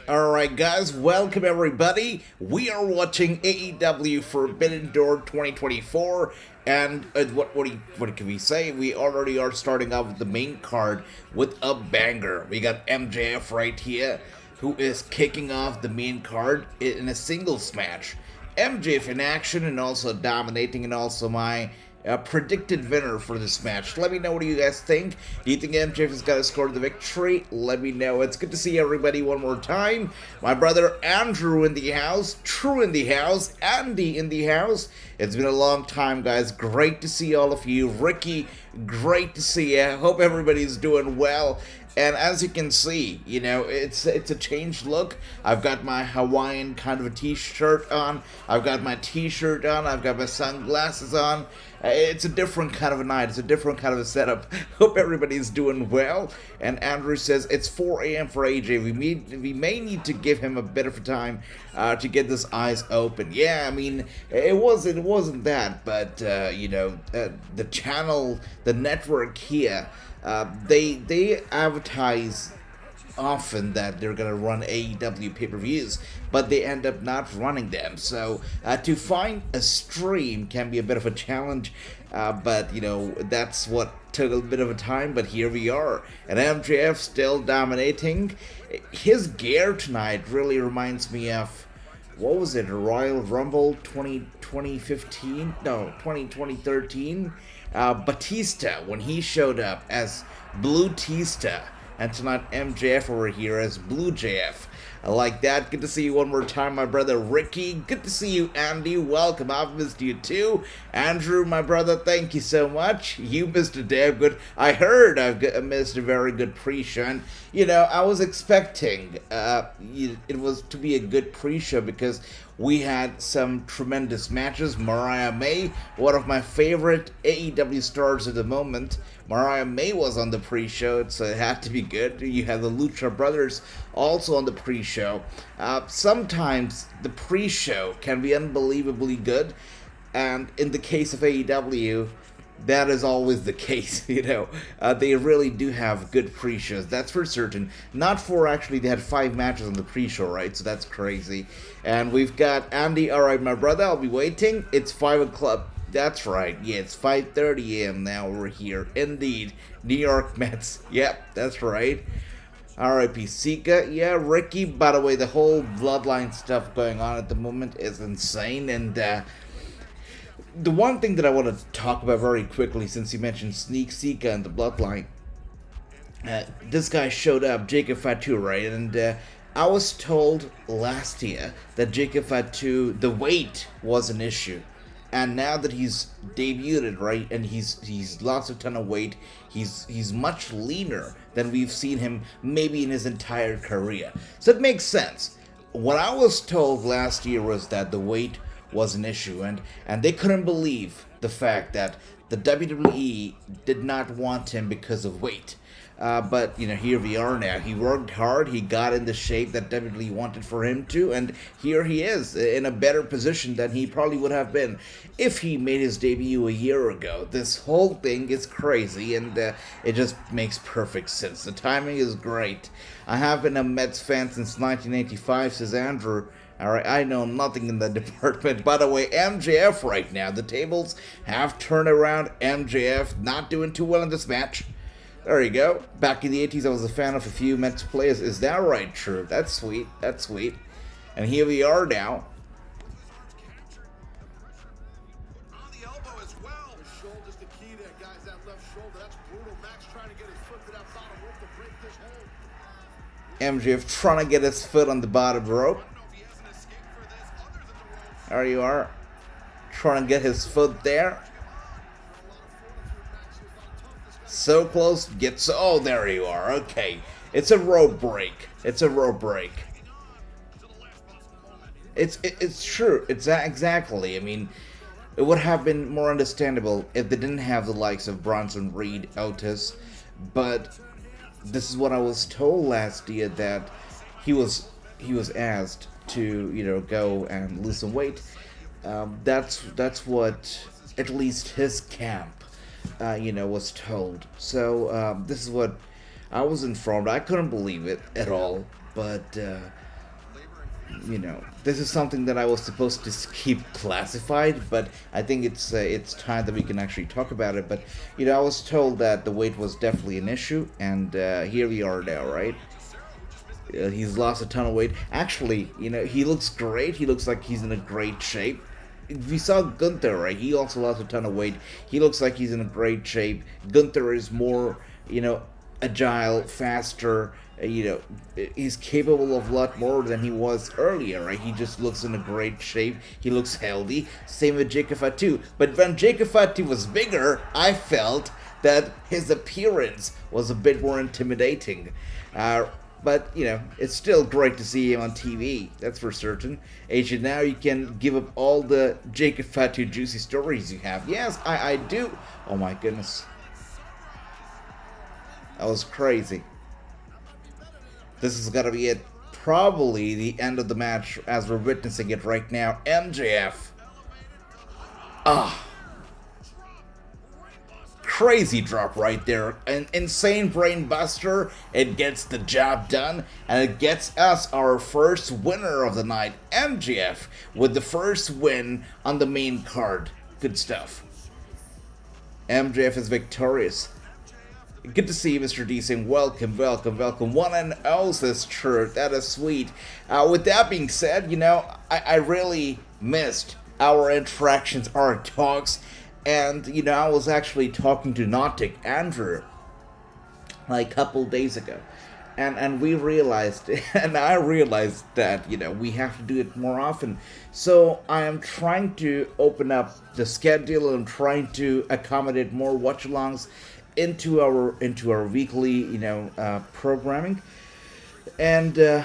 Alright guys, welcome everybody. We are watching AEW Forbidden Door 2024 and what can we say? We already are starting off with the main card with a banger. We got MJF right here who is kicking off the main card in a singles match. MJF in action and also dominating, and also my predicted winner for this match. Let me know what you guys think. Do you think MJF has got to score the victory? Let me know. It's good to see everybody one more time. My brother Andrew in the house, True in the house, Andy in the house. It's been a long time, guys. Great to see all of you. Ricky, great to see you. Hope everybody's doing well. And as you can see, you know, it's a changed look. I've got my Hawaiian kind of a t-shirt on. I've got my t-shirt on. I've got my sunglasses on. It's a different kind of a night. It's a different kind of a setup. Hope everybody's doing well. And Andrew says it's 4 a.m. for AJ. We may need to give him a bit of a time to get his eyes open. Yeah, I mean, it wasn't that, but you know, the channel, the network here, they advertise often that they're gonna run AEW pay-per-views, but they end up not running them. So to find a stream can be a bit of a challenge, but you know, that's what took a bit of a time. But here we are, and MJF still dominating. His gear tonight really reminds me of, what was it, Royal Rumble 2015? No, 2013. Batista, when he showed up as Blue Tista, and tonight MJF over here as Blue JF. I like that. Good to see you one more time, my brother Ricky. Good to see you, Andy. Welcome. I've missed you too. Andrew, my brother, thank you so much. You missed a damn good. I heard I've missed a very good pre-show. And, you know, I was expecting it was to be a good pre-show because we had some tremendous matches. Mariah May, one of my favorite AEW stars at the moment. Mariah May was on the pre-show, so it had to be good. You have the Lucha Brothers also on the pre-show. Sometimes the pre-show can be unbelievably good, and in the case of AEW, that is always the case, you know. They really do have good pre-shows, that's for certain. Not for, actually, they had 5 matches on the pre-show, right? So that's crazy. And we've got Andy. Alright, my brother, I'll be waiting. It's 5 o'clock. That's right, yeah, it's 5:30 a.m. now over here. Indeed, New York Mets. Yep, that's right. R.I.P. Sika. Yeah, Ricky. By the way, the whole bloodline stuff going on at the moment is insane. And the one thing that I want to talk about very quickly, since you mentioned Sneak Sika and the bloodline, this guy showed up, Jacob Fatu, right? And I was told last year that Jacob Fatu, the weight was an issue. And now that he's debuted, right, and he's lost a ton of weight, he's much leaner than we've seen him maybe in his entire career. So it makes sense. What I was told last year was that the weight was an issue, and they couldn't believe the fact that the WWE did not want him because of weight. But, you know, here we are now. He worked hard, he got in the shape that WWE wanted for him to, and here he is, in a better position than he probably would have been if he made his debut a year ago. This whole thing is crazy, and it just makes perfect sense. The timing is great. I have been a Mets fan since 1985, says Andrew. Alright, I know nothing in that department. By the way, MJF right now, the tables have turned around. MJF not doing too well in this match. There you go. Back in the 80s, I was a fan of a few Mets players. Is that right? True. That's sweet. That's sweet. And here we are now. On the elbow as well. His shoulder's the key there, guys. That left shoulder. That's brutal. Max trying to get his foot to that bottom rope to break this hold. MJF trying to get his foot on the bottom rope. There you are. Trying to get his foot there. So close, gets, oh, there you are, okay. It's a rope break. It's a rope break. It's true, it's exactly. I mean, it would have been more understandable if they didn't have the likes of Bronson Reed, Otis, but this is what I was told last year, that he was asked to, you know, go and lose some weight. That's what at least his camp you know, was told. So this is what I was informed. I couldn't believe it at all, but this is something that I was supposed to keep classified, but I think it's time that we can actually talk about it. But I was told that the weight was definitely an issue, and here we are now, right? He's lost a ton of weight. Actually, he looks great. He looks like he's in a great shape. We saw Gunther, right? He also lost a ton of weight. He looks like he's in a great shape. Gunther is more, agile, faster. He's capable of a lot more than he was earlier, right? He just looks in a great shape. He looks healthy. Same with Jacob Fatu. But when Jacob Fatu was bigger, I felt that his appearance was a bit more intimidating. But, it's still great to see him on TV, that's for certain. AJ, now you can give up all the Jacob Fatu juicy stories you have. Yes, I do. Oh my goodness. That was crazy. This is gonna be probably the end of the match as we're witnessing it right now. MJF. Crazy drop right there. An insane brain buster. It gets the job done, and it gets us our first winner of the night, MJF, with the first win on the main card. Good stuff. MJF is victorious. Good to see you, Mr. D, saying welcome, welcome, welcome. 1-0 says shirt. That is sweet. With that being said, I really missed our interactions, our talks. And, I was actually talking to Nautic Andrew like a couple days ago. And we realized, and I realized that, we have to do it more often. So I am trying to open up the schedule and trying to accommodate more watch-alongs into our weekly, programming. And,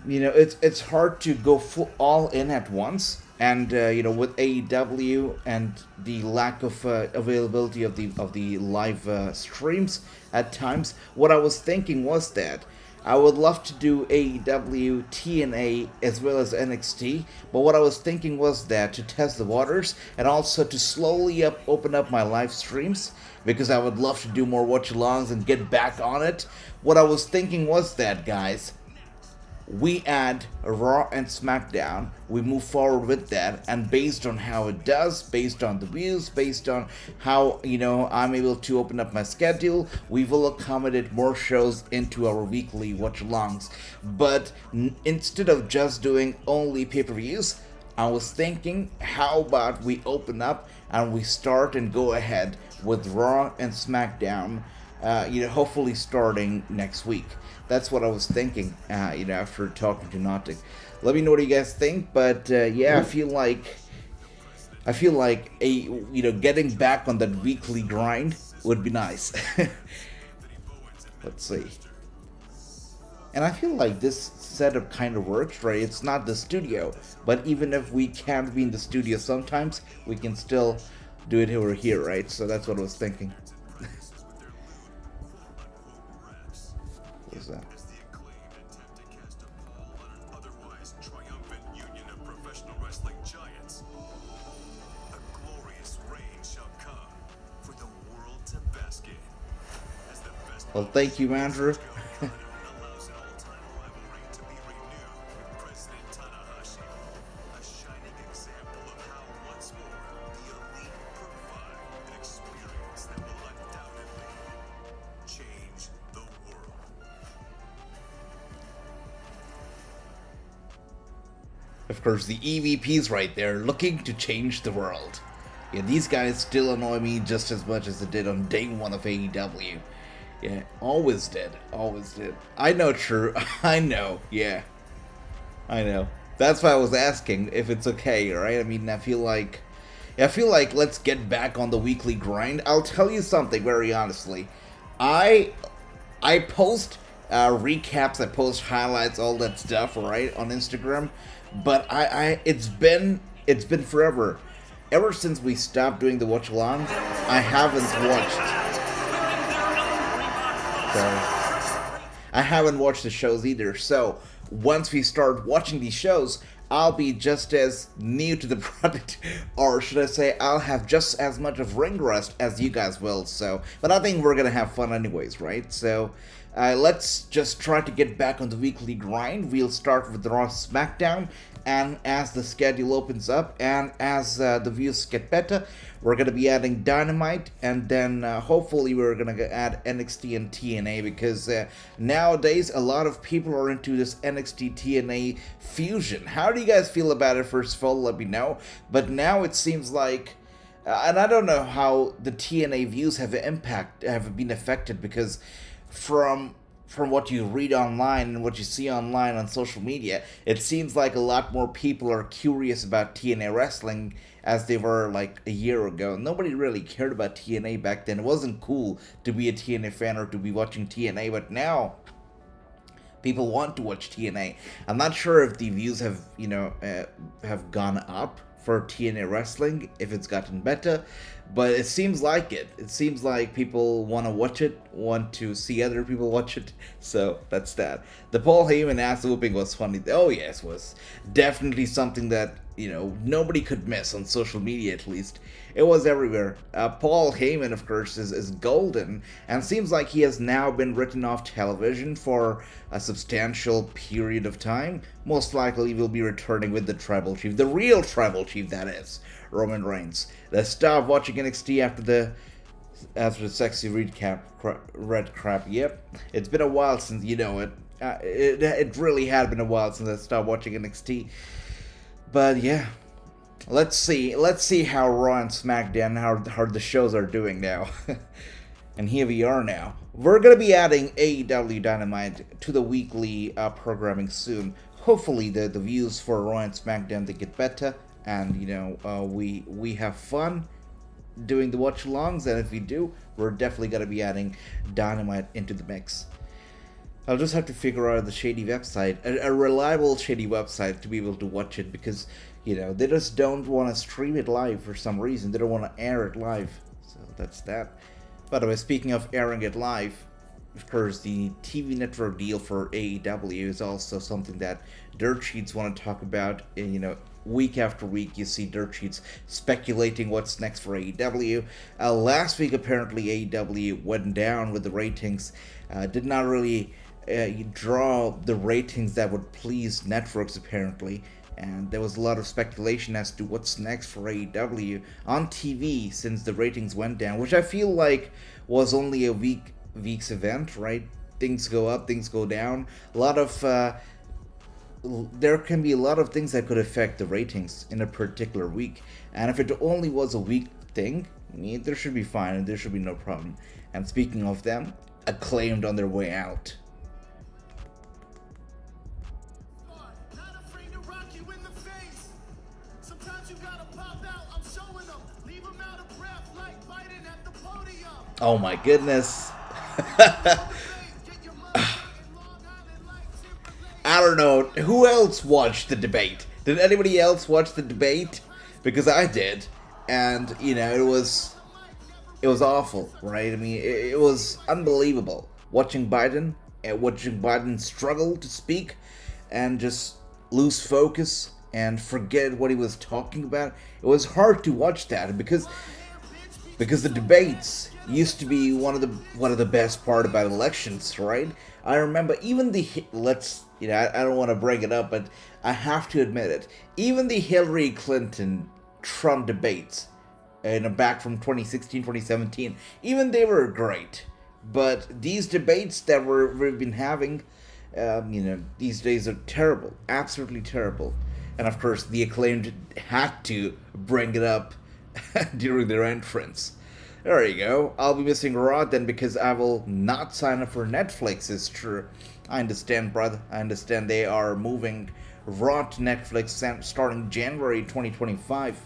it's hard to go all in at once. And with AEW and the lack of availability of the live streams at times, what I was thinking was that I would love to do AEW, TNA, as well as NXT. But what I was thinking was that to test the waters and also to slowly open up my live streams, because I would love to do more watch-alongs and get back on it. What I was thinking was that, guys, we add Raw and SmackDown, we move forward with that, and based on how it does, based on the views, based on how, I'm able to open up my schedule, we will accommodate more shows into our weekly watch-alongs. But instead of just doing only pay-per-views, I was thinking, how about we open up and we start and go ahead with Raw and SmackDown, hopefully starting next week. That's what I was thinking, after talking to Nautic. Let me know what you guys think, but I feel like getting back on that weekly grind would be nice. Let's see. And I feel like this setup kind of works, right? It's not the studio, but even if we can't be in the studio sometimes, we can still do it over here, right? So that's what I was thinking. What is that? Well, thank you, Andrew. Of course, the EVP's right there, looking to change the world. Yeah, these guys still annoy me just as much as they did on day one of AEW. Yeah, always did. Always did. I know, true. I know. Yeah. I know. That's why I was asking if it's okay, right? I mean, I feel like let's get back on the weekly grind. I'll tell you something very honestly. I post recaps, I post highlights, all that stuff, right, on Instagram. But it's been forever. Ever since we stopped doing the watch along, I haven't watched the shows either. So once we start watching these shows, I'll be just as new to the product, or should I say, I'll have just as much of ring rust as you guys will. So, but I think we're gonna have fun anyways, right? So, Let's just try to get back on the weekly grind. We'll start with Raw SmackDown, and as the schedule opens up and as the views get better, we're going to be adding Dynamite, and then hopefully we're going to add NXT and TNA, because nowadays a lot of people are into this NXT TNA fusion. How do you guys feel about it? First of all, let me know. But now it seems like, and I don't know how the TNA views have been affected, because from what you read online and what you see online on social media, it seems like a lot more people are curious about TNA wrestling as they were like a year ago. Nobody really cared about TNA back then. It wasn't cool to be a TNA fan or to be watching TNA, but now people want to watch TNA. I'm not sure if the views have, have gone up for TNA wrestling, if it's gotten better, but it seems like it. It seems like people want to watch it, want to see other people watch it, so that's that. The Paul Heyman ass whooping was funny. Oh yes, was definitely something that, nobody could miss on social media, at least. It was everywhere. Paul Heyman, of course, is golden, and seems like he has now been written off television for a substantial period of time. Most likely will be returning with the Tribal Chief, the real Tribal Chief, that is, Roman Reigns. Let's stop watching NXT after the sexy red crap. Yep, it's been a while since, it really had been a while since I stopped watching NXT. But yeah, let's see how Raw and SmackDown, how the shows are doing now. And here we are now. We're gonna be adding AEW Dynamite to the weekly programming soon. Hopefully the views for Raw and SmackDown, they get better, and we have fun doing the watch-alongs, and if we do, we're definitely gonna be adding Dynamite into the mix. I'll just have to figure out the shady website, a reliable shady website to be able to watch it, because, they just don't want to stream it live for some reason. They don't want to air it live. So that's that. By the way, speaking of airing it live, of course, the TV network deal for AEW is also something that Dirt Sheets want to talk about. Week after week, you see Dirt Sheets speculating what's next for AEW. Last week, apparently, AEW went down with the ratings. Did not really draw the ratings that would please networks, apparently, and there was a lot of speculation as to what's next for AEW on TV since the ratings went down, which I feel like was only a week's event, right? Things go up, things go down. There can be a lot of things that could affect the ratings in a particular week, and if it only was a week thing, there should be fine and there should be no problem. And speaking of them, Acclaimed on their way out. Oh my goodness. I don't know. Who else watched the debate? Did anybody else watch the debate? Because I did. And, it was awful, right? I mean, it was unbelievable. Watching Biden struggle to speak and just lose focus and forget what he was talking about. It was hard to watch that because the debates used to be one of the best part about elections, right? I remember even I don't want to bring it up, but I have to admit it. Even the Hillary Clinton Trump debates, back from 2016, 2017, even they were great. But these debates that we've been having, these days are terrible, absolutely terrible. And of course, the Acclaimed had to bring it up during their entrance. There you go. I'll be missing Raw then because I will not sign up for Netflix. It's true. I understand, brother. I understand they are moving Raw to Netflix starting January 2025.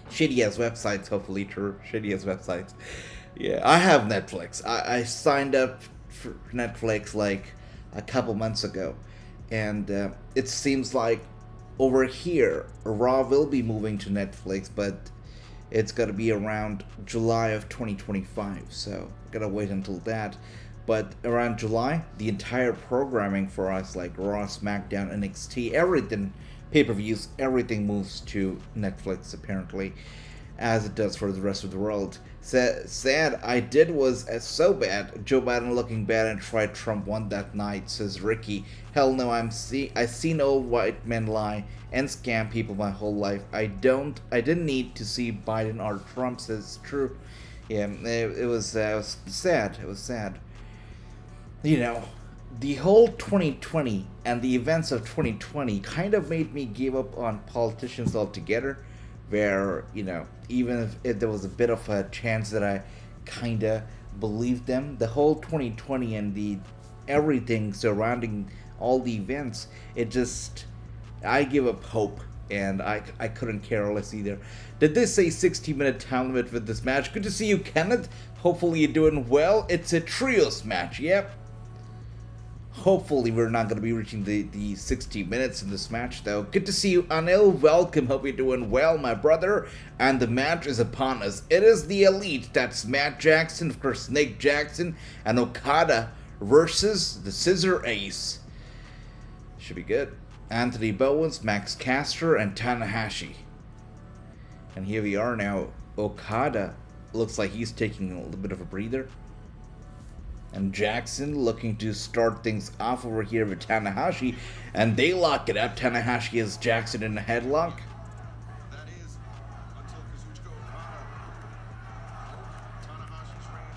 Shitty ass websites, hopefully true. Shitty ass websites. Yeah, I have Netflix. I signed up for Netflix like a couple months ago. And it seems like over here, Raw will be moving to Netflix, but it's going to be around July of 2025, so gotta wait until that. But around July, the entire programming for us, like Raw, SmackDown, NXT, everything, pay-per-views, everything moves to Netflix, apparently. as it does for the rest of the world. Sad I did was so bad. Joe Biden looking bad and tried Trump won that night, says Ricky. Hell no, I seen old white men lie and scam people my whole life. I didn't need to see Biden or Trump, says True. Yeah, it was sad. It was sad. You know, the whole 2020 and the events of 2020 kind of made me give up on politicians altogether, where, you know, even if there was a bit of a chance that I kind of believed them, the whole 2020 and the everything surrounding all the events, it just, I give up hope, and I couldn't care less either. Did they say 60-minute time limit with this match? Good to see you, Kenneth. Hopefully you're doing well. It's a trios match, yep. Hopefully we're not going to be reaching the 60 minutes in this match, though. Good to see you, Anil. Welcome. Hope you're doing well, my brother. And the match is upon us. It is the Elite. That's Matt Jackson, of course, Snake Jackson, and Okada versus the Scissor Ace. Should be good. Anthony Bowens, Max Caster, and Tanahashi. And here we are now. Okada looks like he's taking a little bit of a breather. And Jackson looking to start things off over here with Tanahashi. And they lock it up. Tanahashi has Jackson in a headlock. That is until Kazuchika Okada. Tanahashi's reign.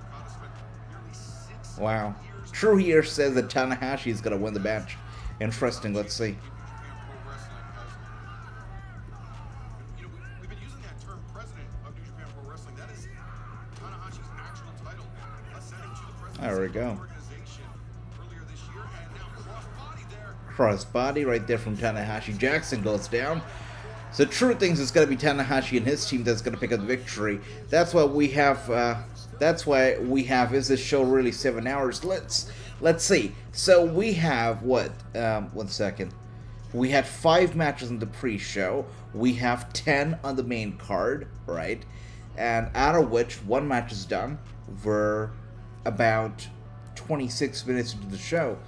Okada spent nearly 6 Wow. years. True here says that Tanahashi is going to win the match. Interesting. Let's see. We've been using that term, president of New Japan Pro Wrestling. That is Tanahashi's actual title, ascending to the presidency There we of go. the organization earlier this year, and now cross-body there. Crossbody right there from Tanahashi. Jackson goes down. So True thinks it's going to be Tanahashi and his team that's going to pick up the victory. That's why we have. Is this show really 7 hours? Let's see. So we have what? 1 second. We had 5 matches in the pre-show. We have 10 on the main card, right? And out of which 1 match is done. We're about 26 minutes into the show.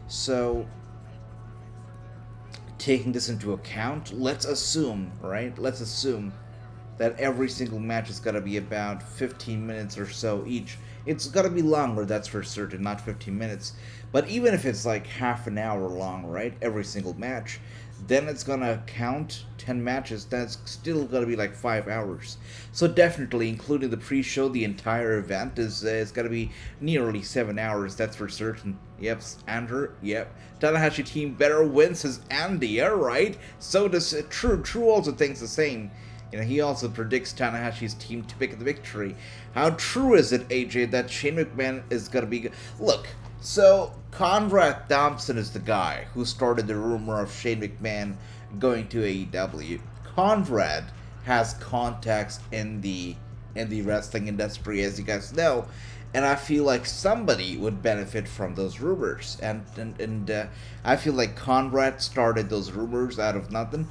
So, taking this into account, let's assume, right? Let's assume that every single match is going to be about 15 minutes or so each. It's going to be longer, that's for certain, not 15 minutes. But even if it's like half an hour long, right? Every single match, then it's going to count 10 matches. That's still going to be like 5 hours. So definitely, including the pre-show, the entire event is going to be nearly 7 hours. That's for certain. Yep, Andrew. Yep. Tanahashi team better win, says Andy. Alright. So does True. True also thinks the same. You know, he also predicts Tanahashi's team to pick the victory. How true is it, AJ, that Shane McMahon is going to be... Look, so Conrad Thompson is the guy who started the rumor of Shane McMahon going to AEW. Conrad has contacts in the wrestling industry, as you guys know, and I feel like somebody would benefit from those rumors. And I feel like Conrad started those rumors out of nothing.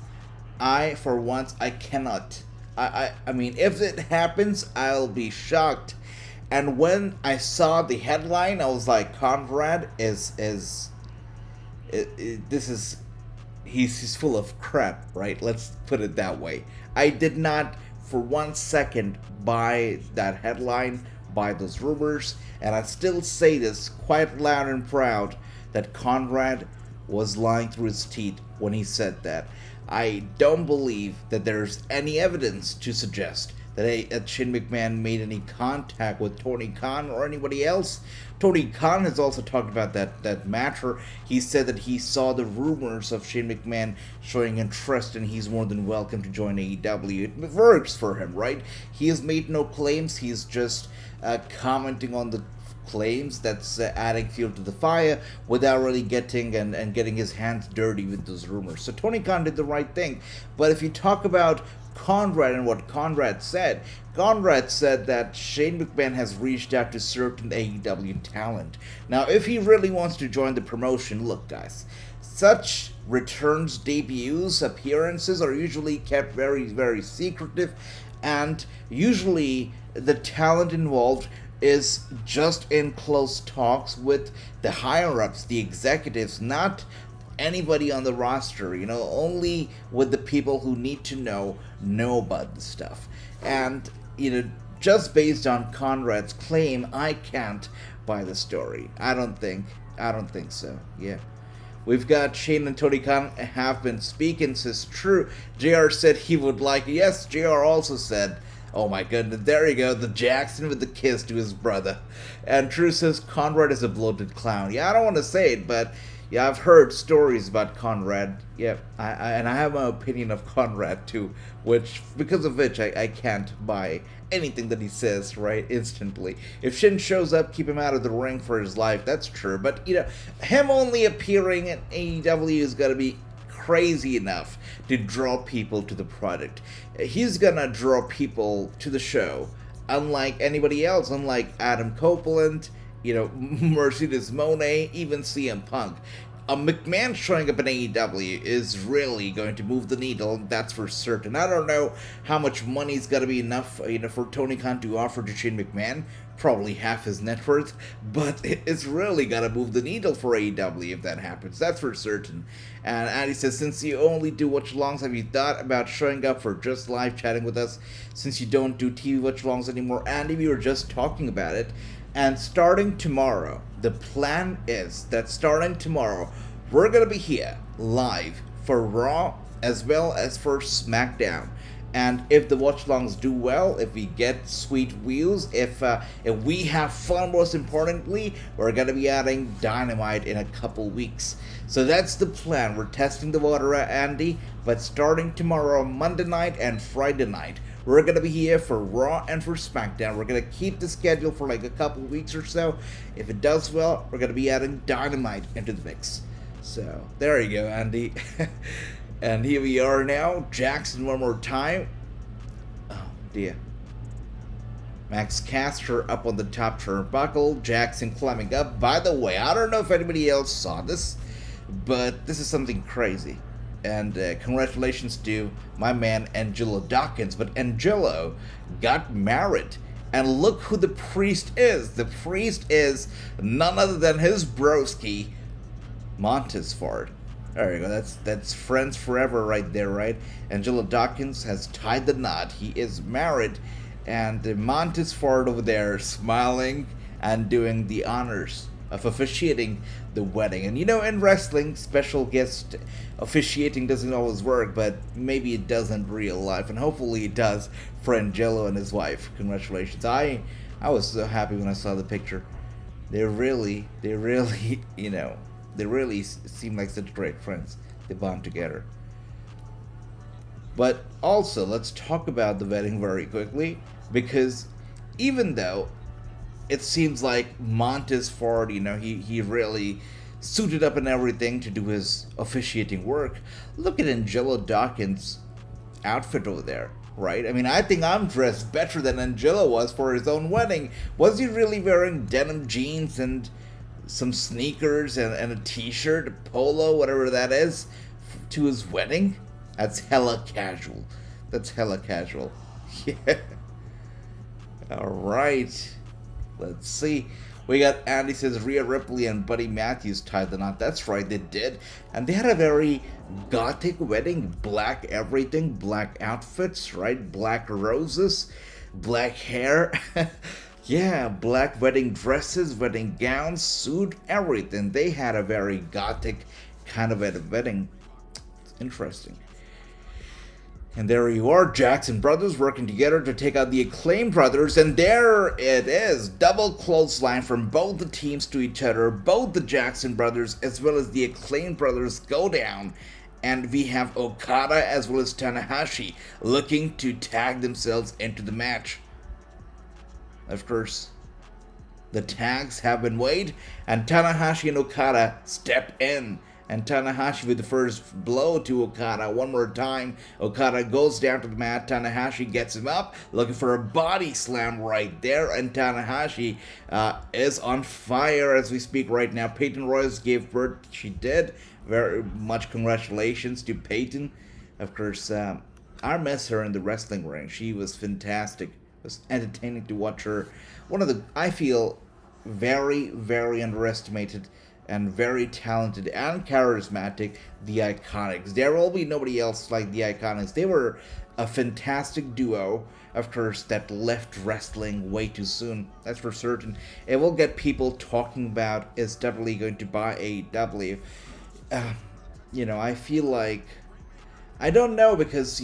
For once, I cannot. I mean, if it happens, I'll be shocked. And when I saw the headline, I was like, Conrad he's full of crap, right? Let's put it that way. I did not, for 1 second, buy that headline, buy those rumors, and I still say this quite loud and proud, that Conrad was lying through his teeth when he said that. I don't believe that there's any evidence to suggest that Shane McMahon made any contact with Tony Khan or anybody else. Tony Khan has also talked about that matter. He said that he saw the rumors of Shane McMahon showing interest and he's more than welcome to join AEW. It works for him, right? He has made no claims. He's just commenting on the claims, that's adding fuel to the fire without really getting his hands dirty with those rumors. So Tony Khan did the right thing. But if you talk about Conrad and what Conrad said that Shane McMahon has reached out to certain AEW talent. Now, if he really wants to join the promotion, look guys, such returns, debuts, appearances are usually kept very, very secretive, and usually the talent involved is just in close talks with the higher-ups, the executives, not anybody on the roster, you know, only with the people who need to know know about this stuff. And, just based on Conrad's claim, I can't buy the story. I don't think so. Yeah. We've got Shane and Tony Khan have been speaking, says true. JR said he would like, yes, JR also said, oh my goodness, there you go, the Jackson with the kiss to his brother. And True says Conrad is a bloated clown. Yeah, I don't want to say it, but yeah, I've heard stories about Conrad. Yeah, and I have my opinion of Conrad too, because of which I can't buy anything that he says, right, instantly. If Shin shows up, keep him out of the ring for his life, that's true. But, him only appearing in AEW is going to be crazy enough to draw people to the product. He's going to draw people to the show, unlike anybody else, unlike Adam Copeland, Mercedes Monet, even CM Punk. A McMahon showing up in AEW is really going to move the needle, that's for certain. I don't know how much money's got to be enough, for Tony Khan to offer to Shane McMahon. Probably half his net worth, but it's really got to move the needle for AEW if that happens. That's for certain. And Andy says, since you only do watch-alongs, have you thought about showing up for just live chatting with us? Since you don't do TV watch-alongs anymore, Andy, we were just talking about it. And starting tomorrow, the plan is that starting tomorrow, we're going to be here live for Raw as well as for SmackDown. And if the watch-alongs do well, if we get sweet views, if we have fun, most importantly, we're going to be adding Dynamite in a couple weeks. So that's the plan. We're testing the water, Andy. But starting tomorrow, Monday night and Friday night, we're going to be here for Raw and for SmackDown. We're going to keep the schedule for like a couple weeks or so. If it does well, we're going to be adding Dynamite into the mix. So, there you go, Andy. And here we are now. Jackson one more time. Oh, dear. Max Caster up on the top turnbuckle. Jackson climbing up. By the way, I don't know if anybody else saw this, but this is something crazy. And congratulations to my man Angelo Dawkins. But Angelo got married. And look who the priest is. The priest is none other than his broski, Montesford. There you go. That's friends forever right there, right? Angelo Dawkins has tied the knot. He is married. And Montesford over there smiling and doing the honors of officiating the wedding. And in wrestling, special guest officiating doesn't always work, but maybe it does in real life, and hopefully it does for Angelo and his wife. Congratulations. I was so happy when I saw the picture. They really seem like such great friends. They bond together. But also, let's talk about the wedding very quickly, because even though it seems like Montesford, he really suited up and everything to do his officiating work. Look at Angelo Dawkins' outfit over there, right? I mean, I think I'm dressed better than Angelo was for his own wedding. Was he really wearing denim jeans and some sneakers and a t-shirt, a polo, whatever that is, to his wedding? That's hella casual. Yeah. Alright. Let's see. We got Andy says Rhea Ripley and Buddy Matthews tied the knot. That's right, they did. And they had a very gothic wedding. Black everything, black outfits, right? Black roses, black hair. Yeah, black wedding dresses, wedding gowns, suit, everything. They had a very gothic kind of a wedding. It's interesting. And there you are, Jackson brothers working together to take out the Acclaim brothers, and there it is, double clothesline from both the teams to each other. Both the Jackson brothers as well as the Acclaim brothers go down, and we have Okada as well as Tanahashi looking to tag themselves into the match. Of course, the tags have been weighed, and Tanahashi and Okada step in. And Tanahashi with the first blow to Okada one more time. Okada goes down to the mat. Tanahashi gets him up, looking for a body slam right there. And Tanahashi is on fire as we speak right now. Peyton Royce gave birth. She did. Very much congratulations to Peyton. Of course, I miss her in the wrestling ring. She was fantastic. It was entertaining to watch her. One of the, I feel, very, very underestimated and very talented and charismatic, the Iconics. There will be nobody else like the Iconics. They were a fantastic duo, of course, that left wrestling way too soon. That's for certain. It will get people talking about, is WWE going to buy AEW? I feel like, I don't know, because,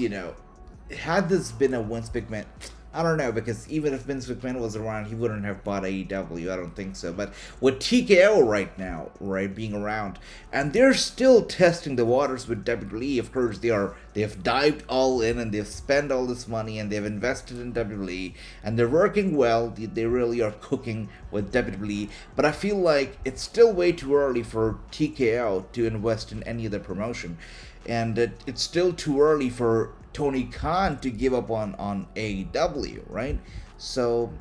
had this been a Vince McMahon, I don't know, because even if Vince McMahon was around, he wouldn't have bought AEW. I don't think so. But with TKO right now, right, being around, and they're still testing the waters with WWE. Of course, they've dived all in, and they've spent all this money, and they've invested in WWE, and they're working well. They really are cooking with WWE. But I feel like it's still way too early for TKO to invest in any other promotion, and it's still too early for Tony Khan to give up on AEW, right? So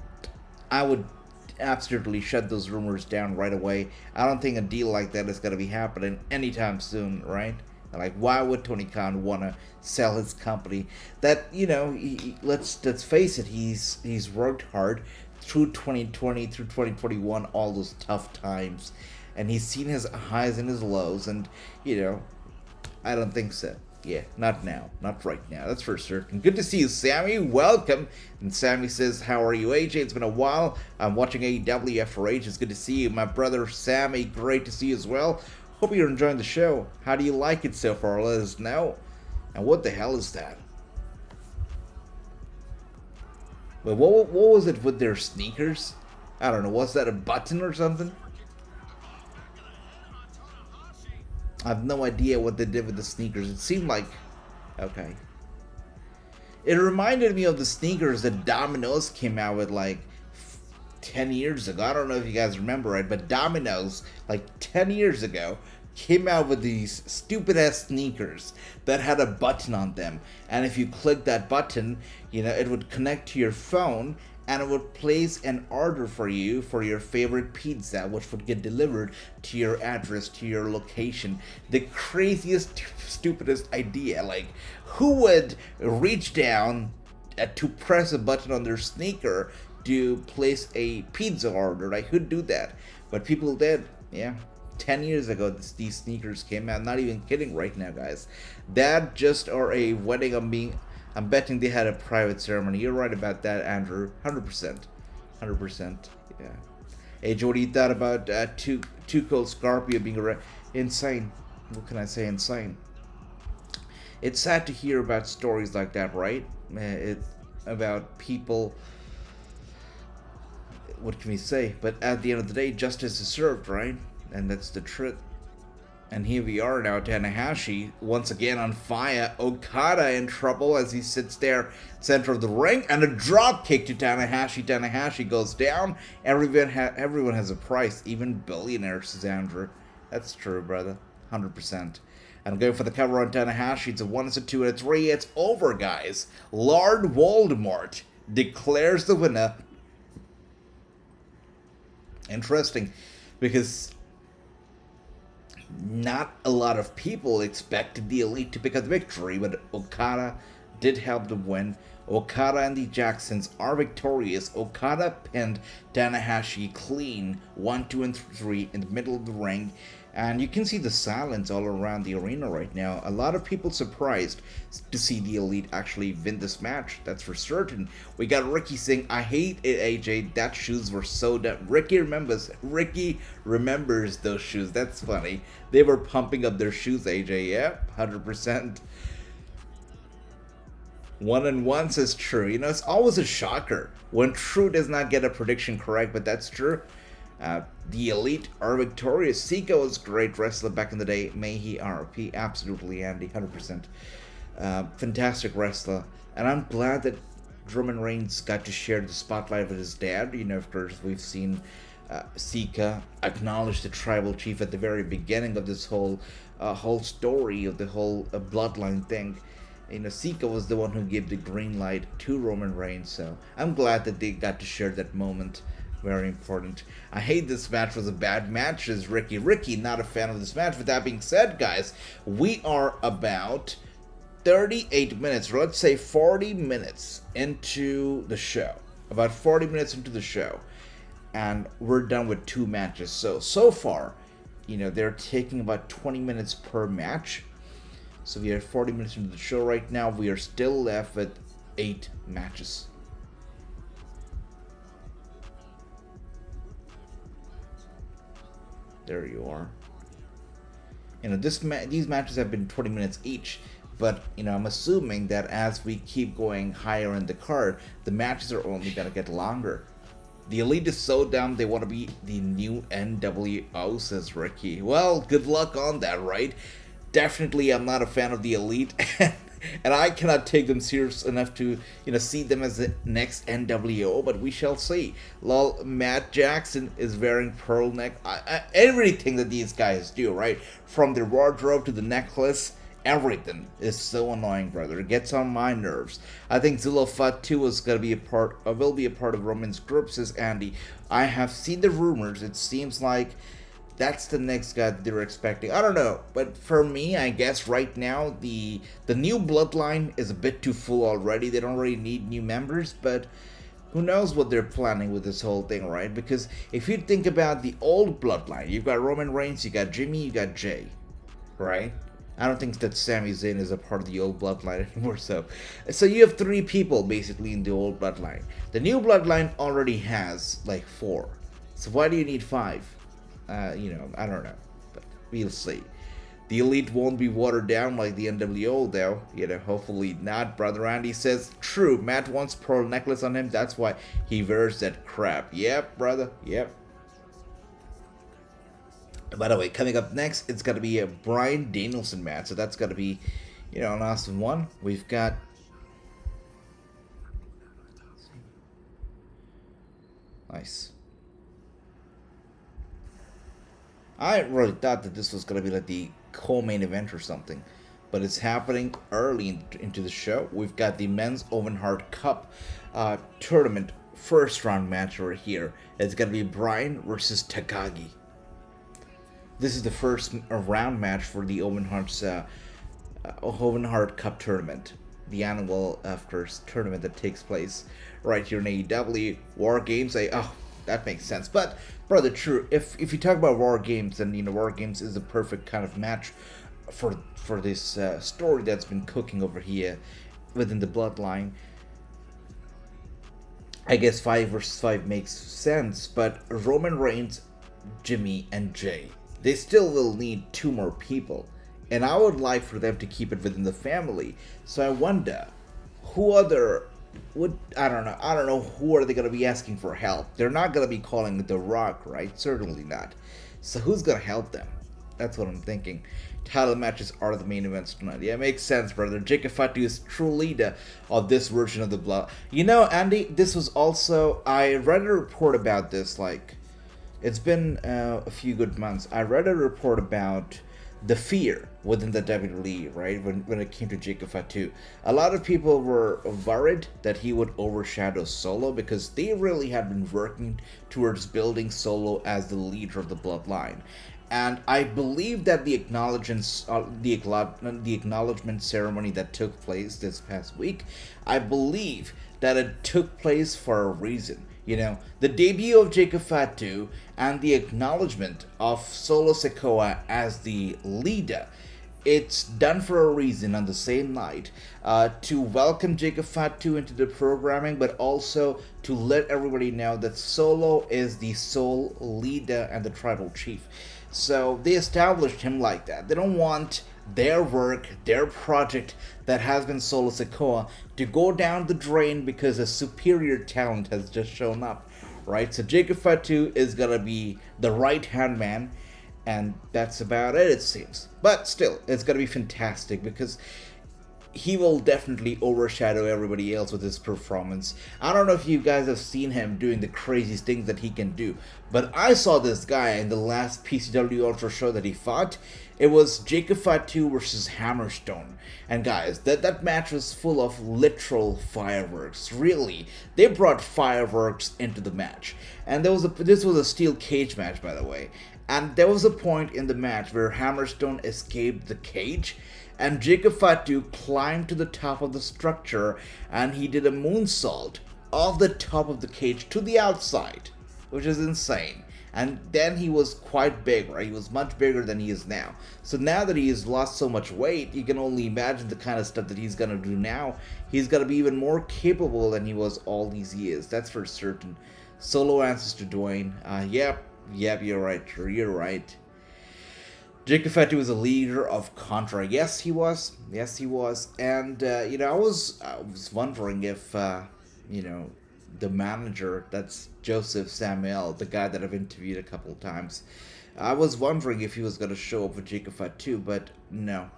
I would absolutely shut those rumors down right away. I don't think a deal like that is going to be happening anytime soon, right? Like, why would Tony Khan want to sell his company? That, let's face it, he's worked hard through 2020, through 2021, all those tough times, and he's seen his highs and his lows, and I don't think so. Yeah, not now. Not right now. That's for certain. Good to see you, Sammy. Welcome. And Sammy says, how are you, AJ? It's been a while. I'm watching AEW after ages. Good to see you. My brother, Sammy, great to see you as well. Hope you're enjoying the show. How do you like it so far? Let us know. And what the hell is that? Wait, what was it with their sneakers? I don't know. Was that a button or something? I have no idea what they did with the sneakers. It seemed like... Okay. It reminded me of the sneakers that Domino's came out with like 10 years ago. I don't know if you guys remember, right? But Domino's, like 10 years ago, came out with these stupid-ass sneakers that had a button on them. And if you click that button, it would connect to your phone, and it would place an order for you for your favorite pizza, which would get delivered to your address, to your location. The craziest, stupidest idea. Like, who would reach down to press a button on their sneaker to place a pizza order? Like, who'd do that? But people did, yeah. 10 years ago, these sneakers came out. Not even kidding right now, guys. That just or a wedding I'm betting they had a private ceremony. You're right about that, Andrew. 100%. 100%. Yeah. Hey, Joe, what do you thought about Too Cold Scorpio being insane? What can I say? Insane. It's sad to hear about stories like that, right? It's about people. What can we say? But at the end of the day, justice is served, right? And that's the truth. And here we are now, Tanahashi once again on fire. Okada in trouble as he sits there center of the ring, and a drop kick to Tanahashi. Tanahashi goes down. Everyone has a price, even billionaires, says Andrew. That's true, brother. 100%. And I'm going for the cover on Tanahashi. It's a 1, it's a 2, and a 3. It's over, guys. Lord Voldemort declares the winner. Interesting, because not a lot of people expected the Elite to pick up the victory, but Okada did help them win. Okada and the Jacksons are victorious. Okada pinned Tanahashi clean, 1, 2, and 3 in the middle of the ring. And you can see the silence all around the arena right now. A lot of people surprised to see the Elite actually win this match. That's for certain. We got Ricky saying, I hate it, AJ. That shoes were so dumb. Ricky remembers those shoes. That's funny. They were pumping up their shoes, AJ. Yep, 100%. 1-1 says True. It's always a shocker when True does not get a prediction correct, but that's true. The Elite are victorious. Sika was a great wrestler back in the day. May he RP. Absolutely, Andy. 100%. Fantastic wrestler. And I'm glad that Roman Reigns got to share the spotlight with his dad. Of course, we've seen Sika acknowledge the tribal chief at the very beginning of this whole story of the whole bloodline thing. Sika was the one who gave the green light to Roman Reigns. So I'm glad that they got to share that moment. Very important. I hate this match. Was a bad match, says Ricky. Ricky, not a fan of this match. With that being said, guys, we are about 38 minutes, or let's say 40 minutes into the show. About 40 minutes into the show. And we're done with 2 matches. So far, they're taking about 20 minutes per match. So we are 40 minutes into the show right now. We are still left with 8 matches. There you are. These matches have been 20 minutes each, but I'm assuming that as we keep going higher in the card, the matches are only gonna get longer. The Elite is so dumb they want to be the new NWO, says Ricky. Well, good luck on that, right? Definitely, I'm not a fan of the Elite, and I cannot take them serious enough to, see them as the next NWO, but we shall see. Lol, Matt Jackson is wearing pearl neck. Everything that these guys do, right? From their wardrobe to the necklace, everything is so annoying, brother. It gets on my nerves. I think Zula Fatu is gonna be will be a part of Roman's group, says Andy. I have seen the rumors. It seems like that's the next guy that they're expecting. I don't know, but for me, I guess right now the new bloodline is a bit too full already. They don't really need new members, but who knows what they're planning with this whole thing, right? Because if you think about the old bloodline, you've got Roman Reigns, you got Jimmy, you got Jay, right? I don't think that Sami Zayn is a part of the old bloodline anymore. So you have 3 people basically in the old bloodline. The new bloodline already has like 4. So why do you need 5? I don't know, but we'll see. The Elite won't be watered down like the NWO, though. Hopefully not. Brother Andy says, true, Matt wants pearl necklace on him. That's why he wears that crap. Yep, brother. Yep. By the way, coming up next, it's going to be a Bryan Danielson match. So that's going to be, an awesome one. We've got... Nice. I really thought that this was going to be like the co-main event or something. But it's happening early into the show. We've got the Men's Owen Hart Cup tournament first round match over here. It's going to be Bryan versus Takagi. This is the first round match for the Owen Hart Cup tournament. The annual, of course, tournament that takes place right here in AEW. War Games, that makes sense. But, brother, true, if you talk about War Games, then, War Games is the perfect kind of match for this story that's been cooking over here within the bloodline. I guess 5 versus 5 makes sense, but Roman Reigns, Jimmy, and Jay, they still will need 2 more people. And I would like for them to keep it within the family. So I wonder, I don't know who are they going to be asking for help. They're not going to be calling The Rock, right? Certainly not. So who's going to help them? That's what I'm thinking. Title matches are the main events tonight. Yeah, makes sense, brother. Jacob Fatu is true leader of this version of the blood. Andy, this was also... I read a report about this, it's been a few good months. I read a report about the fear within the WWE, right, when it came to Jacob Fatu. A lot of people were worried that he would overshadow Solo because they really had been working towards building Solo as the leader of the bloodline. And I believe that the acknowledgement ceremony that took place this past week, I believe that it took place for a reason. The debut of Jacob Fatu and the acknowledgement of Solo Sikoa as the leader. It's done for a reason on the same night, to welcome Jacob Fatu into the programming, but also to let everybody know that Solo is the sole leader and the tribal chief. So they established him like that. They don't want their work, their project that has been Solo Sikoa to go down the drain because a superior talent has just shown up, right? So Jacob Fatu is gonna be the right-hand man, and that's about it seems. But still, it's gonna be fantastic because he will definitely overshadow everybody else with his performance. I don't know if you guys have seen him doing the crazy things that he can do, but I saw this guy in the last PCW Ultra show that he fought. It was Jacob Fatu versus Hammerstone. And guys, that match was full of literal fireworks. Really, they brought fireworks into the match. And this was a steel cage match, by the way. And there was a point in the match where Hammerstone escaped the cage, and Jacob Fatu climbed to the top of the structure, and he did a moonsault off the top of the cage to the outside, which is insane. And then he was quite big, right? He was much bigger than he is now. So now that he has lost so much weight, you can only imagine the kind of stuff that he's gonna do now. He's gonna be even more capable than he was all these years. That's for certain. Solo answers to Dwayne. Yep, you're right, Drew. You're right. Jacob Fatu was a leader of Contra. Yes, he was. And I was wondering if the manager, that's Joseph Samuel, the guy that I've interviewed a couple of times. I was wondering if he was going to show up with Jacob Fatu, but no.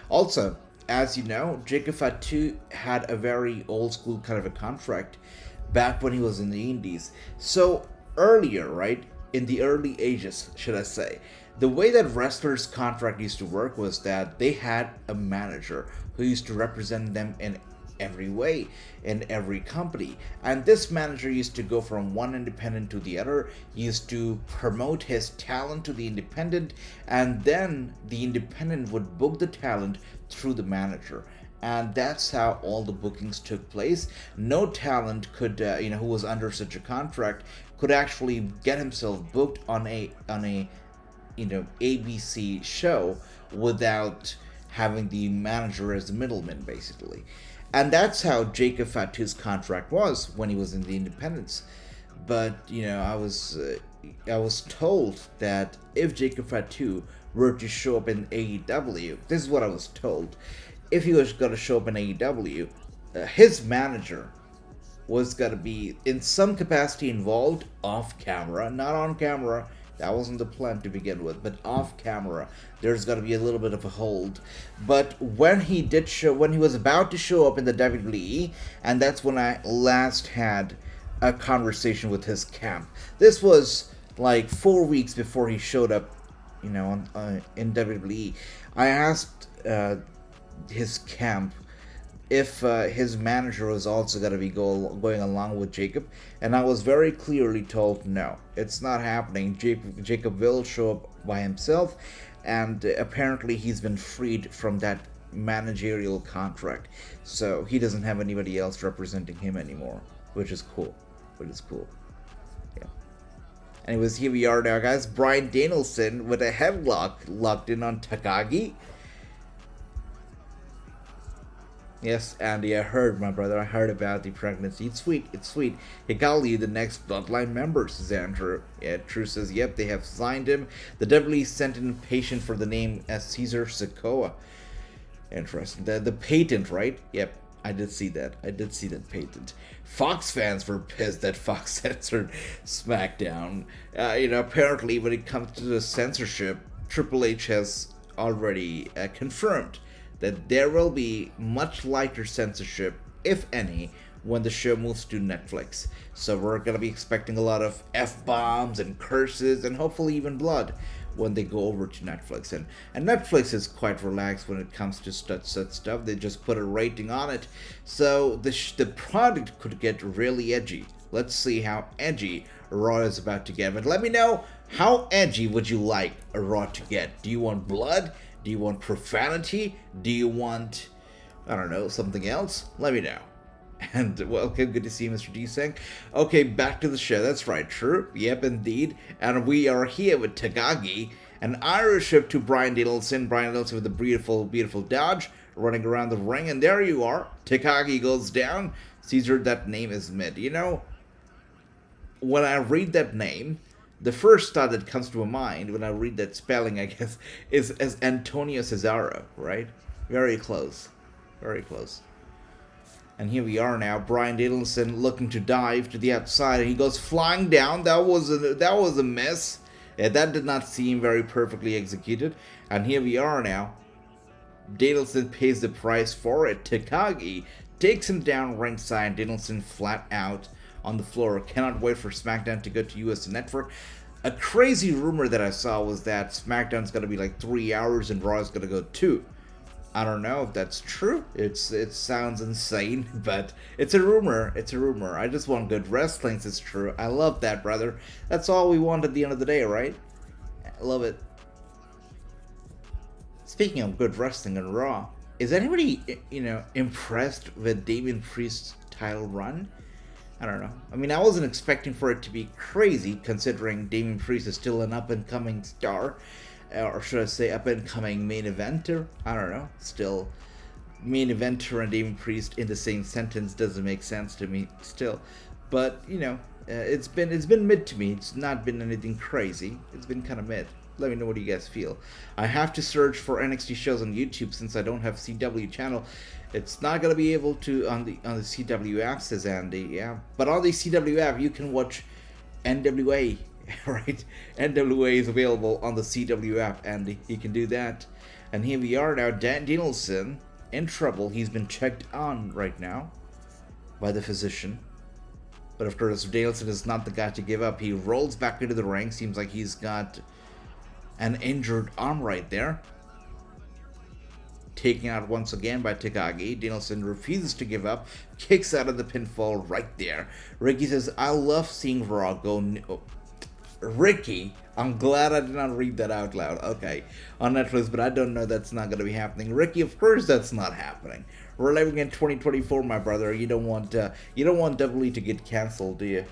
Also, as you know, Jacob Fatu had a very old school kind of a contract back when he was in the Indies. So earlier, right, in the early ages, should I say, the way that wrestlers' contract used to work was that they had a manager who used to represent them in every way, in every company. And this manager used to go from one independent to the other. He used to promote his talent to the independent, and then the independent would book the talent through the manager. And that's how all the bookings took place. No talent could, who was under such a contract, could actually get himself booked on a ABC show without having the manager as the middleman, basically. And that's how Jacob Fatu's contract was when he was in the independents. But I was told that if Jacob Fatu were to show up in AEW, this is what I was told. If he was going to show up in AEW, his manager was going to be in some capacity involved off camera, not on camera. That wasn't the plan to begin with, but off camera, there's going to be a little bit of a hold. But when he was about to show up in the WWE, and that's when I last had a conversation with his camp. This was like 4 weeks before he showed up, in WWE. I asked his camp if his manager was also going to be going along with Jacob, and I was very clearly told no, it's not happening. Jacob will show up by himself, and apparently he's been freed from that managerial contract, so he doesn't have anybody else representing him anymore, which is cool. Yeah. Anyways, here we are now, guys. Bryan Danielson with a headlock locked in on Takagi. Yes, Andy, I heard, my brother. I heard about the pregnancy. It's sweet. Higali, the next Bloodline member, says Andrew. Yeah, True says, yep, they have signed him. The WWE sent in a patient for the name as Caesar Sikoa. Interesting. The patent, right? Yep, I did see that patent. Fox fans were pissed that Fox censored SmackDown. Apparently when it comes to the censorship, Triple H has already confirmed that there will be much lighter censorship, if any, when the show moves to Netflix. So we're going to be expecting a lot of F-bombs and curses and hopefully even blood when they go over to Netflix. And Netflix is quite relaxed when it comes to such stuff. They just put a rating on it. So the product could get really edgy. Let's see how edgy Raw is about to get. But let me know, how edgy would you like a Raw to get? Do you want blood? Do you want profanity? Do you want, I don't know, something else? Let me know. And welcome, good to see you, Mr. D-Sang. Okay, back to the show. That's right, true. Yep, indeed. And we are here with Takagi, an Irish whip to Bryan Danielson. Bryan Danielson with a beautiful dodge, running around the ring. And there you are. Takagi goes down. Caesar, that name is mid. When I read that name, the first thought that comes to my mind when I read that spelling, I guess, is as Antonio Cesaro, right? Very close. And here we are now. Bryan Danielson looking to dive to the outside, and he goes flying down. That was a miss. Yeah, that did not seem very perfectly executed. And here we are now. Danielson pays the price for it. Takagi takes him down ringside. Danielson flat out on the floor. Cannot wait for SmackDown to go to US Network. A crazy rumor that I saw was that SmackDown's going to be like 3 hours and Raw is going to go 2. I don't know if that's true. It sounds insane, but it's a rumor. I just want good wrestling. It's true. I love that, brother. That's all we want at the end of the day, right? I love it. Speaking of good wrestling and Raw, is anybody, impressed with Damian Priest's title run? I don't know. I mean, I wasn't expecting for it to be crazy, considering Damian Priest is still an up-and-coming star. Or should I say up-and-coming main eventer? I don't know. Still, main eventer and Damian Priest in the same sentence doesn't make sense to me still. But, you know, it's been mid to me. It's not been anything crazy. It's been kind of mid. Let me know what you guys feel. I have to search for NXT shows on YouTube since I don't have CW channel. It's not gonna be able to on the CW app, says Andy. Yeah, but on the CW app you can watch NWA. Right, NWA is available on the CW app, Andy. You can do that. And here we are now. Danielson in trouble. He's been checked on right now by the physician. But of course, Danielson is not the guy to give up. He rolls back into the ring. Seems like he's got an injured arm right there. Taken out once again by Takagi. Danielson refuses to give up. Kicks out of the pinfall right there. Ricky says, I love seeing Raw go... Ricky, I'm glad I did not read that out loud. Okay, on Netflix, but I don't know that's not going to be happening. Ricky, of course that's not happening. We're living in 2024, my brother. You don't want WWE to get canceled, do you?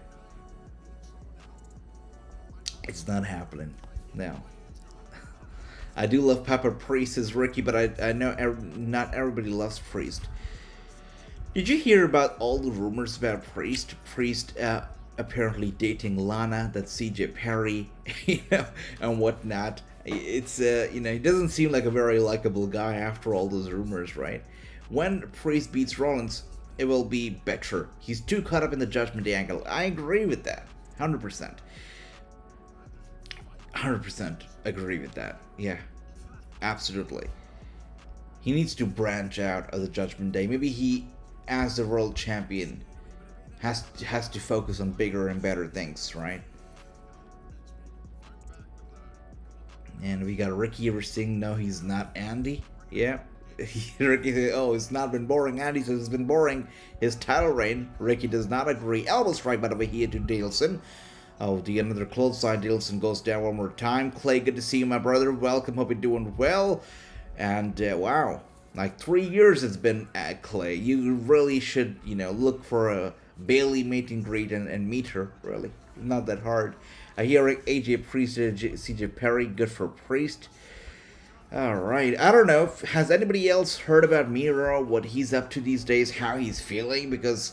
It's not happening. No. I do love Papa Priest, says Ricky, but I know not everybody loves Priest. Did you hear about all the rumors about Priest? Priest apparently dating Lana, that's CJ Perry, you know, and whatnot. It's you know, he doesn't seem like a very likable guy after all those rumors, right? When Priest beats Rollins, it will be better. He's too caught up in the Judgment Day angle. I agree with that, 100%. 100% agree with that. Yeah, absolutely. He needs to branch out of the Judgment Day. Maybe he, as the world champion, has to focus on bigger and better things, right? And we got Ricky saying, no, he's not Andy. Yeah. Ricky said, oh, it's not been boring. Andy says it's been boring. His title reign. Ricky does not agree. Elbow strike, by the way, here to Danielson. Oh, the another clothesline. Danielson goes down one more time. Clay, good to see you, my brother. Welcome. Hope you're doing well. And wow, like 3 years it's been at Clay. You really should, you know, look for a Bailey meet and greet and meet her. Really, not that hard. I hear AJ Priest, CJ Perry. Good for Priest. All right. I don't know. Has anybody else heard about Miro? What he's up to these days? How he's feeling? Because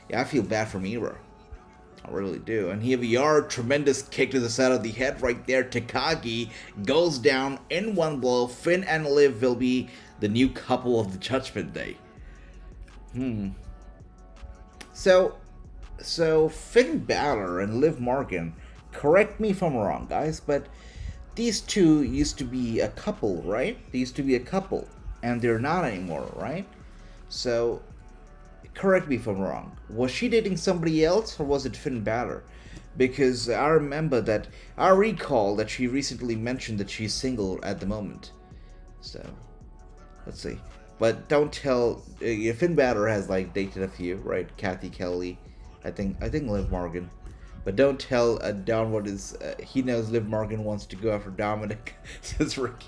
yeah, I feel bad for Miro. I really do. And here we are. Tremendous kick to the side of the head right there. Takagi goes down in one blow. Finn and Liv will be the new couple of the Judgment Day. So Finn Balor and Liv Morgan, correct me if I'm wrong, guys, but these two used to be a couple, right? They used to be a couple, and they're not anymore, right? So correct me if I'm wrong. Was she dating somebody else, or was it Finn Balor? Because I recall that she recently mentioned that she's single at the moment. So, let's see. But don't tell. Finn Balor has like dated a few, right? Kathy Kelly, I think Liv Morgan. But don't tell Don what is. He knows Liv Morgan wants to go after Dominic, says Ricky.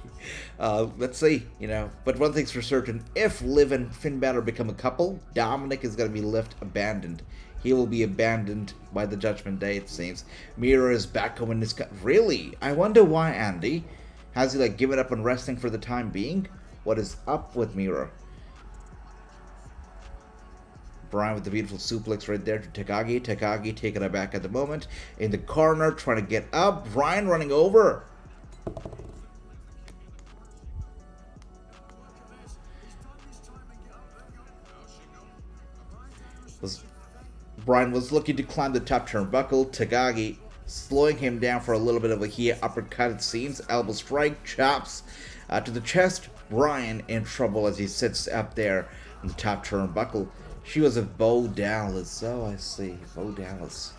Let's see, you know. But one thing's for certain: if Liv and Finn Balor become a couple, Dominic is gonna be left abandoned. He will be abandoned by the Judgment Day, it seems. Miro is back home in his really. I wonder why, Andy. Has he like given up on wrestling for the time being? What is up with Miro? Bryan with the beautiful suplex right there to Takagi. Takagi taking it back at the moment. In the corner, trying to get up. Bryan running over. Bryan was looking to climb the top turnbuckle. Takagi slowing him down for a little bit of a heel uppercut, it seems. Elbow strike, chops to the chest. Bryan in trouble as he sits up there on the top turnbuckle. She was a Bo Dallas. Oh, I see. Bo Dallas.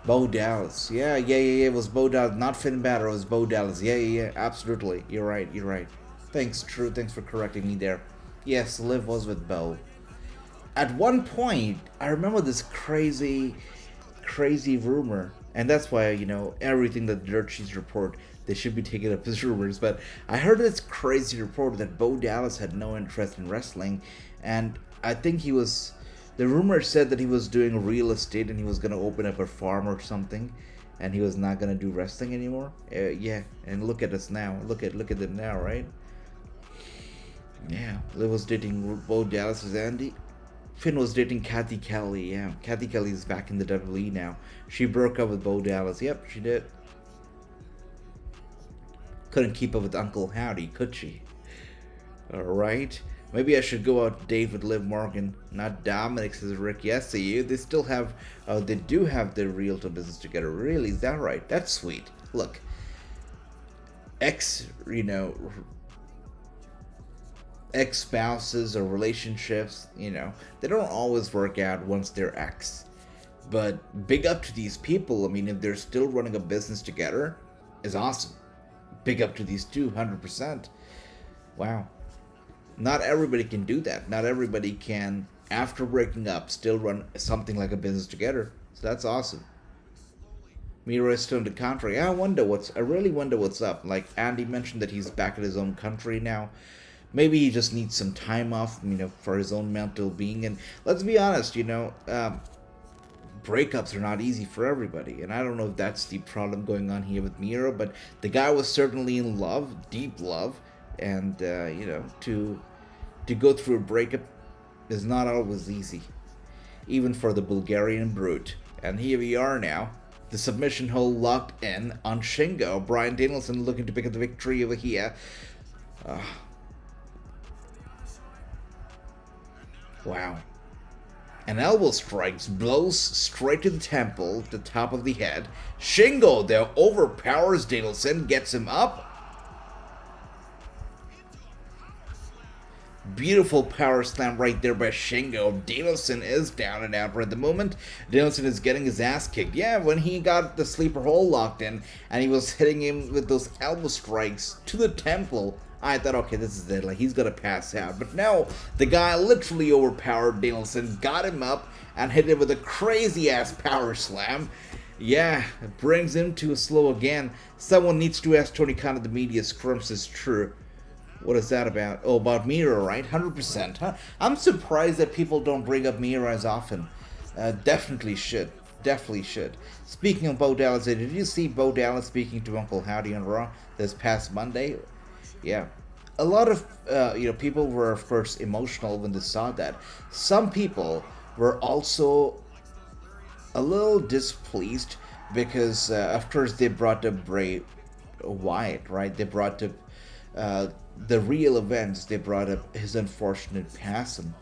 Bo Dallas. Yeah. It was Bo Dallas. Not Finn Balor. It was Bo Dallas. Yeah. Absolutely. You're right. Thanks, True. Thanks for correcting me there. Yes, Liv was with Bo. At one point, I remember this crazy rumor. And that's why, you know, everything that the Dirt Sheets report, they should be taken up as rumors. But I heard this crazy report that Bo Dallas had no interest in wrestling. And I think he was The rumor said that he was doing real estate and he was gonna open up a farm or something, and he was not gonna do wrestling anymore. Yeah, and look at us now. Look at them now, right? Yeah, Liv was dating Bo Dallas with Andy. Finn was dating Kathy Kelly. Yeah, Kathy Kelly is back in the WWE now. She broke up with Bo Dallas. Yep, she did. Couldn't keep up with Uncle Howdy, could she? Alright. Maybe I should go out date with Liv Morgan, not Dominic, says Rick. Yes, they still have, they do have their realtor business together. Really? Is that right? That's sweet. Look, ex-spouses or relationships, they don't always work out once they're ex. But big up to these people. I mean, if they're still running a business together, is awesome. Big up to these two, 100%. Wow. Not everybody can do that. Not everybody can, after breaking up, still run something like a business together. So that's awesome. Miro is still in the country. I really wonder what's up. Like Andy mentioned that he's back in his own country now. Maybe he just needs some time off, for his own mental being. And let's be honest, breakups are not easy for everybody. And I don't know if that's the problem going on here with Miro, but the guy was certainly in love, deep love. And, to go through a breakup is not always easy, even for the Bulgarian brute. And here we are now. The submission hold locked in on Shingo. Bryan Danielson looking to pick up the victory over here. Wow. An elbow strikes, blows straight to the temple, the top of the head. Shingo, though, overpowers Danielson, gets him up. Beautiful power slam right there by Shingo. Danielson is down and out at the moment. Danielson is getting his ass kicked. Yeah, when he got the sleeper hold locked in and he was hitting him with those elbow strikes to the temple, I thought, okay, this is it. Like, he's gonna pass out. But no, the guy literally overpowered Danielson, got him up, and hit him with a crazy-ass power slam. Yeah, it brings him to a slow again. Someone needs to ask Tony Khan of the media scrums is true. What is that about? Oh, about Miro, right? 100%, huh? I'm surprised that people don't bring up Miro as often. Definitely should. Definitely should. Speaking of Bo Dallas, did you see Bo Dallas speaking to Uncle Howdy on Raw this past Monday? Yeah. A lot of, people were, of course, emotional when they saw that. Some people were also a little displeased because, of course, they brought up Bray Wyatt, right? They brought up the real events. They brought up his unfortunate passing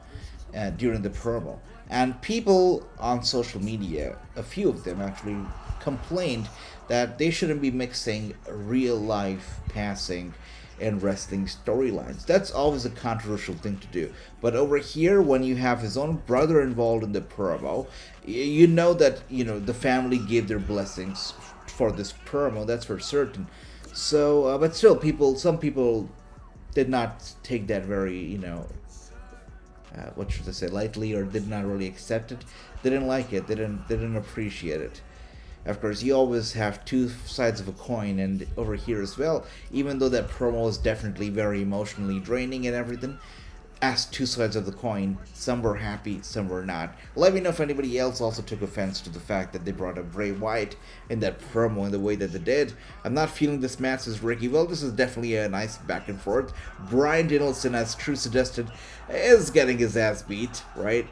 during the promo. And people on social media, a few of them actually, complained that they shouldn't be mixing real life passing and wrestling storylines. That's always a controversial thing to do. But over here, when you have his own brother involved in the promo, you know that, the family gave their blessings for this promo, that's for certain. So, but still, some people did not take that very, what should I say, lightly, or did not really accept it. They didn't like it. They didn't appreciate it. Of course, you always have two sides of a coin, and over here as well, even though that promo is definitely very emotionally draining and everything, as two sides of the coin, some were happy, some were not. Let me know if anybody else also took offense to the fact that they brought up Bray Wyatt in that promo in the way that they did. I'm not feeling this match, says Ricky. Well, this is definitely a nice back and forth. Bryan Danielson, as True suggested, is getting his ass beat, right?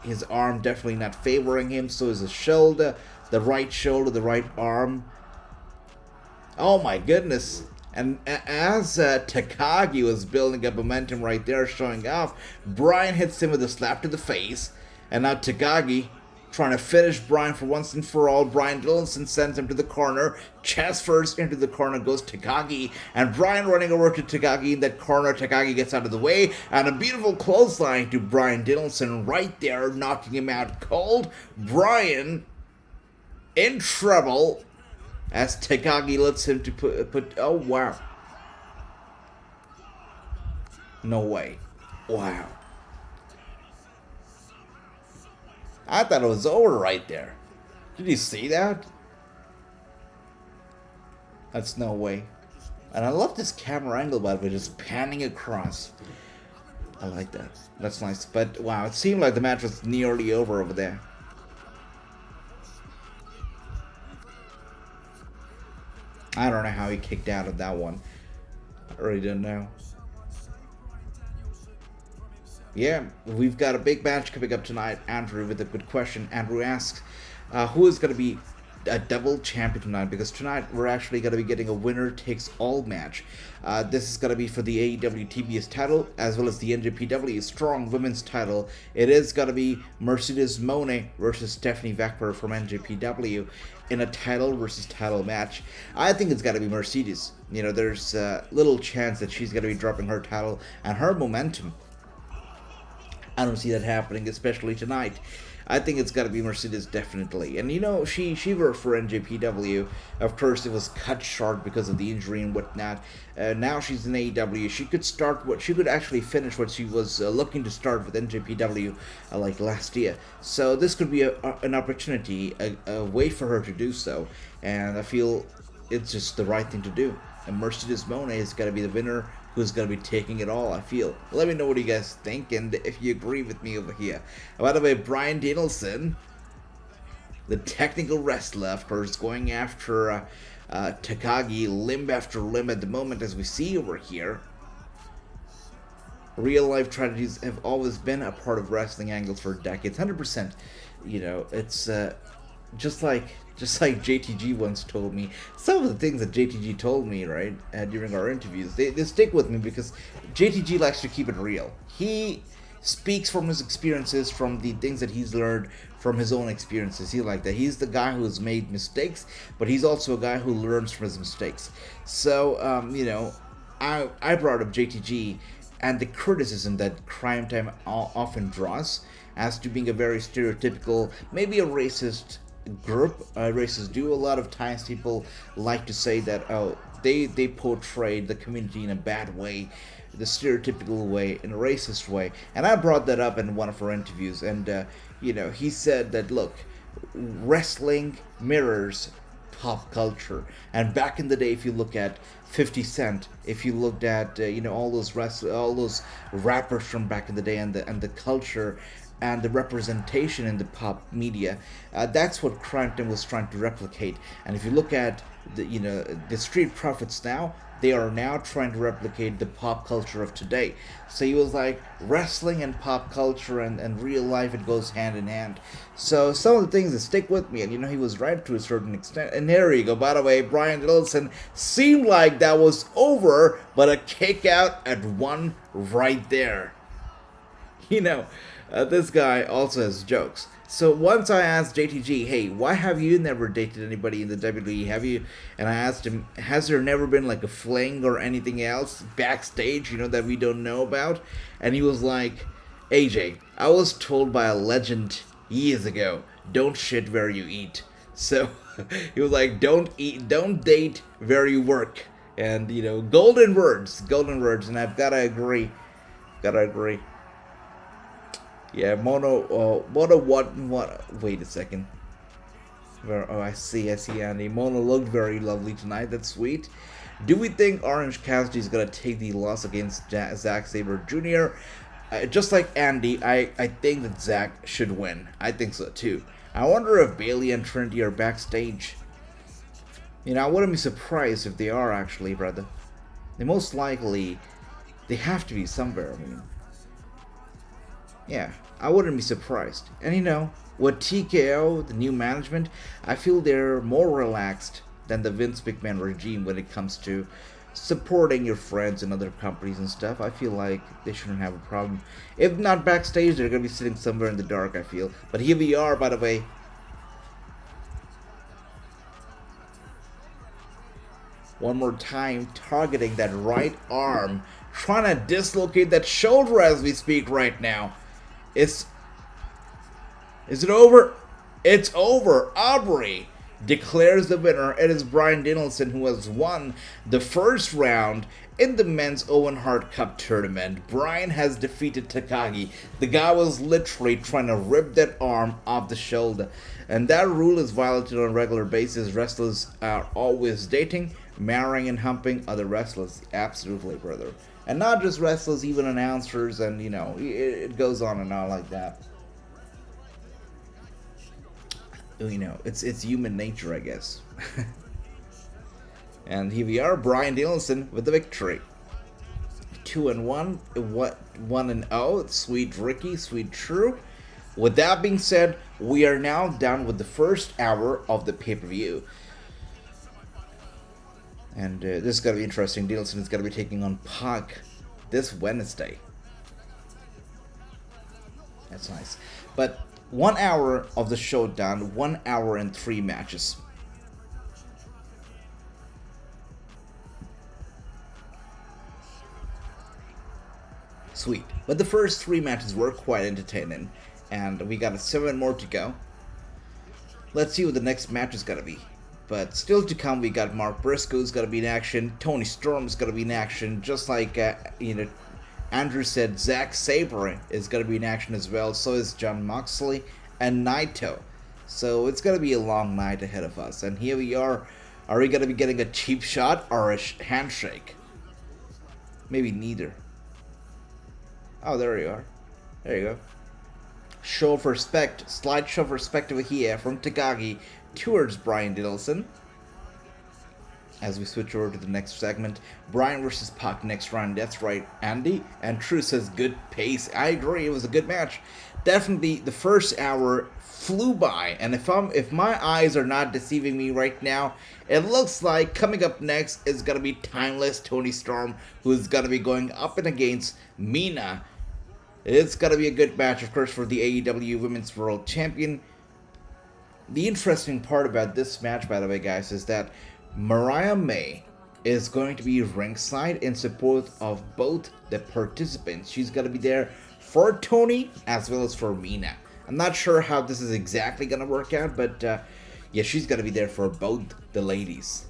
His arm definitely not favoring him, so is his shoulder. The right shoulder, the right arm. Oh my goodness. And as Takagi was building up momentum right there, showing off, Bryan hits him with a slap to the face. And now Takagi trying to finish Bryan for once and for all. Bryan Danielson sends him to the corner. Chest first into the corner goes Takagi. And Bryan running over to Takagi in that corner. Takagi gets out of the way. And a beautiful clothesline to Bryan Danielson right there, knocking him out cold. Bryan in trouble as Takagi lets him to put oh wow. No way. Wow. I thought it was over right there. Did you see that? That's no way. And I love this camera angle, by the way, just panning across. I like that. That's nice. But wow, it seemed like the match was nearly over there. I don't know how he kicked out of that one. I really don't know. Yeah, we've got a big match coming up tonight. Andrew with a good question. Andrew asks, who is going to be a double champion tonight? Because tonight we're actually going to be getting a winner takes all match. This is going to be for the AEW TBS title as well as the NJPW Strong Women's title. It is going to be Mercedes Mone versus Stephanie Vacper from NJPW in a title versus title match. I think it's got to be Mercedes. You know, there's little chance that she's going to be dropping her title and her momentum. I don't see that happening, especially tonight. I think it's got to be Mercedes, definitely. And you know, she worked for NJPW. Of course, it was cut short because of the injury and whatnot. Now she's in AEW. She could actually finish what she was looking to start with NJPW like last year. So this could be an opportunity, a way for her to do so. And I feel it's just the right thing to do. And Mercedes Mone is going to be the winner, who's going to be taking it all, I feel. Let me know what you guys think and if you agree with me over here. By the way, Bryan Danielson, the technical wrestler, of course, going after Takagi limb after limb at the moment, as we see over here. Real life tragedies have always been a part of wrestling angles for decades. 100%. You know, it's just like JTG once told me. Some of the things that JTG told me, right, during our interviews, they stick with me because JTG likes to keep it real. He speaks from his experiences, from the things that he's learned from his own experiences. He like that. He's the guy who's made mistakes, but he's also a guy who learns from his mistakes. So, you know, I brought up JTG and the criticism that Crime Time often draws as to being a very stereotypical, maybe a racist group. Racists do. A lot of times people like to say that, oh, they portrayed the community in a bad way, the stereotypical way, in a racist way. And I brought that up in one of our interviews, and you know, he said that, look, wrestling mirrors pop culture. And back in the day, if you look at 50 Cent, if you looked at you know, all those rappers from back in the day, and the culture and the representation in the pop media, that's what Crichton was trying to replicate. And if you look at the Street Profits now, they are now trying to replicate the pop culture of today. So he was like, wrestling and pop culture and real life, it goes hand in hand. So some of the things that stick with me, and you know, he was right to a certain extent. And there you go. By the way, Bryan Danielson seemed like that was over, but a kick out at one right there. You know, this guy also has jokes. So once I asked JTG, hey, why have you never dated anybody in the WWE? Have you? And I asked him, has there never been like a fling or anything else backstage, you know, that we don't know about? And he was like, AJ, I was told by a legend years ago, don't shit where you eat. So he was like, don't date where you work. And, you know, golden words. And I've got to agree. Yeah, Mono, what, wait a second. Oh, I see, Andy. Mono looked very lovely tonight, that's sweet. Do we think Orange Cassidy is going to take the loss against Zack Sabre Jr.? Just like Andy, I think that Zack should win. I think so too. I wonder if Bailey and Trinity are backstage. You know, I wouldn't be surprised if they are, actually, brother. They most likely, they have to be somewhere, I mean. Yeah, I wouldn't be surprised. And you know, with TKO, the new management, I feel they're more relaxed than the Vince McMahon regime when it comes to supporting your friends and other companies and stuff. I feel like they shouldn't have a problem. If not backstage, they're going to be sitting somewhere in the dark, I feel. But here we are, by the way. One more time, targeting that right arm, trying to dislocate that shoulder as we speak right now. Is it over? It's over. Aubrey declares the winner. It is Bryan Danielson who has won the first round in the men's Owen Hart Cup tournament. Bryan has defeated Takagi. The guy was literally trying to rip that arm off the shoulder. And that rule is violated on a regular basis. Wrestlers are always dating. marrying and humping other wrestlers. Absolutely, brother. And not just wrestlers, even announcers, and you know, it goes on and on like that. You know, it's human nature, I guess. And here we are, Bryan Danielson with the victory. 2-1, 1-0. Sweet Ricky, sweet True. With that being said, we are now done with the first hour of the pay-per-view. And this is going to be interesting. Danielson is going to be taking on Pac this Wednesday. That's nice. But 1 hour of the show done, 1 hour and 3 matches. Sweet. But the first 3 matches were quite entertaining. And we got 7 more to go. Let's see what the next match is going to be. But still to come, we got Mark Briscoe's going to be in action. Toni Storm's going to be in action. Just like, Andrew said, Zack Sabre is going to be in action as well. So is Jon Moxley and Naito. So it's going to be a long night ahead of us. And here we are. Are we going to be getting a cheap shot or a handshake? Maybe neither. Oh, there you are. There you go. Show of respect. Slight show of respect over here from Takagi towards Bryan Danielson. As we switch over to the next segment, Bryan versus Pac next round. That's right, Andy. And True says good pace. I agree, it was a good match. Definitely, the first hour flew by, and if my eyes are not deceiving me right now, it looks like coming up next is gonna be Timeless Toni Storm, who's gonna be going up and against Mina. It's gonna be a good match, of course, for the AEW Women's World Champion. The interesting part about this match, by the way, guys, is that Mariah May is going to be ringside in support of both the participants. She's going to be there for Toni as well as for Mina. I'm not sure how this is exactly going to work out, but yeah, she's going to be there for both the ladies.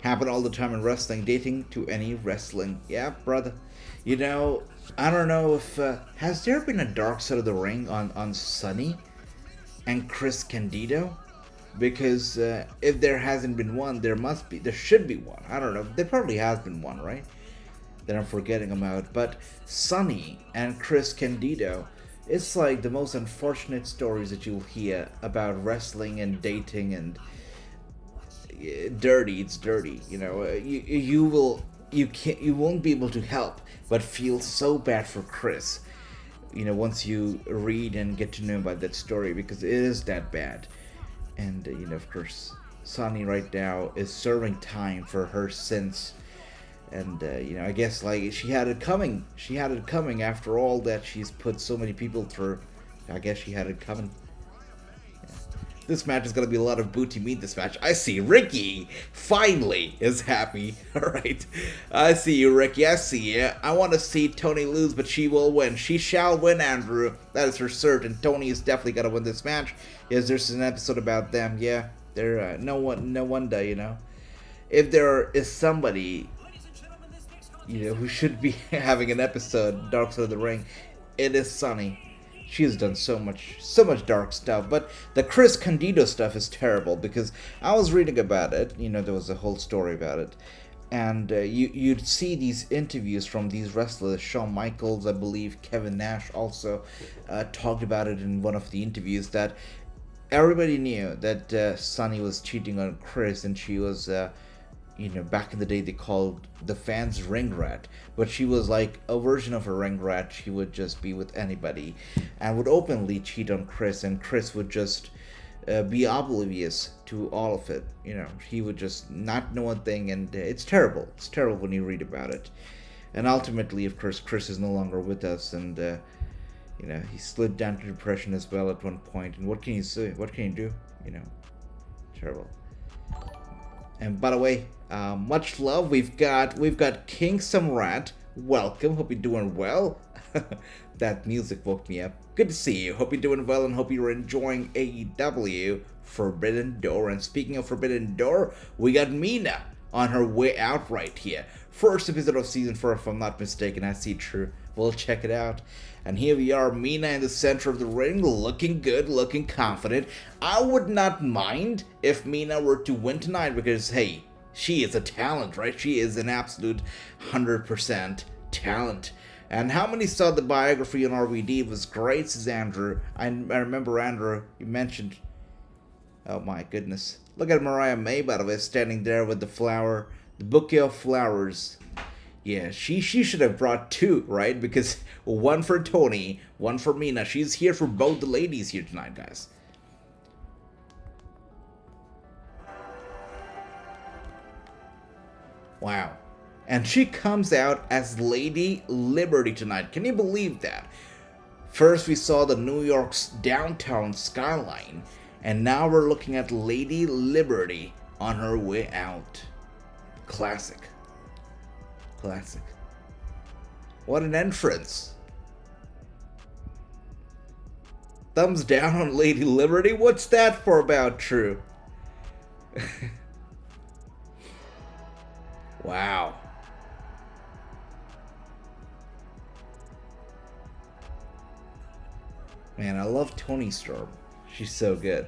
Happen all the time in wrestling, dating to any wrestling. Yeah, brother. You know, I don't know if... has there been a Dark Side of the Ring on Sunny and Chris Candido? Because if there hasn't been one, there should be one. I don't know. There probably has been one, right? That I'm forgetting about. But Sunny and Chris Candido, it's like the most unfortunate stories that you'll hear about wrestling and dating and dirty. It's dirty. You know, you won't be able to help but feel so bad for Chris. You know, once you read and get to know about that story, because it is that bad. And, you know, of course, Sunny right now is serving time for her sins. And, you know, I guess, like, she had it coming. She had it coming after all that she's put so many people through. I guess she had it coming. Yeah. This match is going to be a lot of booty meat, this match. I see Ricky finally is happy. Alright. I see you, Ricky. I see you. I want to see Toni lose, but she will win. She shall win, Andrew. That is for certain. Toni is definitely going to win this match. Yes, there's an episode about them. Yeah, they're no wonder, you know. If there is somebody, you know, who should be having an episode, Dark Side of the Ring, it is Sunny. She has done so much dark stuff. But the Chris Candido stuff is terrible, because I was reading about it. You know, there was a whole story about it. And you'd see these interviews from these wrestlers. Shawn Michaels, I believe, Kevin Nash also talked about it in one of the interviews, that everybody knew that Sunny was cheating on Chris, and she was, you know, back in the day they called the fans ring rat, but she was like a version of a ring rat. She would just be with anybody and would openly cheat on Chris, and Chris would just be oblivious to all of it. You know, he would just not know a thing, and it's terrible. It's terrible when you read about it. And ultimately, of course, Chris is no longer with us, and you know, he slid down to depression as well at one point. And what can you say? What can you do? You know, terrible. And by the way, much love. We've got King Samrat. Welcome. Hope you're doing well. That music woke me up. Good to see you. Hope you're doing well, and hope you're enjoying AEW Forbidden Door. And speaking of Forbidden Door, we got Mina on her way out right here. First episode of season 4, if I'm not mistaken. I see true. We'll check it out. And here we are, Mina in the center of the ring, looking good, looking confident. I would not mind if Mina were to win tonight, because, hey, she is a talent, right? She is an absolute 100% talent. And how many saw the biography on RVD? It was great, says Andrew. I remember, Andrew, you mentioned... Oh my goodness. Look at Mariah May, by the way, standing there with the flower. The bouquet of flowers. Yeah, she should have brought two, right? Because one for Toni, one for Mina. She's here for both the ladies here tonight, guys. Wow. And she comes out as Lady Liberty tonight. Can you believe that? First we saw the New York's downtown skyline, and now we're looking at Lady Liberty on her way out. Classic. Classic. What an entrance. Thumbs down on Lady Liberty? What's that for about, True? Wow. Man, I love Toni Storm. She's so good.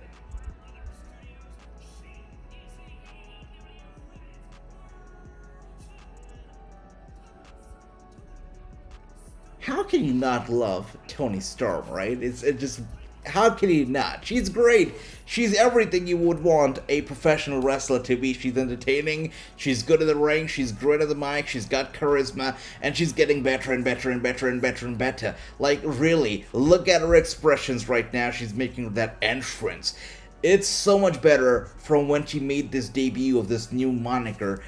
How can you not love Toni Storm, right? It just... How can you not? She's great. She's everything you would want a professional wrestler to be. She's entertaining. She's good in the ring. She's great at the mic. She's got charisma. And she's getting better and better and better and better and better. Like, really, look at her expressions right now. She's making that entrance. It's so much better from when she made this debut of this new moniker.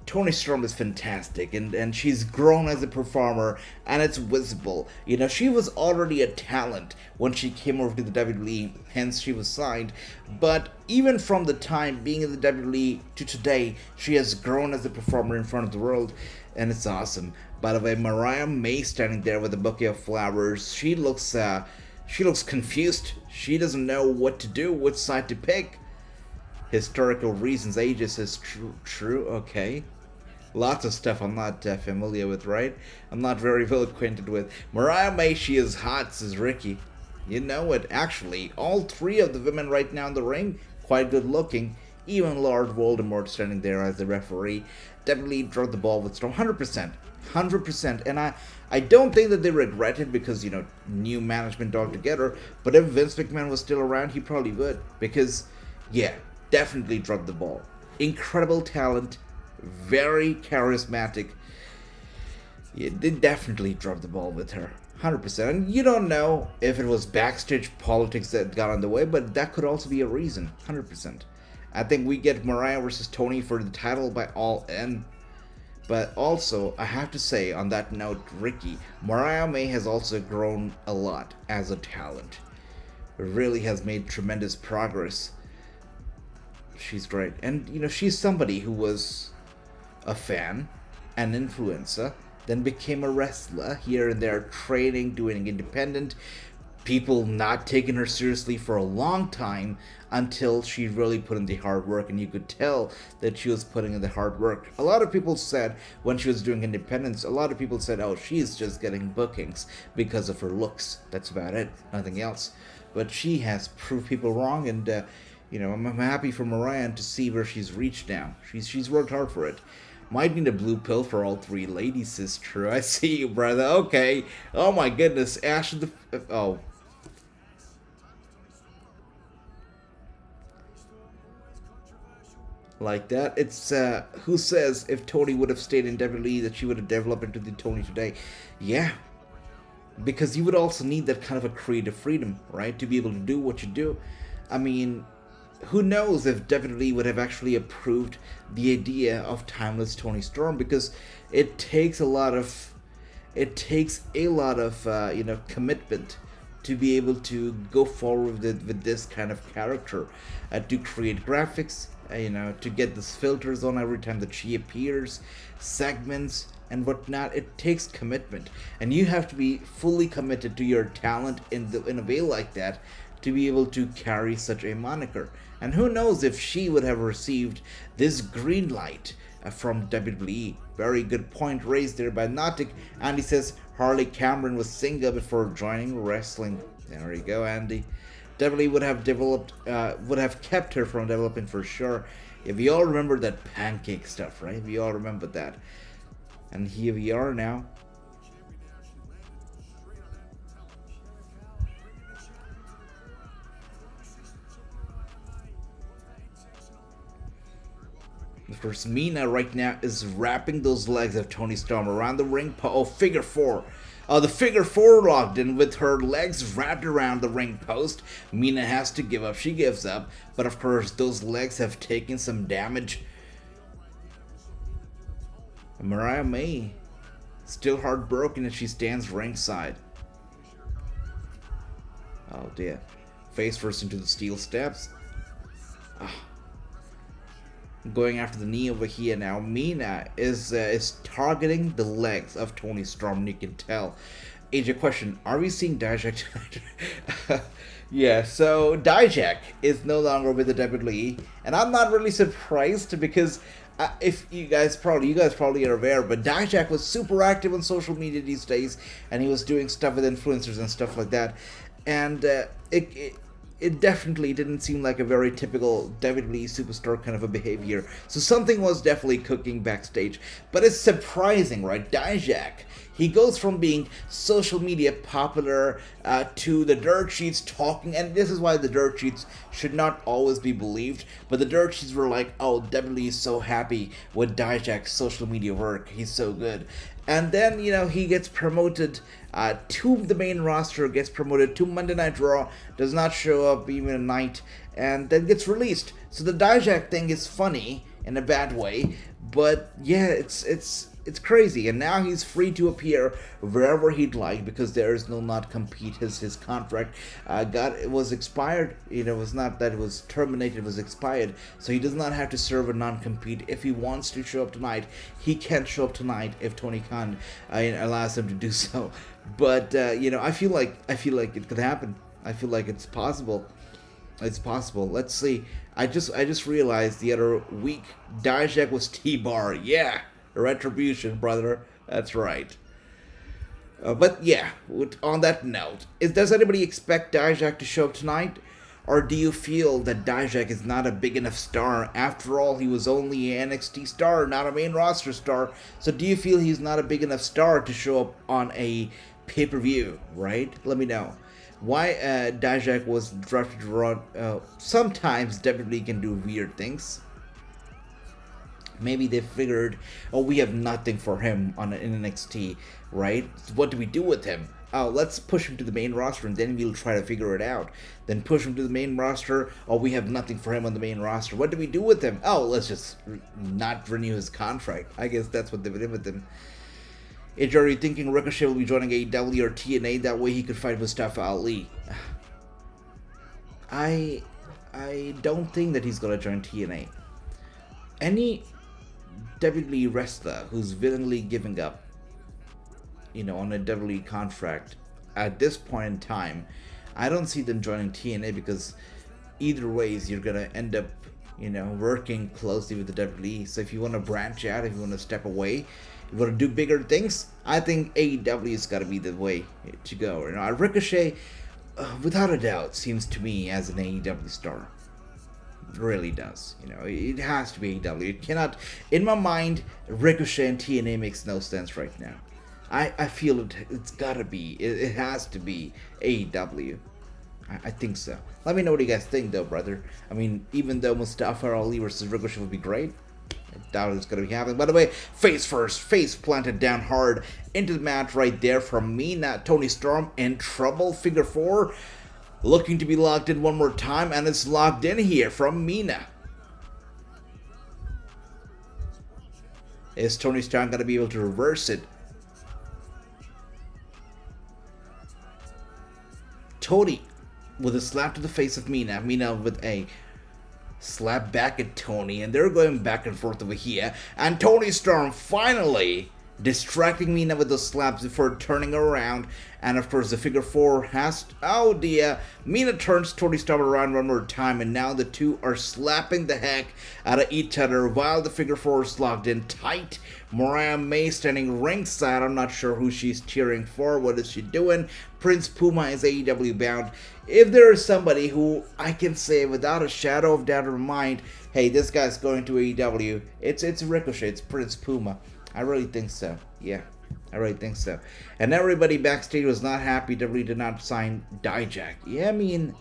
Toni Storm is fantastic, and she's grown as a performer, and it's visible. You know, she was already a talent when she came over to the WWE, hence she was signed. But even from the time being in the WWE to today, she has grown as a performer in front of the world, and it's awesome. By the way, Mariah May standing there with a bouquet of flowers. She looks confused. She doesn't know what to do, which side to pick. Historical reasons, ages is true, okay. Lots of stuff I'm not familiar with, right? I'm not very well acquainted with. Mariah May, she is hot, says Ricky. You know it. Actually, all three of the women right now in the ring, quite good looking. Even Lord Voldemort standing there as the referee. Definitely dropped the ball with Storm. 100%. 100%. And I don't think that they regret it because, you know, new management altogether. But if Vince McMahon was still around, he probably would. Because, yeah, definitely dropped the ball. Incredible talent. Very charismatic. Yeah, they definitely dropped the ball with her. 100%. And you don't know if it was backstage politics that got on the way, but that could also be a reason. 100%. I think we get Mariah versus Toni for the title by All In. But also, I have to say on that note, Ricky, Mariah May has also grown a lot as a talent. Really has made tremendous progress. She's great. And, you know, she's somebody who was a fan, an influencer, then became a wrestler here and there, training, doing independent, people not taking her seriously for a long time until she really put in the hard work, and you could tell that she was putting in the hard work. A lot of people said when she was doing independence, a lot of people said, oh, she's just getting bookings because of her looks. That's about it, nothing else. But she has proved people wrong, and you know, I'm happy for Mariah to see where she's reached now. She's worked hard for it. Might need a blue pill for all three ladies, sister. I see you, brother. Okay. Oh my goodness. Ash the... Oh. Like that. It's, who says if Toni would have stayed in WWE that she would have developed into the Toni today? Yeah. Because you would also need that kind of a creative freedom, right? To be able to do what you do. I mean... Who knows if WWE would have actually approved the idea of timeless Toni Storm, because it takes a lot of you know, commitment to be able to go forward with this kind of character, to create graphics, you know, to get these filters on every time that she appears, segments and whatnot. It takes commitment, and you have to be fully committed to your talent in a way like that to be able to carry such a moniker. And who knows if she would have received this green light from WWE. Very good point raised there by Nautic. Andy says Harley Cameron was single before joining wrestling. There you go, Andy. WWE would have kept her from developing for sure. Yeah, we all remember that pancake stuff, right? We all remember that. And here we are now. Of course, Mina right now is wrapping those legs of Toni Storm around the ring. Oh, figure four. The figure four locked in with her legs wrapped around the ring post. Mina has to give up. She gives up. But of course, those legs have taken some damage. Mariah May still heartbroken as she stands ringside. Oh dear. Face first into the steel steps. Going after the knee over here now. Mina is targeting the legs of Toni Storm, and you can tell. AJ, question: are we seeing Dijak tonight? Yeah, so Dijak is no longer with the WWE, and I'm not really surprised because if you guys probably are aware, but Dijak was super active on social media these days, and he was doing stuff with influencers and stuff like that, and it definitely didn't seem like a very typical WWE superstar kind of a behavior. So something was definitely cooking backstage. But it's surprising, right? Dijak, he goes from being social media popular to the dirt sheets talking, and this is why the dirt sheets should not always be believed. But the dirt sheets were like, oh, WWE is so happy with Dijak's social media work. He's so good. And then, you know, he gets promoted to the main roster, gets promoted to Monday Night Raw, does not show up even a night, and then gets released. So the Dijak thing is funny in a bad way, but yeah, it's crazy. And now he's free to appear wherever he'd like because there is no not compete. His contract it was expired. You know, it was not that it was terminated, it was expired. So he does not have to serve a non-compete. If he wants to show up tonight, he can show up tonight if Tony Khan allows him to do so. But you know, I feel like it could happen. I feel like it's possible. It's possible. Let's see. I just realized the other week Dijak was T-Bar. Yeah. Retribution, brother. That's right. But yeah, on that note, does anybody expect Dijak to show up tonight? Or do you feel that Dijak is not a big enough star? After all, he was only an NXT star, not a main roster star. So do you feel he's not a big enough star to show up on a pay-per-view, right? Let me know. Why Dijak was drafted to Raw. Sometimes WWE can do weird things. Maybe they figured, oh, we have nothing for him in NXT, right? So what do we do with him? Oh, let's push him to the main roster and then we'll try to figure it out. Then push him to the main roster. Oh, we have nothing for him on the main roster. What do we do with him? Oh, let's just not renew his contract. I guess that's what they did with him. AJ, are you thinking Ricochet will be joining AEW or TNA? That way he could fight Mustafa Ali. I don't think that he's going to join TNA. Any WWE wrestler who's willingly giving up, you know, on a WWE contract at this point in time, I don't see them joining TNA because either ways you're gonna end up, you know, working closely with the WWE. So if you want to branch out, if you want to step away, you want to do bigger things, I think AEW has got to be the way to go. You know, Ricochet, without a doubt, seems to me as an AEW star. Really does. You know, it has to be AEW. It cannot, in my mind, Ricochet and TNA makes no sense right now. I feel it's gotta be, it has to be AEW. I think so. Let me know what you guys think though, brother. I mean, even though Mustafa Ali versus Ricochet would be great, I doubt it's gonna be happening. By the way, face first, face planted down hard into the mat right there from Mina. Toni Storm in trouble, figure four. Looking to be locked in one more time, and it's locked in here from Mina. Is Toni Storm going to be able to reverse it? Toni with a slap to the face of Mina. Mina with a slap back at Toni, and they're going back and forth over here. And Toni Storm finally distracting Mina with those slaps before turning around. And of course the figure four has, oh dear, Mina turns Toni Storm around one more time, and now the two are slapping the heck out of each other while the figure four is locked in tight. Mariah May standing ringside. I'm not sure who she's cheering for. What is she doing? Prince Puma is AEW bound. If there is somebody who I can say without a shadow of doubt in my mind hey, this guy's going to AEW, it's Ricochet, it's Prince Puma. I really think so. Yeah, I really think so. And everybody backstage was not happy WWE did not sign Dijak. Yeah, I mean,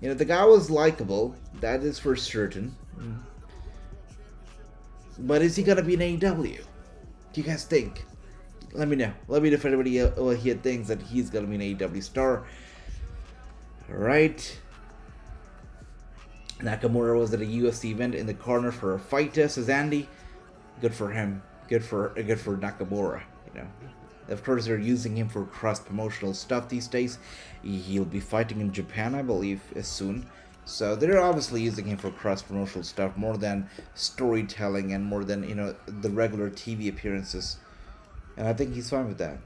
you know, the guy was likable. That is for certain. But is he gonna be in AEW? Do you guys think? Let me know. Let me know if anybody here thinks that he's gonna be an AEW star. Alright. Nakamura was at a UFC event in the corner for a fight test, says Andy. Good for him. Good for Nakamura, you know. Of course, they're using him for cross-promotional stuff these days. He'll be fighting in Japan, I believe, soon. So they're obviously using him for cross-promotional stuff more than storytelling and more than, you know, the regular TV appearances. And I think he's fine with that.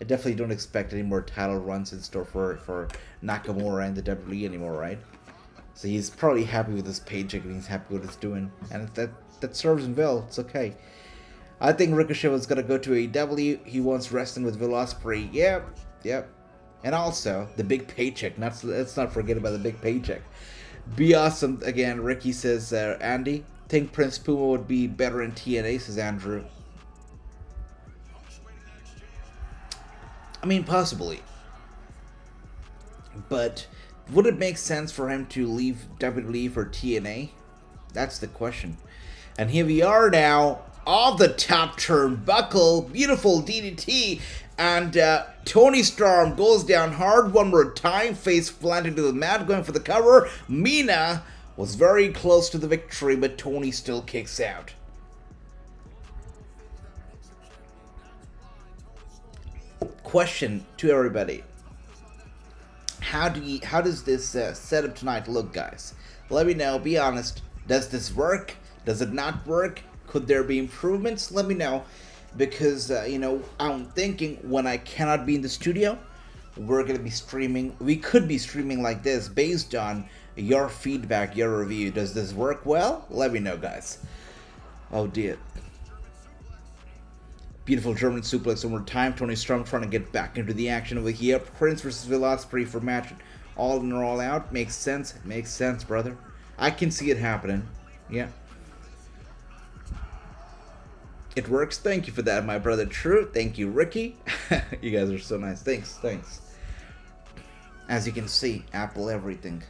I definitely don't expect any more title runs in store for Nakamura and the WWE anymore, right? So he's probably happy with his paycheck and he's happy with what he's doing. And that serves him well. It's okay. I think Ricochet was going to go to AEW. He wants wrestling with Ospreay. Yep. And also, the big paycheck. Let's not forget about the big paycheck. Be awesome. Again, Ricky says, Andy, think Prince Puma would be better in TNA, says Andrew. I mean, possibly. But would it make sense for him to leave WWE for TNA? That's the question. And here we are now, off the top turnbuckle, beautiful DDT, and Toni Storm goes down hard one more time, face planted to the mat, going for the cover. Mina was very close to the victory, but Toni still kicks out. Question to everybody. How does this setup tonight look, guys? Let me know. Be honest. Does this work? Does it not work? Could there be improvements? Let me know. Because, you know, I'm thinking when I cannot be in the studio, we're going to be streaming. We could be streaming like this based on your feedback, your review. Does this work well? Let me know, guys. Oh, dear. Beautiful German suplex one more time. Toni Storm trying to get back into the action over here. Prince versus Ospreay for match all in or all out. Makes sense. Makes sense, brother. I can see it happening. Yeah. It works. Thank you for that, my brother. True. Thank you, Ricky. You guys are so nice. Thanks. As you can see, Apple everything.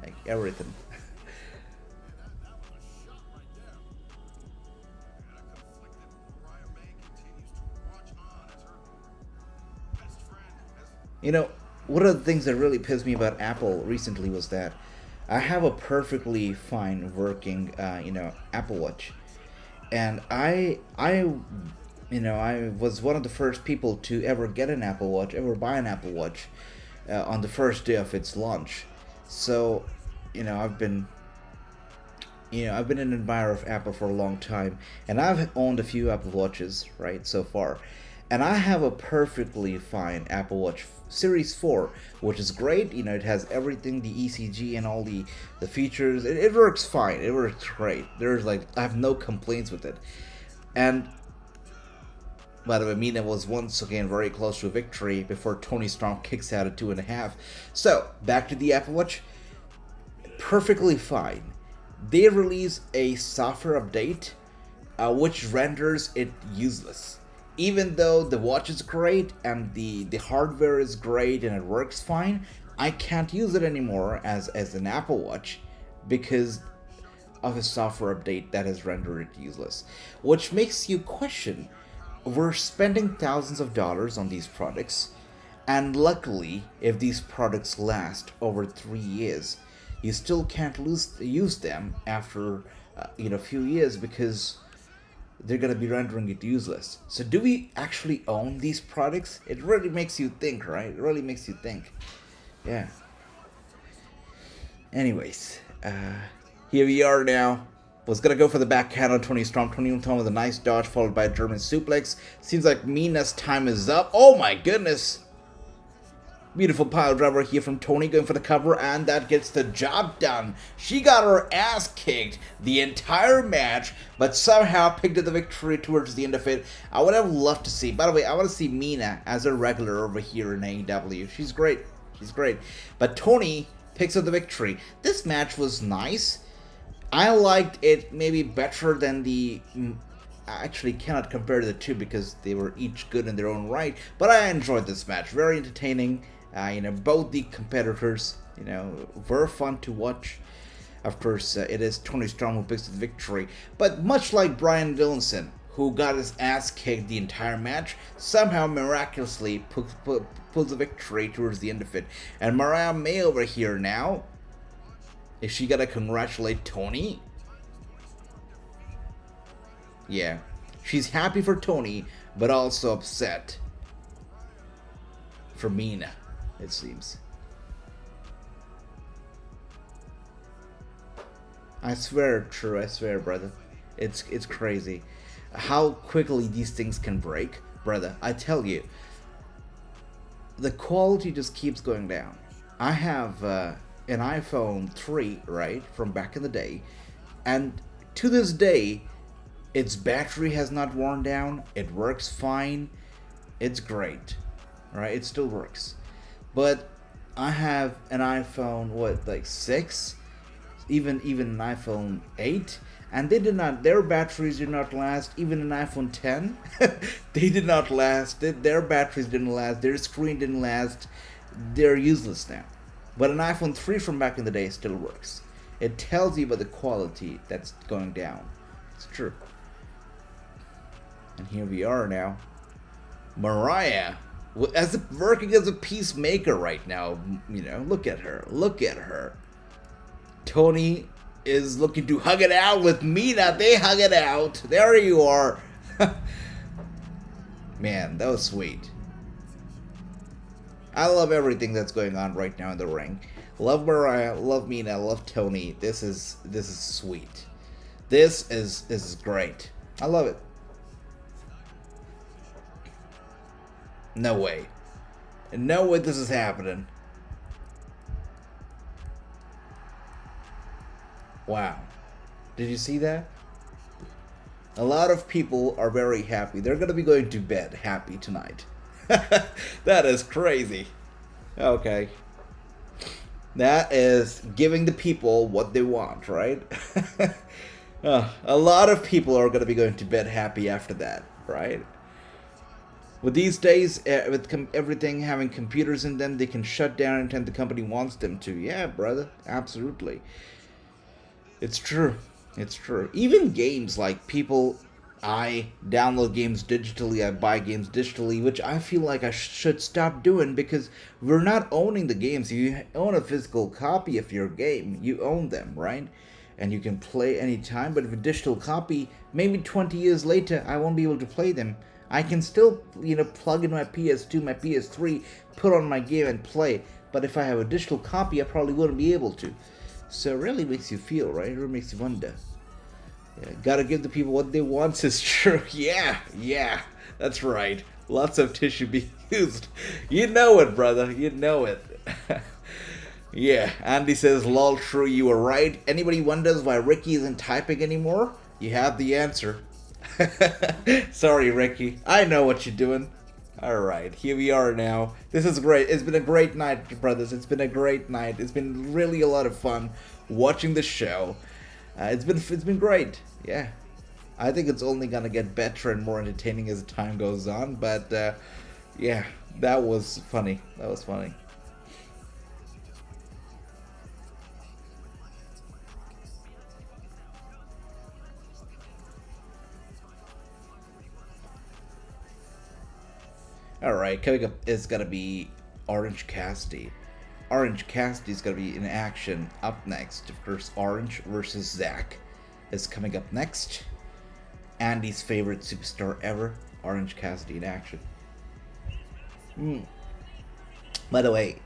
Like, everything. You know, one of the things that really pissed me about Apple recently was that I have a perfectly fine working, you know, Apple Watch. And I was one of the first people to ever get an Apple Watch, ever buy an Apple Watch on the first day of its launch. So, you know, I've been an admirer of Apple for a long time, and I've owned a few Apple Watches, right, so far. And I have a perfectly fine Apple Watch Series 4, which is great. You know, it has everything, the ECG and all the features. It works fine. It works great. I have no complaints with it. And, by the way, Mina was once again very close to a victory before Toni Storm kicks out at 2.5. So, back to the Apple Watch. Perfectly fine. They release a software update, which renders it useless. Even though the watch is great and the hardware is great and it works fine, I can't use it anymore as an Apple Watch because of a software update that has rendered it useless. Which makes you question, we're spending thousands of dollars on these products, and luckily, if these products last over 3 years, you still can't use them after a few years because they're going to be rendering it useless. So do we actually own these products? It really makes you think, right? It really makes you think. Yeah. Anyways, here we are now. Was going to go for the backhand on Toni Storm. Toni Storm with a nice dodge followed by a German suplex. Seems like Mina's time is up. Oh my goodness. Beautiful pile driver here from Toni going for the cover, and that gets the job done. She got her ass kicked the entire match, but somehow picked up the victory towards the end of it. I would have loved to see. By the way, I want to see Mina as a regular over here in AEW. She's great. He's great. But Toni picks up the victory. This match was nice. I liked it maybe better than the... I actually cannot compare the two because they were each good in their own right. But I enjoyed this match. Very entertaining. Both the competitors, were fun to watch. Of course, it is Toni Storm who picks up the victory. But much like Bryan Danielson, who got his ass kicked the entire match, somehow miraculously pulls the victory towards the end of it. And Mariah May over here now, is she gonna congratulate Toni? Yeah, she's happy for Toni, but also upset for Mina, it seems. I swear, true, I swear, brother. It's crazy. How quickly these things can break, brother. I tell you, the quality just keeps going down. I have an iPhone 3, right, from back in the day, and to this day, its battery has not worn down. It works fine. It's great, right? It still works. But I have an iPhone, 6? Even an iPhone 8? And their batteries did not last. Even an iPhone 10, they did not last. Their batteries didn't last. Their screen didn't last. They're useless now. But an iPhone 3 from back in the day still works. It tells you about the quality that's going down. It's true. And here we are now. Mariah, working as a peacemaker right now. Look at her. Look at her. Toni is looking to hug it out with Mina. They hug it out. There you are. Man, that was sweet. I love everything that's going on right now in the ring. Love Mariah, love Mina, love Toni. This is sweet. This is great. I love it. No way. No way this is happening. Wow. Did you see that? A lot of people are very happy. They're going to be going to bed happy tonight. That is crazy. Okay. That is giving the people what they want, right? A lot of people are going to be going to bed happy after that, right? With these days, with everything having computers in them, they can shut down anytime the company wants them to. Yeah, brother. Absolutely. It's true. It's true. Even games, like I download games digitally, I buy games digitally, which I feel like I should stop doing because we're not owning the games. You own a physical copy of your game. You own them, right? And you can play anytime, but if a digital copy, maybe 20 years later, I won't be able to play them. I can still, plug in my PS2, my PS3, put on my game and play. But if I have a digital copy, I probably wouldn't be able to. So it really makes you feel, right? It really makes you wonder. Yeah, gotta give the people what they want is true. Yeah, that's right. Lots of tissue being used. You know it, brother. You know it. Yeah, Andy says, lol, true, you were right. Anybody wonders why Ricky isn't typing anymore? You have the answer. Sorry, Ricky. I know what you're doing. Alright, here we are now. This is great. It's been a great night, brothers. It's been a great night. It's been really a lot of fun watching the show. It's been great. Yeah. I think it's only gonna get better and more entertaining as time goes on, but yeah, that was funny. That was funny. Alright, coming up is gonna be Orange Cassidy. Orange Cassidy is gonna be in action up next. Of course, Orange versus Zack is coming up next. Andy's favorite superstar ever, Orange Cassidy in action. By the way,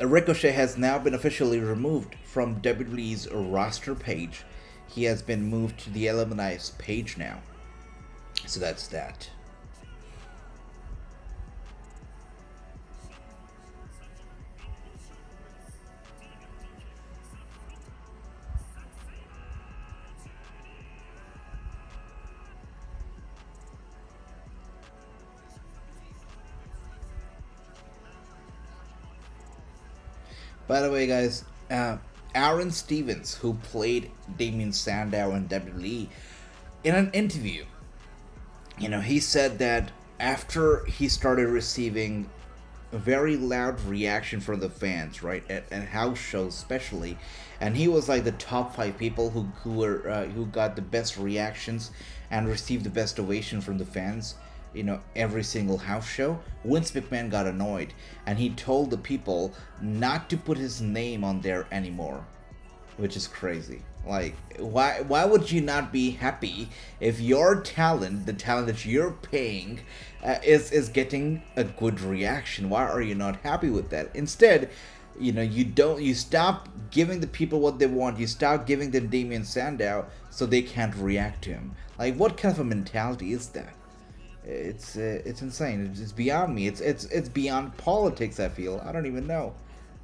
Ricochet has now been officially removed from WWE's roster page. He has been moved to the Eliminized page now. So that's that. By the way, guys, Aaron Stevens, who played Damien Sandow in WWE, in an interview, he said that after he started receiving a very loud reaction from the fans, right, at house shows especially, and he was like the top 5 people who got the best reactions and received the best ovation from the fans. Every single house show. Vince McMahon got annoyed, and he told the people not to put his name on there anymore, which is crazy. Like, why would you not be happy if your talent, the talent that you're paying, is getting a good reaction? Why are you not happy with that? Instead, you stop giving the people what they want. You stop giving them Damien Sandow so they can't react to him. Like, what kind of a mentality is that? It's insane. It's beyond me. It's beyond politics. I feel. I don't even know.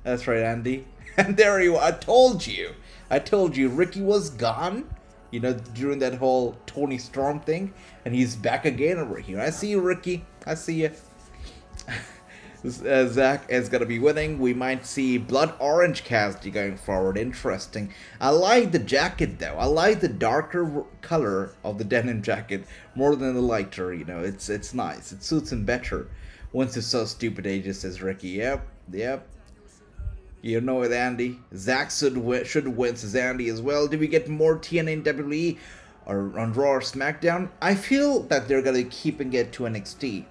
That's right, Andy. And there you are. I told you. Ricky was gone. During that whole Tony Storm thing, and he's back again over here. I see you, Ricky. I see you. Zack is gonna be winning. We might see Blood Orange Cassidy going forward. Interesting. I like the jacket though. I like the darker color of the denim jacket more than the lighter. It's nice. It suits him better. Once it's so stupid, ages says Ricky. Yep. You know it, Andy. Zack should win, says Andy as well. Do we get more TNA and WWE or on Raw or SmackDown? I feel that they're gonna keeping it to NXT.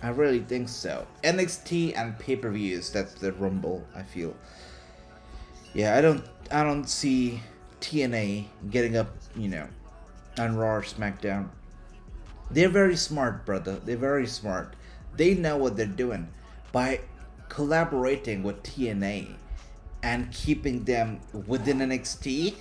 I really think so. NXT and pay-per-views, that's the rumble, I feel. Yeah, I don't see TNA getting up, on Raw or SmackDown. They're very smart, brother. They're very smart. They know what they're doing. By collaborating with TNA and keeping them within NXT,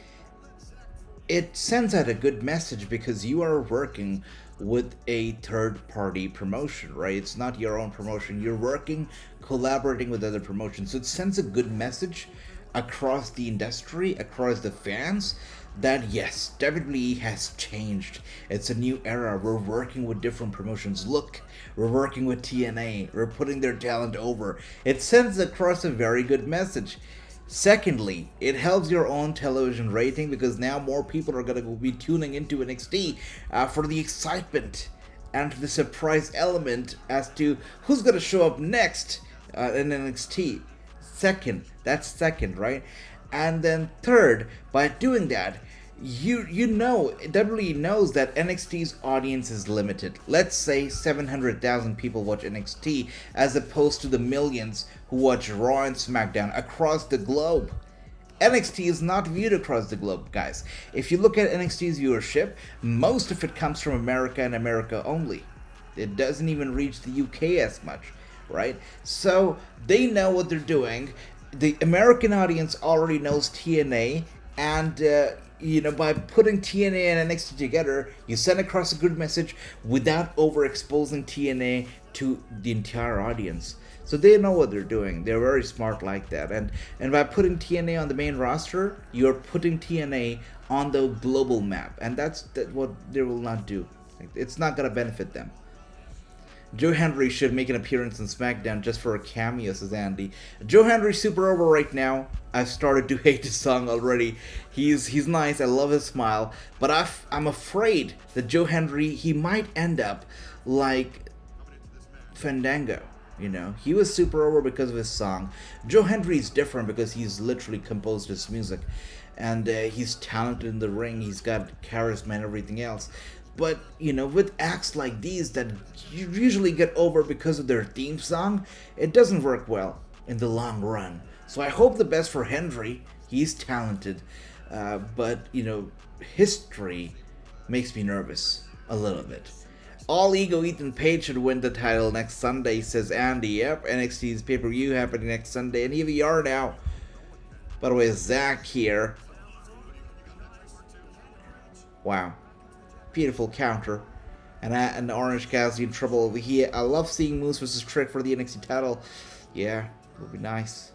it sends out a good message because you are working with a third-party promotion, right? It's not your own promotion. You're collaborating with other promotions. So it sends a good message across the industry, across the fans, that yes, WWE has changed. It's a new era. We're working with different promotions. Look, we're working with TNA. We're putting their talent over. It sends across a very good message. Secondly, it helps your own television rating because now more people are going to be tuning into NXT for the excitement and the surprise element as to who's going to show up next in NXT. That's second, right? And then third, by doing that, WWE knows that NXT's audience is limited. Let's say 700,000 people watch NXT as opposed to the millions who watch Raw and SmackDown across the globe. NXT is not viewed across the globe, guys. If you look at NXT's viewership, most of it comes from America and America only. It doesn't even reach the UK as much, right? So they know what they're doing. The American audience already knows TNA, and by putting TNA and NXT together, you send across a good message without overexposing TNA to the entire audience. So they know what they're doing. They're very smart like that. And by putting TNA on the main roster, you're putting TNA on the global map. And that's what they will not do. It's not going to benefit them. Joe Hendry should make an appearance on SmackDown just for a cameo, says Andy. Joe Hendry's super over right now. I've started to hate this song already. He's nice. I love his smile. But I'm afraid that Joe Hendry, he might end up like Fandango. He was super over because of his song. Joe Hendry is different because he's literally composed his music. And he's talented in the ring. He's got charisma and everything else. But, with acts like these that you usually get over because of their theme song, it doesn't work well in the long run. So I hope the best for Hendry. He's talented. But, history makes me nervous a little bit. All Ego Ethan Page should win the title next Sunday, says Andy. Yep, NXT's pay-per-view happening next Sunday. And here we are now. By the way, Zack here. Wow. Beautiful counter. And Orange Cassidy in trouble over here. I love seeing Moose vs. Trick for the NXT title. Yeah, it would be nice.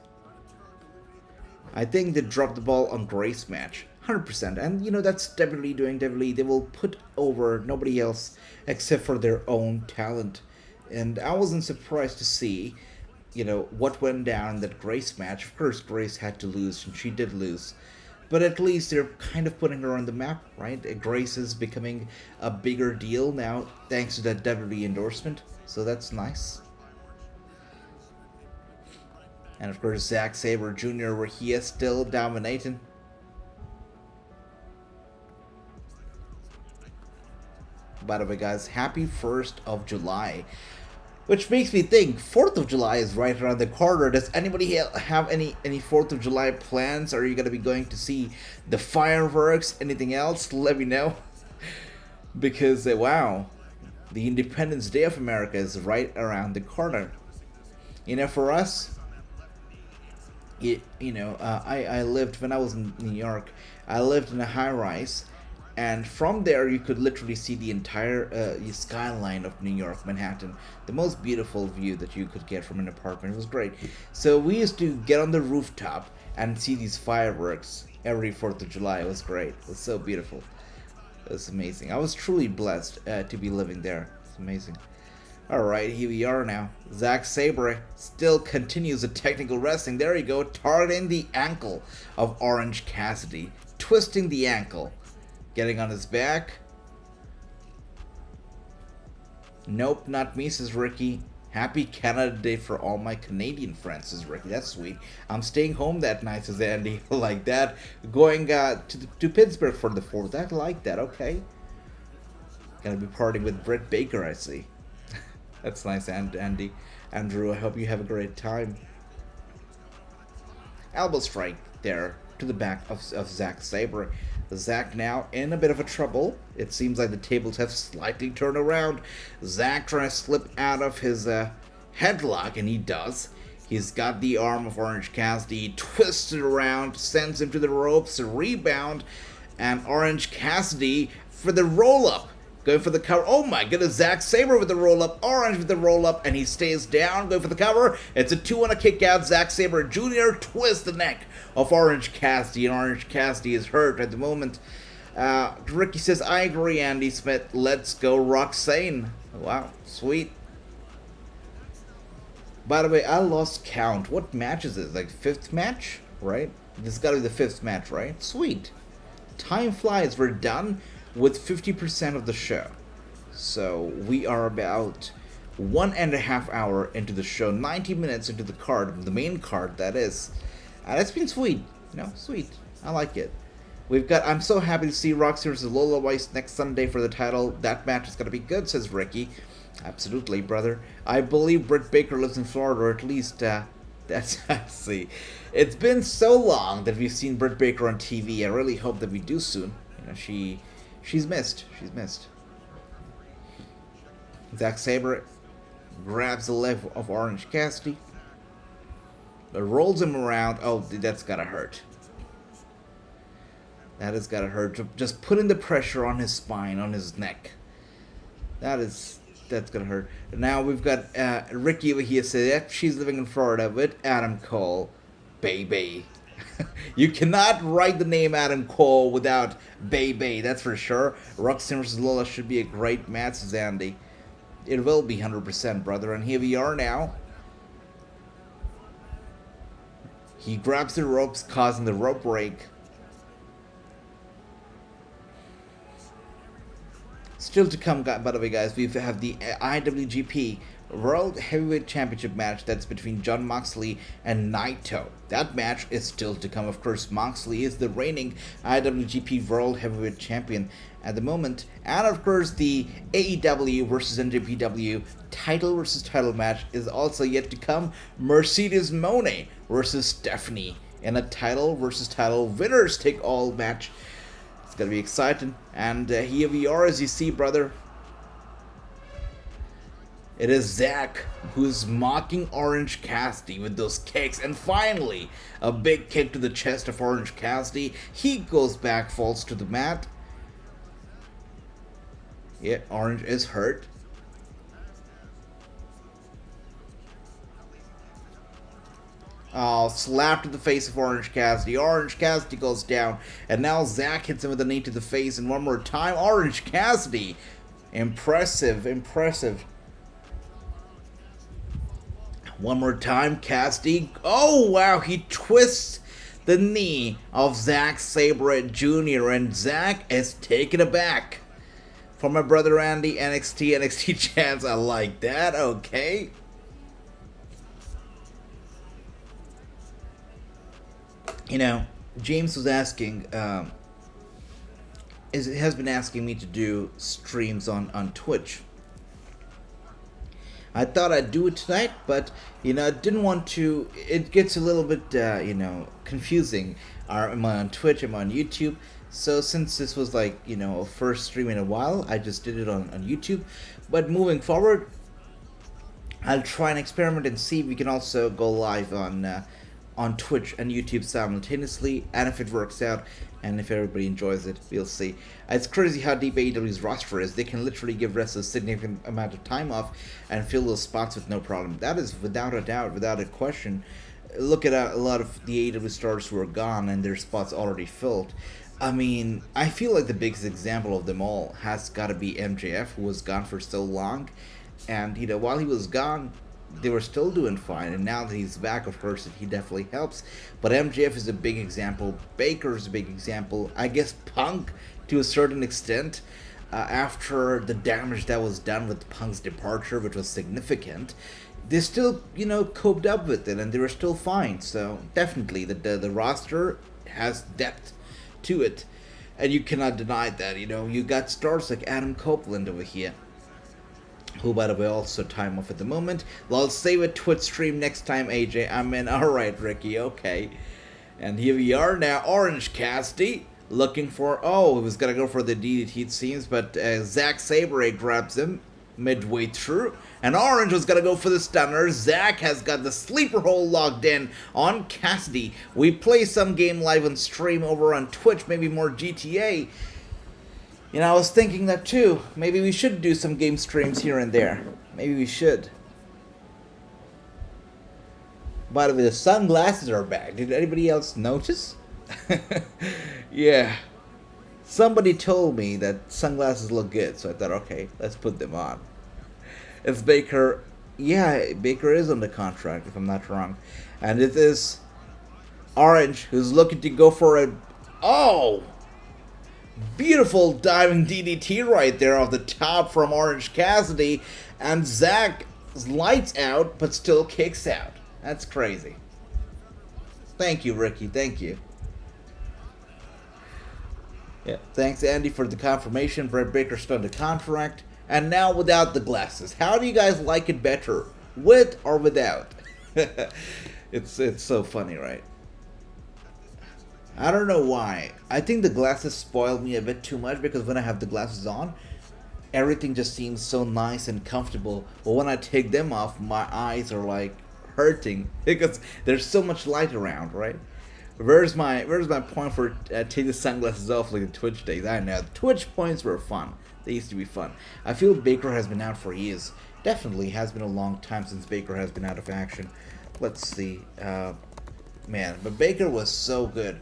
I think they dropped the ball on Grace match. 100%. And, that's WWE doing WWE. They will put over nobody else except for their own talent. And I wasn't surprised to see, you know, what went down in that Grace match. Of course, Grace had to lose, and she did lose. But at least they're kind of putting her on the map, right? Grace is becoming a bigger deal now, thanks to that WWE endorsement. So that's nice. And of course, Zack Sabre Jr., where he is still dominating. By the way, guys, happy 1st of July. Which makes me think 4th of July is right around the corner. Does anybody have any 4th of July plans? Are you going to be going to see the fireworks? Anything else? Let me know. Because, wow, the Independence Day of America is right around the corner. You know, for us, I lived, when I was in New York, I lived in a high-rise. And from there, you could literally see the entire skyline of New York, Manhattan. The most beautiful view that you could get from an apartment. It was great. So we used to get on the rooftop and see these fireworks every 4th of July. It was great. It was so beautiful. It was amazing. I was truly blessed to be living there. It's amazing. Alright, here we are now. Zack Sabre still continues the technical wrestling. There you go, targeting the ankle of Orange Cassidy. Twisting the ankle. Getting on his back. Nope, not me, says Ricky. Happy Canada Day for all my Canadian friends, says Ricky. That's sweet. I'm staying home that night, says Andy. Like that. Going to Pittsburgh for the 4th. I like that, okay. Gonna be partying with Britt Baker, I see. That's nice, Andy. Andrew, I hope you have a great time. Elbow strike there to the back of Zack Sabre. Zack now in a bit of a trouble. It seems like the tables have slightly turned around. Zack trying to slip out of his headlock, and he does. He's got the arm of Orange Cassidy twisted around, sends him to the ropes, a rebound, and Orange Cassidy for the roll-up. Going for the cover. Oh my goodness, Zack Sabre with the roll-up, Orange with the roll-up, and he stays down, going for the cover. It's a 2 on a kick out. Zack Sabre Jr. twists the neck of Orange Cassidy, and Orange Cassidy is hurt at the moment. Ricky says, I agree, Andy Smith. Let's go, Roxanne. Wow, sweet. By the way, I lost count. What match is this? Like 5th match, right? This has got to be the 5th match, right? Sweet. Time flies. We're done with 50% of the show. So we are about 1.5 hours into the show, 90 minutes into the card, the main card that is. And it's been sweet, sweet. I like it. We've got, I'm so happy to see Roxy versus Lola Weiss next Sunday for the title. That match is going to be good, says Ricky. Absolutely, brother. I believe Britt Baker lives in Florida, or at least, that's, see. It's been so long that we've seen Britt Baker on TV. I really hope that we do soon. She's missed. She's missed. Zack Sabre grabs the leg of Orange Cassidy. Rolls him around. Oh, that's gotta hurt. That has gotta hurt. Just putting the pressure on his spine, on his neck. That's gonna hurt. Now we've got Ricky over here saying, yep, she's living in Florida with Adam Cole. Baby. You cannot write the name Adam Cole without Baby, that's for sure. Roxanne vs. Lola should be a great match, says Andy. It will be 100%, brother. And here we are now. He grabs the ropes, causing the rope break. Still to come, by the way, guys, we have the IWGP World Heavyweight Championship match that's between Jon Moxley and Naito. That match is still to come. Of course, Moxley is the reigning IWGP World Heavyweight Champion at the moment. And of course, the AEW versus NJPW title versus title match is also yet to come. Mercedes Mone versus Stephanie in a title versus title winners take all match. It's gonna be exciting. And here we are, as you see, brother. It is Zack who's mocking Orange Cassidy with those kicks. And finally, a big kick to the chest of Orange Cassidy. He goes back, falls to the mat. Yeah, Orange is hurt. Oh, slap to the face of Orange Cassidy. Orange Cassidy goes down. And now Zack hits him with a knee to the face. And one more time, Orange Cassidy. Impressive, impressive. One more time, Cassidy. Oh, wow, he twists the knee of Zack Sabre Jr. and Zack is taken aback. For my brother Andy, NXT chance, I like that, okay. You know, James was asking, has been asking me to do streams on Twitch. I thought I'd do it tonight, but, you know, I didn't want to. It gets a little bit, you know, confusing. Am I on Twitch? Am I on YouTube? So since this was like, you know, a first stream in a while, I just did it on YouTube. But moving forward, I'll try and experiment and see if we can also go live on Twitch and YouTube simultaneously, and if it works out, and if everybody enjoys it, we'll see. It's crazy how deep AEW's roster is. They can literally give wrestlers a significant amount of time off and fill those spots with no problem. That is without a doubt, without a question. Look at a lot of the AEW stars who are gone and their spots already filled. I mean, I feel like the biggest example of them all has got to be MJF, who was gone for so long. And, you know, while he was gone, they were still doing fine, and now that he's back, of course, he definitely helps. But MJF is a big example. Baker is a big example. I guess Punk, to a certain extent, after the damage that was done with Punk's departure, which was significant, they still, you know, coped up with it, and they were still fine. So definitely, the roster has depth to it, and you cannot deny that. You know, you got stars like Adam Copeland over here, who, by the way, also time off at the moment. I'll save a Twitch stream next time, AJ. I'm in. Alright, Ricky, okay. And here we are now. Orange Cassidy looking for... Oh, he was going to go for the DDT, it seems, but Zack Sabre grabs him midway through. And Orange was going to go for the stunner. Zack has got the sleeper hole locked in on Cassidy. We play some game live on stream over on Twitch, maybe more GTA. You know, I was thinking that too. Maybe we should do some game streams here and there. Maybe we should. By the way, the sunglasses are back. Did anybody else notice? Yeah. Somebody told me that sunglasses look good, so I thought, okay, let's put them on. It's Baker. Yeah, Baker is on the contract, if I'm not wrong. And it is Orange, who's looking to go for a... Oh! Beautiful diving DDT right there off the top from Orange Cassidy, and Zack lights out but still kicks out. That's crazy. Thank you, Ricky. Thank you. Yeah. Thanks, Andy, for the confirmation. Britt Baker's still under contract, and now without the glasses. How do you guys like it better, with or without? It's so funny, right? I don't know why. I think the glasses spoiled me a bit too much, because when I have the glasses on, everything just seems so nice and comfortable. But when I take them off, my eyes are like hurting because there's so much light around, right? Where's my point for taking the sunglasses off like the Twitch days? I know the Twitch points were fun. They used to be fun. I feel Baker has been out for years. Definitely has been a long time since Baker has been out of action. Let's see, man. But Baker was so good.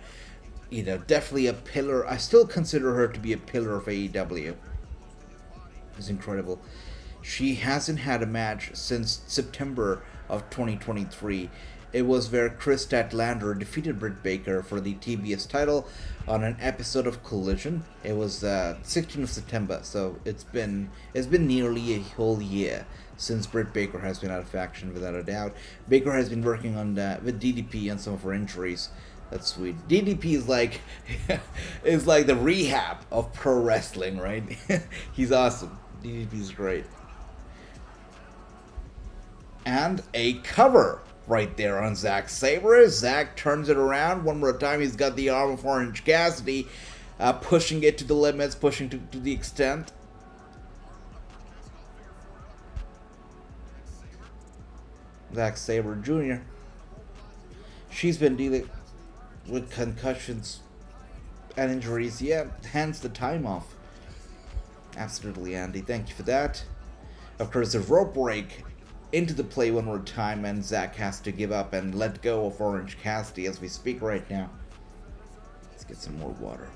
You know, definitely a pillar. I still consider her to be a pillar of AEW. It's incredible. She hasn't had a match since September of 2023. It was where Chris Statlander defeated Britt Baker for the TBS title on an episode of Collision. It was 16th of September, so it's been nearly a whole year since Britt Baker has been out of action, without a doubt. Baker has been working on with DDP on some of her injuries. That's sweet. DDP is like the rehab of pro wrestling, right? He's awesome. DDP is great. And a cover right there on Zack Sabre. Zack turns it around one more time. He's got the arm of Orange Cassidy, pushing it to the limits, pushing to the extent. Zack Sabre Jr. She's been dealing with concussions and injuries, yeah, hence the time off. Absolutely, Andy, thank you for that. Of course, the rope break into the play one more time, and Zack has to give up and let go of Orange Cassidy as we speak right now. Let's get some more water.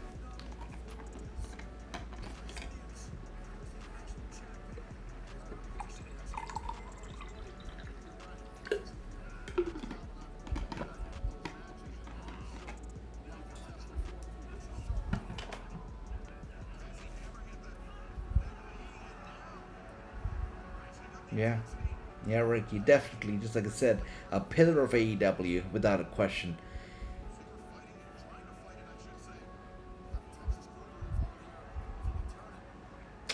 Yeah. Yeah, Ricky, definitely, just like I said, a pillar of AEW, without a question.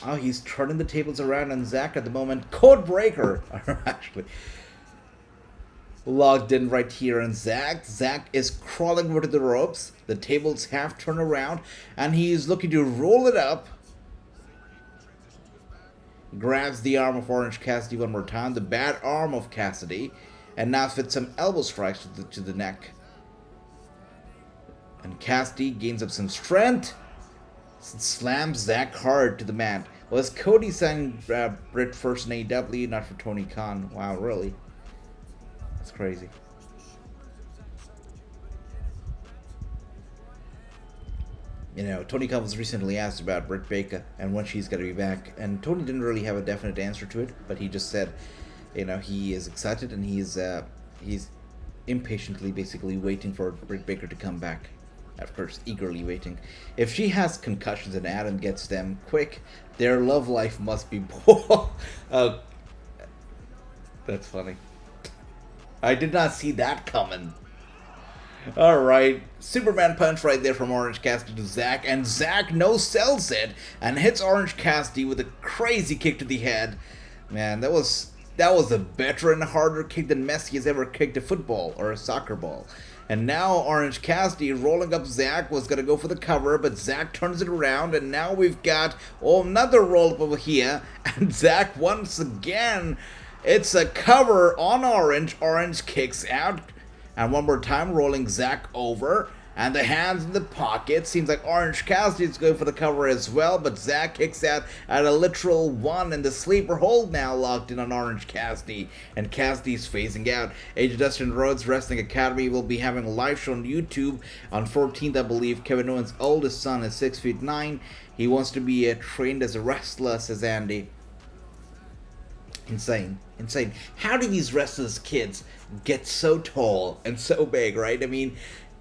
Oh, he's turning the tables around on Zack at the moment. Code breaker, actually. Logged in right here on Zack. Zack is crawling over to the ropes. The tables have turned around, and he's looking to roll it up. Grabs the arm of Orange Cassidy one more time, the bad arm of Cassidy, and now fits some elbow strikes to the neck. And Cassidy gains up some strength, slams Zack hard to the mat. Was Cody saying Brit first in AEW, not for Tony Khan? Wow, really? That's crazy. You know, Tony Khan was recently asked about Britt Baker and when she's going to be back, and Tony didn't really have a definite answer to it, but he just said, you know, he is excited and he's impatiently basically waiting for Britt Baker to come back. Of course, eagerly waiting. If she has concussions and Adam gets them quick, their love life must be that's funny. I did not see that coming. Alright, Superman punch right there from Orange Cassidy to Zack, and Zack no-sells it and hits Orange Cassidy with a crazy kick to the head. Man, that was a better and harder kick than Messi has ever kicked a football or a soccer ball. And now Orange Cassidy rolling up Zack was going to go for the cover, but Zack turns it around, and now we've got another roll up over here, and Zack once again, it's a cover on Orange. Orange kicks out. And one more time, rolling Zack over. And the hands in the pocket. Seems like Orange Cassidy is going for the cover as well. But Zack kicks out at a literal 1. And the sleeper hold now locked in on Orange Cassidy. And Cassidy's phasing out. Age Dustin Rhodes Wrestling Academy will be having a live show on YouTube on 14th, I believe. Kevin Owens' oldest son is 6'9". He wants to be trained as a wrestler, says Andy. Insane. How do these wrestlers' kids get so tall and so big, right? I mean,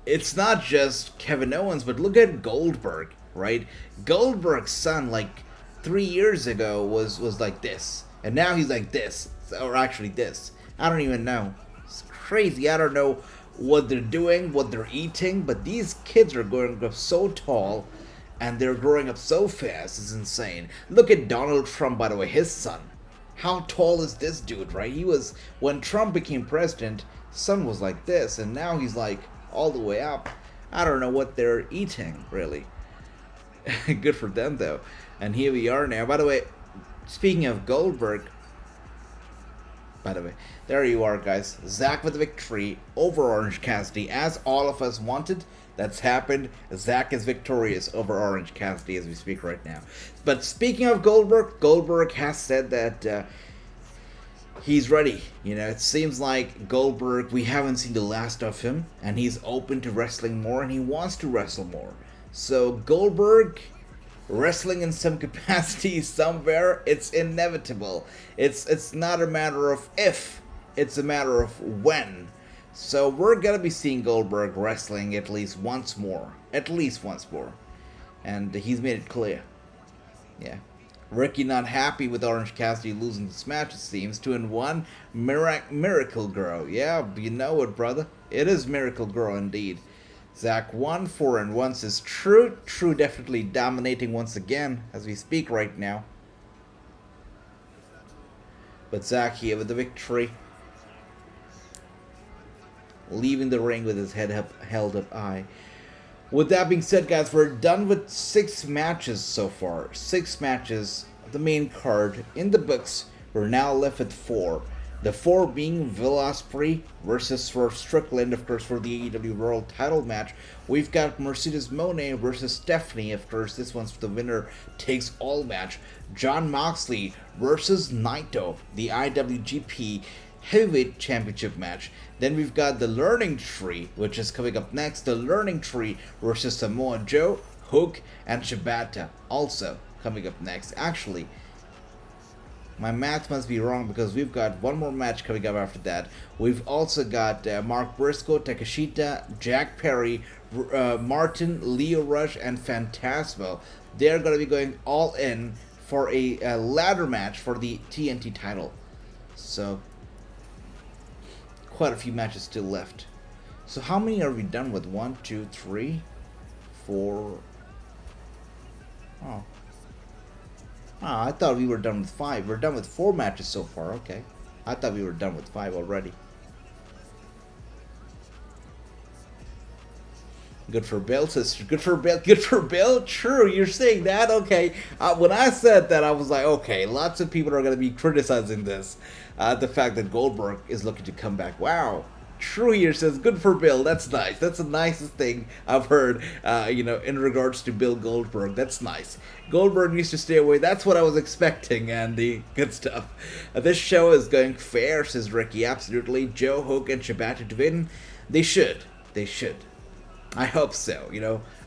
it's not just Kevin Owens, but look at Goldberg, right? Goldberg's son, like 3 years ago, was like this, and now he's like this, or actually this. I don't even know. It's crazy. I don't know what they're doing, what they're eating, but these kids are growing up so tall, and they're growing up so fast. It's insane. Look at Donald Trump, by the way, his son. How tall is this dude, right? He was, when Trump became president, son was like this, and now he's like all the way up. I don't know what they're eating, really. Good for them, though. And here we are now. By the way, speaking of Goldberg, there you are, guys. Zack with the victory over Orange Cassidy, as all of us wanted. That's happened. Zack is victorious over Orange Cassidy as we speak right now. But speaking of Goldberg, Goldberg has said that he's ready. You know, it seems like Goldberg, we haven't seen the last of him, and he's open to wrestling more, and he wants to wrestle more. So Goldberg wrestling in some capacity somewhere, it's inevitable. It's not a matter of if, it's a matter of when. So we're going to be seeing Goldberg wrestling at least once more. And he's made it clear. Yeah. Ricky not happy with Orange Cassidy losing this match, it seems. 2-1. Miracle Girl. Yeah, you know it, brother. It is Miracle Girl indeed. Zack 4-1 says True definitely dominating once again as we speak right now. But Zack here with the victory. Leaving the ring with his head held up high. With that being said, guys, we're done with 6 matches so far. 6 matches, the main card in the books. We're now left with 4. The 4 being Will Ospreay versus Strickland, of course, for the AEW World Title match. We've got Mercedes Mone versus Stephanie, of course. This one's for the winner takes all match. Jon Moxley versus Naito, the IWGP Heavyweight Championship match. Then we've got the Learning Tree, which is coming up next. The Learning Tree versus Samoa Joe, Hook, and Shibata, also coming up next. Actually, my math must be wrong because we've got one more match coming up after that. We've also got Mark Briscoe, Takeshita, Jack Perry, Martin, Leo Rush, and Phantasmo. They're going to be going all in for a ladder match for the TNT title. So, quite a few matches still left. So how many are we done with? 1, 2, 3, 4. Oh. I thought we were done with 5. We're done with 4 matches so far. Okay. I thought we were done with 5 already. Good for Bill, sister. Good for Bill. Good for Bill. True, you're saying that. Okay. When I said that, I was like, okay, lots of people are going to be criticizing this. The fact that Goldberg is looking to come back. Wow. True here says, good for Bill. That's nice. That's the nicest thing I've heard, in regards to Bill Goldberg. That's nice. Goldberg needs to stay away. That's what I was expecting, Andy. Good stuff. This show is going fair, says Ricky. Absolutely. Joe, Hook, and Shibata to win. They should. They should. I hope so,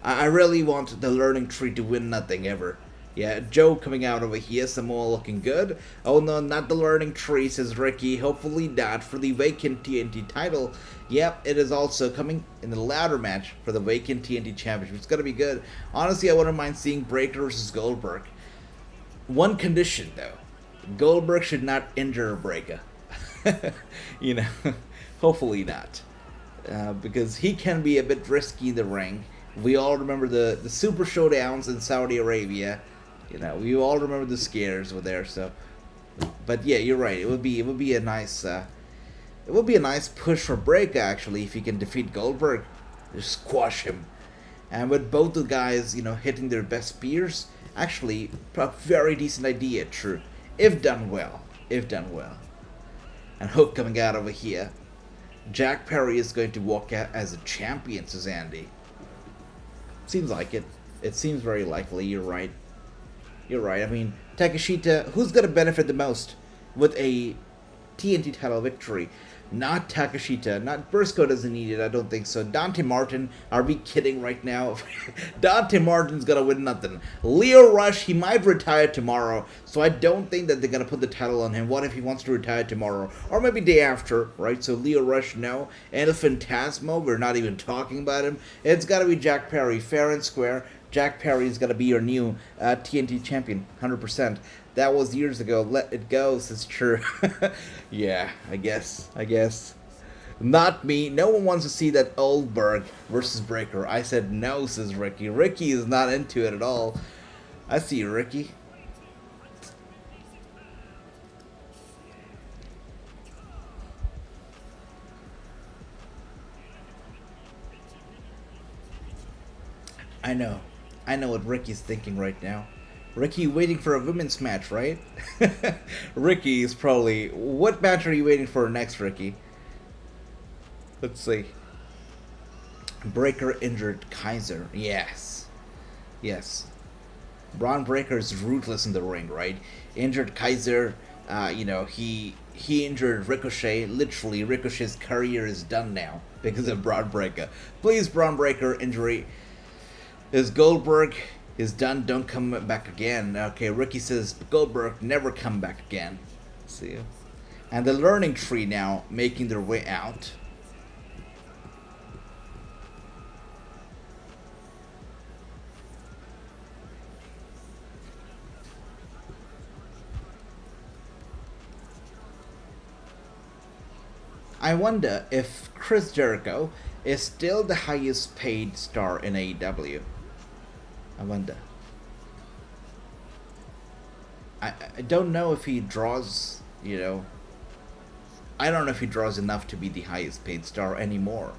I really want the learning tree to win nothing ever. Yeah, Joe coming out over here, Samoa looking good. Oh no, not the learning tree, says Ricky. Hopefully not for the vacant TNT title. Yep, it is also coming in the ladder match for the vacant TNT championship. It's going to be good. Honestly, I wouldn't mind seeing Breakker versus Goldberg. One condition, though. Goldberg should not injure Breakker. Hopefully not. Because he can be a bit risky in the ring. We all remember the Super Showdowns in Saudi Arabia. We all remember the scares were there. So, but yeah, you're right. It would be a nice push for Breakker actually if he can defeat Goldberg, just squash him. And with both the guys, hitting their best spears, actually a very decent idea. True, if done well. And Hook coming out over here. Jack Perry is going to walk out as a champion, says Andy. Seems like it. It seems very likely. You're right. I mean, Takeshita, who's going to benefit the most with a TNT title victory? Not Takeshita. Not Briscoe doesn't need it. I don't think so. Dante Martin. Are we kidding right now? Dante Martin's going to win nothing. Leo Rush, he might retire tomorrow. So I don't think that they're going to put the title on him. What if he wants to retire tomorrow? Or maybe day after, right? So Leo Rush, no. And Phantasmo, we're not even talking about him. It's got to be Jack Perry. Fair and square. Jack Perry is going to be your new TNT champion. 100%. That was years ago. Let it go, says True. Yeah, I guess. Not me. No one wants to see that Goldberg versus Breakker. I said no, says Ricky. Ricky is not into it at all. I see you, Ricky. I know what Ricky's thinking right now. Ricky waiting for a women's match, right? Ricky is probably... What match are you waiting for next, Ricky? Let's see. Breakker injured Kaiser. Yes. Braun Breakker is ruthless in the ring, right? Injured Kaiser. He injured Ricochet. Literally, Ricochet's career is done now because of Braun Breakker. Please, Braun Breakker injury. Is Goldberg... is done, don't come back again. Okay, Ricky says Goldberg never come back again. See you. And the learning tree now making their way out. I wonder if Chris Jericho is still the highest paid star in AEW. I wonder. I don't know if he draws, I don't know if he draws enough to be the highest paid star anymore.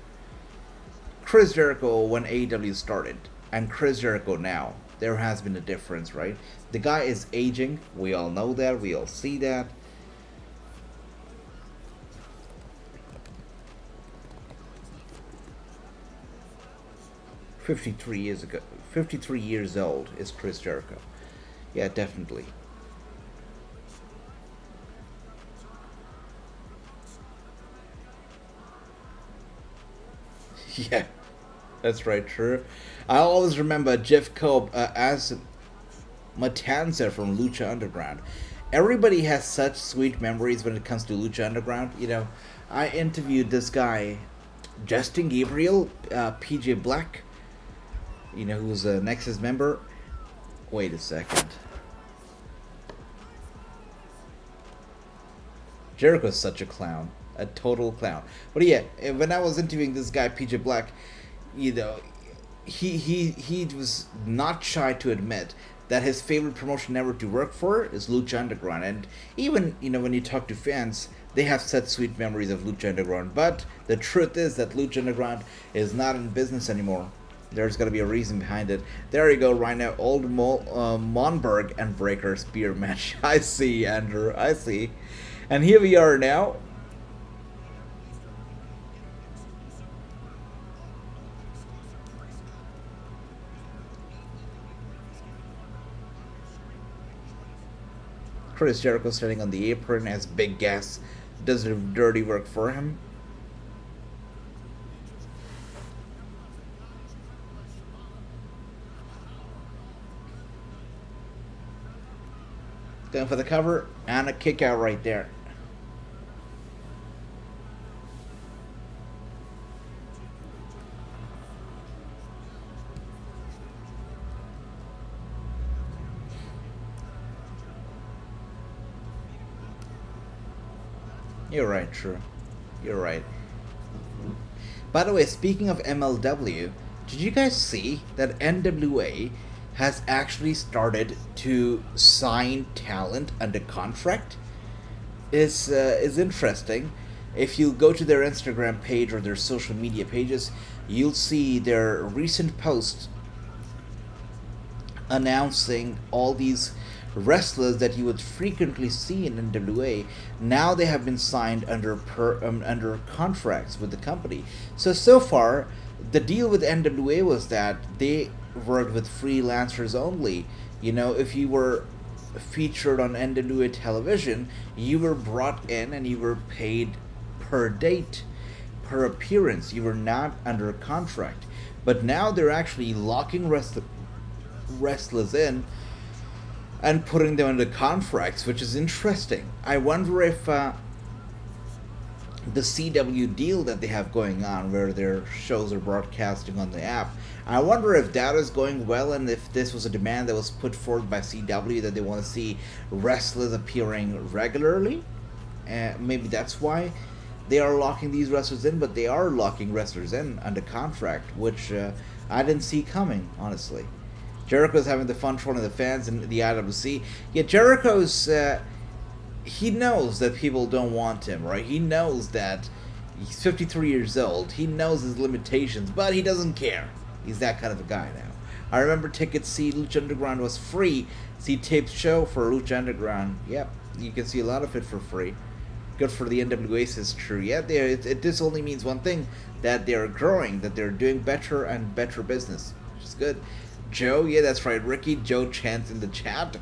Chris Jericho when AEW started, and Chris Jericho now, there has been a difference, right? The guy is aging. We all know that. We all see that. "53 years old is Chris Jericho." Yeah, definitely. Yeah, that's right, True. I always remember Jeff Cobb as Matanza from Lucha Underground. Everybody has such sweet memories when it comes to Lucha Underground. I interviewed this guy, Justin Gabriel, PJ Black, who's a Nexus member. Wait a second. Jericho's such a clown, a total clown. But yeah, when I was interviewing this guy PJ Black, you know, he was not shy to admit that his favorite promotion ever to work for is Lucha Underground. And even, you know, when you talk to fans, they have such sweet memories of Lucha Underground. But the truth is that Lucha Underground is not in business anymore. There's got to be a reason behind it. There you go, right now, old Monberg and Breaker Spear match. I see, Andrew, I see. And here we are now. Chris Jericho standing on the apron as Big Gas does the dirty work for him. Going for the cover and a kick out right there. You're right, true. You're right. By the way, speaking of MLW, did you guys see that NWA has actually started to sign talent under contract? Is interesting. If you go to their Instagram page or their social media pages, you'll see their recent post announcing all these wrestlers that you would frequently see in NWA. Now they have been signed under contracts with the company. So far, the deal with NWA was that they worked with freelancers only. You know, if you were featured on NWA television, you were brought in and you were paid per date, per appearance. You were not under contract. But now they're actually locking wrestlers in and putting them under contracts, which is interesting. I wonder if the CW deal that they have going on, where their shows are broadcasting on the app, I wonder if that is going well, and if this was a demand that was put forth by CW that they want to see wrestlers appearing regularly. Maybe that's why they are locking these wrestlers in, but they are locking wrestlers in under contract, which I didn't see coming, honestly. Jericho's having the fun trolling the fans in the IWC. Yeah, Jericho's, he knows that people don't want him, right? He knows that he's 53 years old. He knows his limitations, but he doesn't care. He's that kind of a guy now. I remember tickets see Lucha Underground was free. See taped show for Lucha Underground. Yep, you can see a lot of it for free. Good for the NWA, says true. Yeah, this only means one thing, that they're growing, that they're doing better and better business, which is good. Joe, yeah, that's right, Ricky. Joe chants in the chat.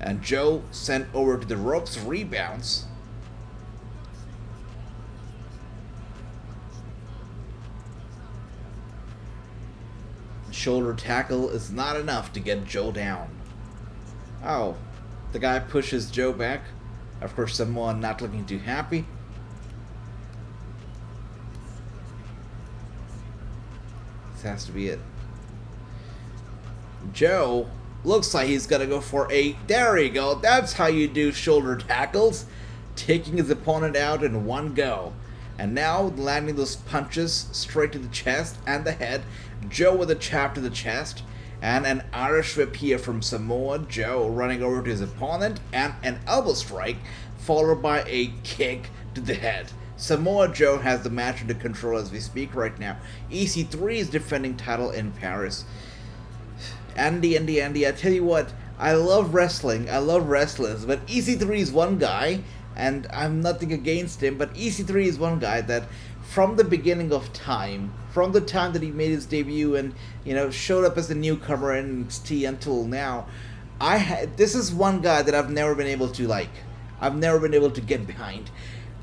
And Joe sent over to the ropes, rebounds. Shoulder tackle is not enough to get Joe down. Oh, the guy pushes Joe back. Of course, someone not looking too happy. This has to be it. Joe looks like he's gonna go for a... There you go. That's how you do shoulder tackles. Taking his opponent out in one go. And now landing those punches straight to the chest and the head. Joe with a chop to the chest. And an Irish whip here from Samoa Joe, running over to his opponent. And an elbow strike followed by a kick to the head. Samoa Joe has the match under control as we speak right now. EC3 is defending title in Paris. Andy, I tell you what, I love wrestling, I love wrestlers, but EC3 is one guy, and I'm nothing against him, but EC3 is one guy that from the beginning of time, from the time that he made his debut and, you know, showed up as a newcomer in NXT until now, this is one guy that I've never been able to like. I've never been able to get behind.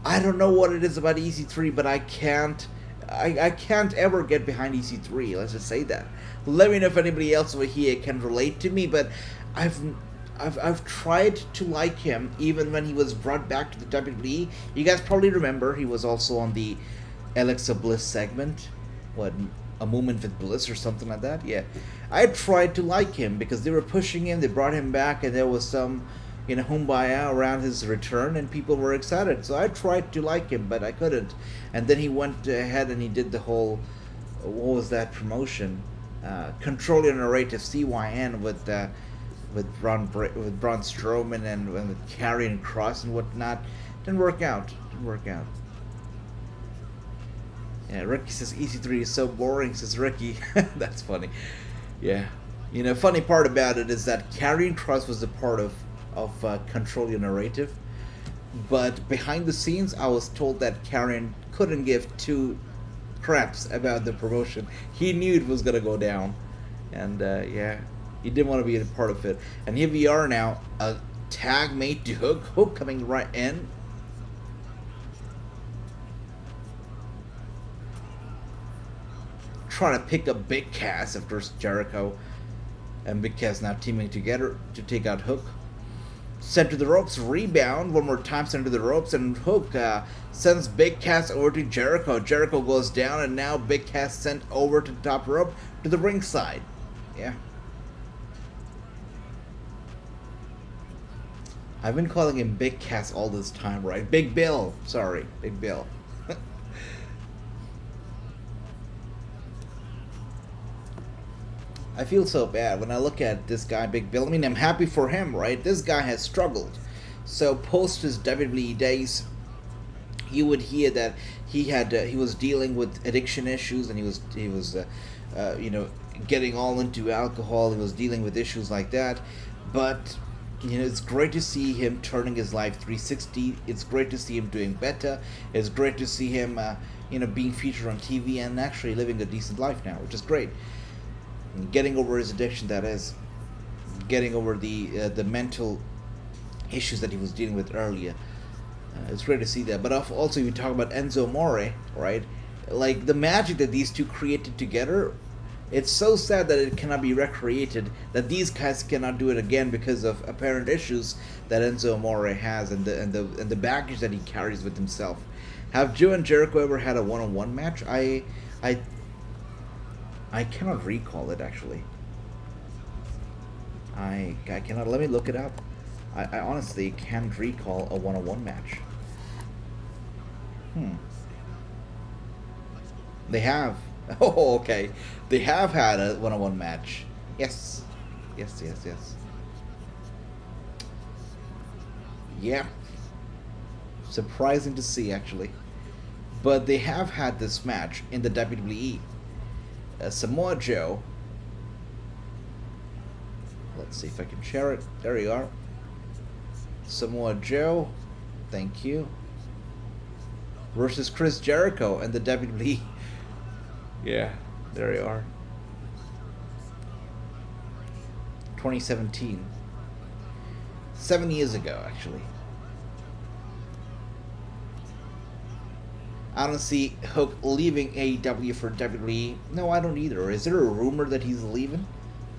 I don't know what it is about EC3, but I can't ever get behind EC3, let's just say that. Let me know if anybody else over here can relate to me, but I've tried to like him even when he was brought back to the WWE. You guys probably remember he was also on the Alexa Bliss segment. What, A Moment with Bliss or something like that? Yeah. I tried to like him because they were pushing him, they brought him back, and there was some kumbaya around his return, and people were excited. So I tried to like him, but I couldn't. And then he went ahead and he did the whole, what was that promotion? Control Your Narrative, CYN, with Braun Strowman and with Karrion Kross and whatnot. Didn't work out. Yeah, Ricky says EC3 is so boring, says Ricky. That's funny. Yeah. Funny part about it is that Karrion Kross was a part of Control Your Narrative, but behind the scenes I was told that Karrion couldn't give two craps about the promotion. He knew it was gonna go down, and yeah, he didn't want to be a part of it. And here we are now, a tag mate to Hook coming right in. Trying to pick up Big Cass, of course. Jericho and Big Cass now teaming together to take out Hook. Sent to the ropes, rebound, one more time sent to the ropes, and Hook sends Big Cass over to Jericho. Jericho goes down, and now Big Cass sent over to the top rope to the ringside. Yeah. I've been calling him Big Cass all this time, right? Big Bill. Sorry, Big Bill. I feel so bad when I look at this guy, Big Bill. I mean, I'm happy for him, right? This guy has struggled. So post his WWE days, you would hear that he was dealing with addiction issues, and he was getting all into alcohol. He was dealing with issues like that. But it's great to see him turning his life 360. It's great to see him doing better. It's great to see him being featured on TV and actually living a decent life now, which is great. Getting over his addiction, that is. Getting over the mental issues that he was dealing with earlier. It's great to see that. But also, you talk about Enzo Amore, right? Like, the magic that these two created together, it's so sad that it cannot be recreated, that these guys cannot do it again because of apparent issues that Enzo Amore has and the baggage that he carries with himself. Have Joe and Jericho ever had a one-on-one match? I cannot recall it, actually. I cannot. Let me look it up. I honestly can't recall a one-on-one match. They have. Oh, okay. They have had a one-on-one match. Yes. Yes. Yeah. Surprising to see, actually. But they have had this match in the WWE. Samoa Joe. Let's see if I can share it. There you are. Samoa Joe. Thank you. Versus Chris Jericho and the WWE. Yeah, there you are. 2017. 7 years ago, actually. I don't see Hook leaving AEW for WWE. No, I don't either. Is there a rumor that he's leaving?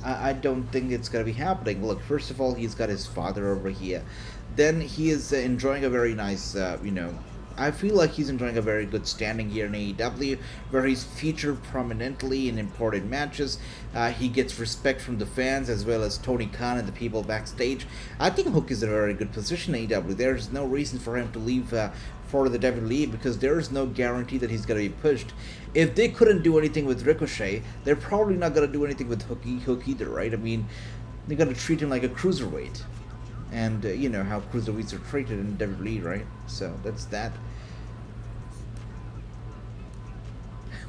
I don't think it's going to be happening. Look, first of all, he's got his father over here. Then he is enjoying a very nice, I feel like he's enjoying a very good standing here in AEW, where he's featured prominently in important matches. He gets respect from the fans as well as Tony Khan and the people backstage. I think Hook is in a very good position in AEW. There's no reason for him to leave for the WWE because there is no guarantee that he's going to be pushed. If they couldn't do anything with Ricochet, they're probably not going to do anything with Hook either, right? I mean, they're going to treat him like a cruiserweight. And you know how cruiserweights are treated in WWE, right? So that's that.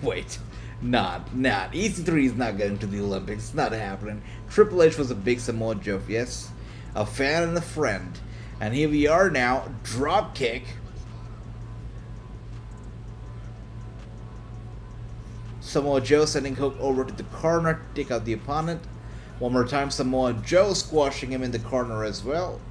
Wait, not. EC3 is not getting to the Olympics. It's not happening. Triple H was a big Samoa Joe, yes. A fan and a friend. And here we are now. Drop kick. Samoa Joe sending Hook over to the corner to take out the opponent. One more time, Samoa Joe squashing him in the corner as well.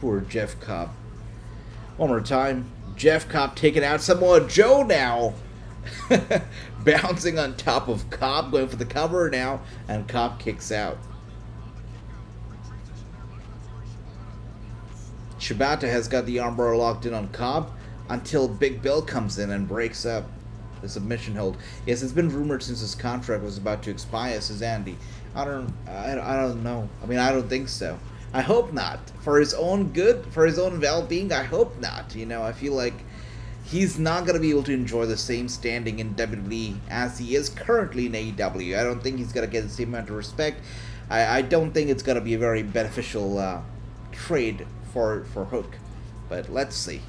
Poor Jeff Cobb. One more time. Jeff Cobb taking out Samoa Joe now. Bouncing on top of Cobb, going for the cover now, and Cobb kicks out. Shibata has got the armbar locked in on Cobb until Big Bill comes in and breaks up the submission hold. Yes, it's been rumored since his contract was about to expire, says Andy. I don't know. I mean, I don't think so. I hope not. For his own good, for his own well-being, I hope not. You know, I feel like he's not going to be able to enjoy the same standing in WWE as he is currently in AEW. I don't think he's going to get the same amount of respect. I don't think it's going to be a very beneficial trade for Hook. But let's see.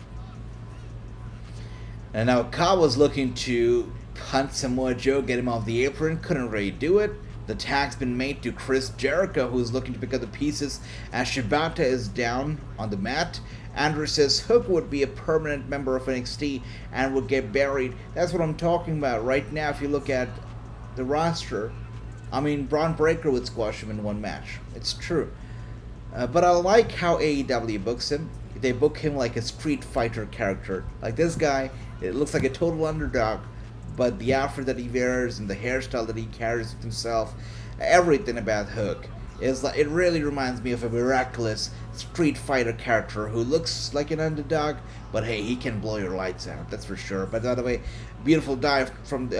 And now Cobb was looking to punt Samoa Joe, get him off the apron. Couldn't really do it. The tag's been made to Chris Jericho, who's looking to pick up the pieces as Shibata is down on the mat. Andrew says Hook would be a permanent member of NXT and would get buried. That's what I'm talking about right now. If you look at the roster, I mean, Braun Breaker would squash him in one match. It's true. But I like how AEW books him. They book him like a Street Fighter character. Like this guy, it looks like a total underdog. But the outfit that he wears and the hairstyle that he carries with himself, everything about Hook is like, it really reminds me of a miraculous Street Fighter character who looks like an underdog, but hey, he can blow your lights out, that's for sure. But by the way, beautiful dive from the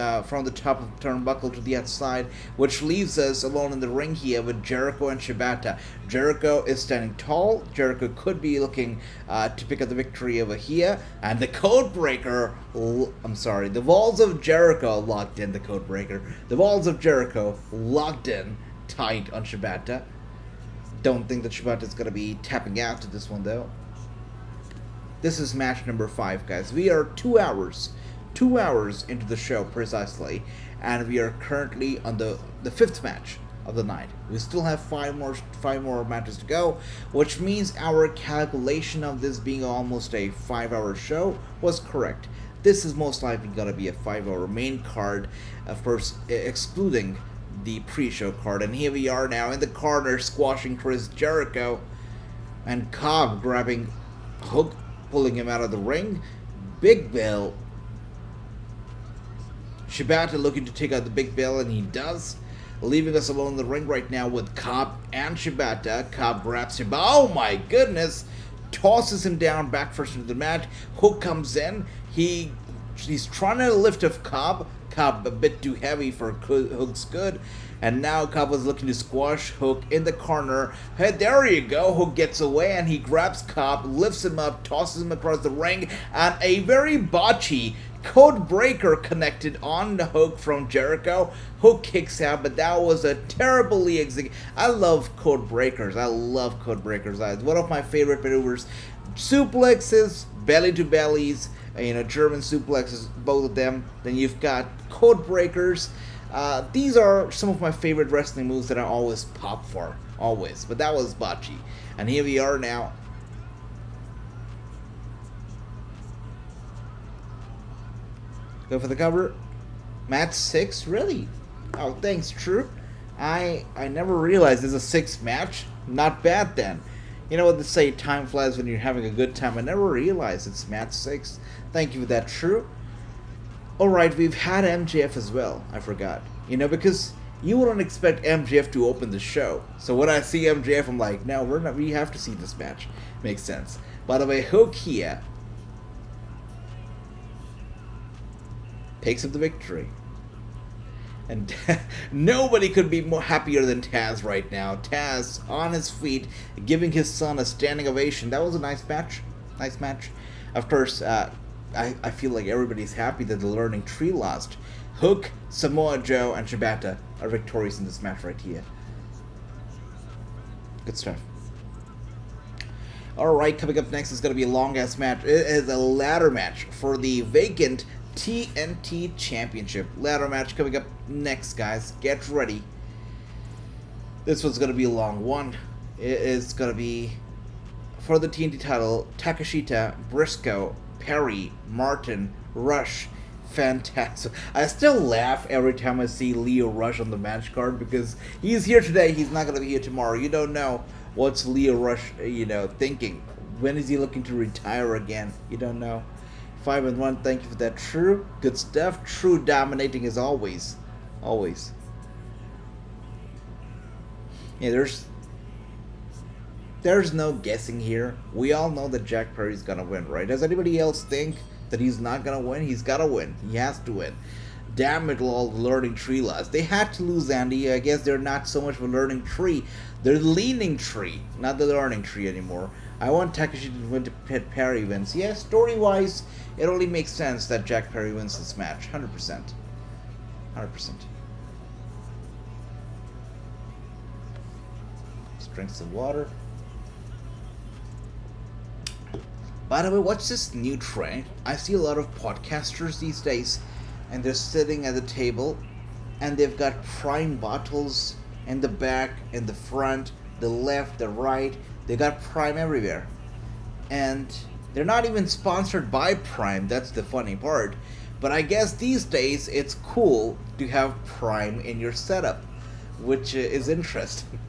top of the turnbuckle to the outside, which leaves us alone in the ring here with Jericho and Shibata. Jericho is standing tall. Jericho could be looking to pick up the victory over here, and the Codebreaker, the Walls of Jericho locked in. The Walls of Jericho locked in tight on Shibata. Don't think that Shibata is going to be tapping out to this one though. This is match number 5, guys. We are 2 hours into the show precisely, and we are currently on the 5th match of the night. We still have five more matches to go, which means our calculation of this being almost a 5-hour show was correct. This is most likely going to be a 5-hour main card, of course, excluding the pre-show card. And here we are now in the corner, squashing Chris Jericho, and Cobb grabbing Hook, pulling him out of the ring. Big Bill, Shibata looking to take out the Big Bill, and he does, leaving us alone in the ring right now with Cobb and Shibata. Cobb grabs Shibata, oh my goodness, tosses him down back first into the mat. Hook comes in, he's trying to lift off Cobb a bit too heavy for Hook's good, and now Cobb was looking to squash Hook in the corner. Hey, there you go. Hook gets away, and he grabs Cobb, lifts him up, tosses him across the ring, and a very botchy Code Breaker connected on the Hook from Jericho. Hook kicks out, but that was a terribly I love Code Breakers. It's one of my favorite maneuvers. Suplexes, belly to bellies, German suplexes, both of them. Then you've got Code Breakers. These are some of my favorite wrestling moves that I always pop for. Always. But that was botchy. And here we are now. Go for the cover. Match 6? Really? Oh, thanks, True. I never realized there's a 6th match. Not bad then. You know what they say, time flies when you're having a good time. I never realized it's match 6. Thank you for that, True. Alright, we've had MJF as well. I forgot. Because you wouldn't expect MJF to open the show. So when I see MJF, I'm like, no, we have to see this match. Makes sense. By the way, Hook here picks up the victory. And nobody could be more happier than Taz right now. Taz on his feet, giving his son a standing ovation. That was a nice match. Of course, I feel like everybody's happy that the Learning Tree lost. Hook, Samoa Joe, and Shibata are victorious in this match right here. Good stuff. Alright, coming up next is going to be a long-ass match. It is a ladder match for the vacant TNT Championship. Ladder match coming up next, guys. Get ready. This one's going to be a long one. It is going to be for the TNT title, Takeshita, Briscoe, Perry, Martin, Rush, Phantasmo. I still laugh every time I see Leo Rush on the match card because he's here today, he's not going to be here tomorrow. You don't know what's Leo Rush, thinking. When is he looking to retire again? You don't know. 5-1, thank you for that, True. Good stuff. True dominating as always. Always. Yeah, there's no guessing here. We all know that Jack Perry's gonna win, right? Does anybody else think that he's not gonna win. He's gotta win. He has to win. Damn it, all the learning tree lost. They had to lose, Andy. I guess they're not so much of a learning tree. They're the leaning tree, not the learning tree anymore. I want Takeshita to win to Perry wins. Yeah, story-wise, it only makes sense that Jack Perry wins this match. 100%. 100%. Let's drink some water. By the way, what's this new trend? I see a lot of podcasters these days, and they're sitting at the table, and they've got Prime bottles in the back, in the front, the left, the right. They got Prime everywhere. And they're not even sponsored by Prime, that's the funny part. But I guess these days it's cool to have Prime in your setup, which is interesting.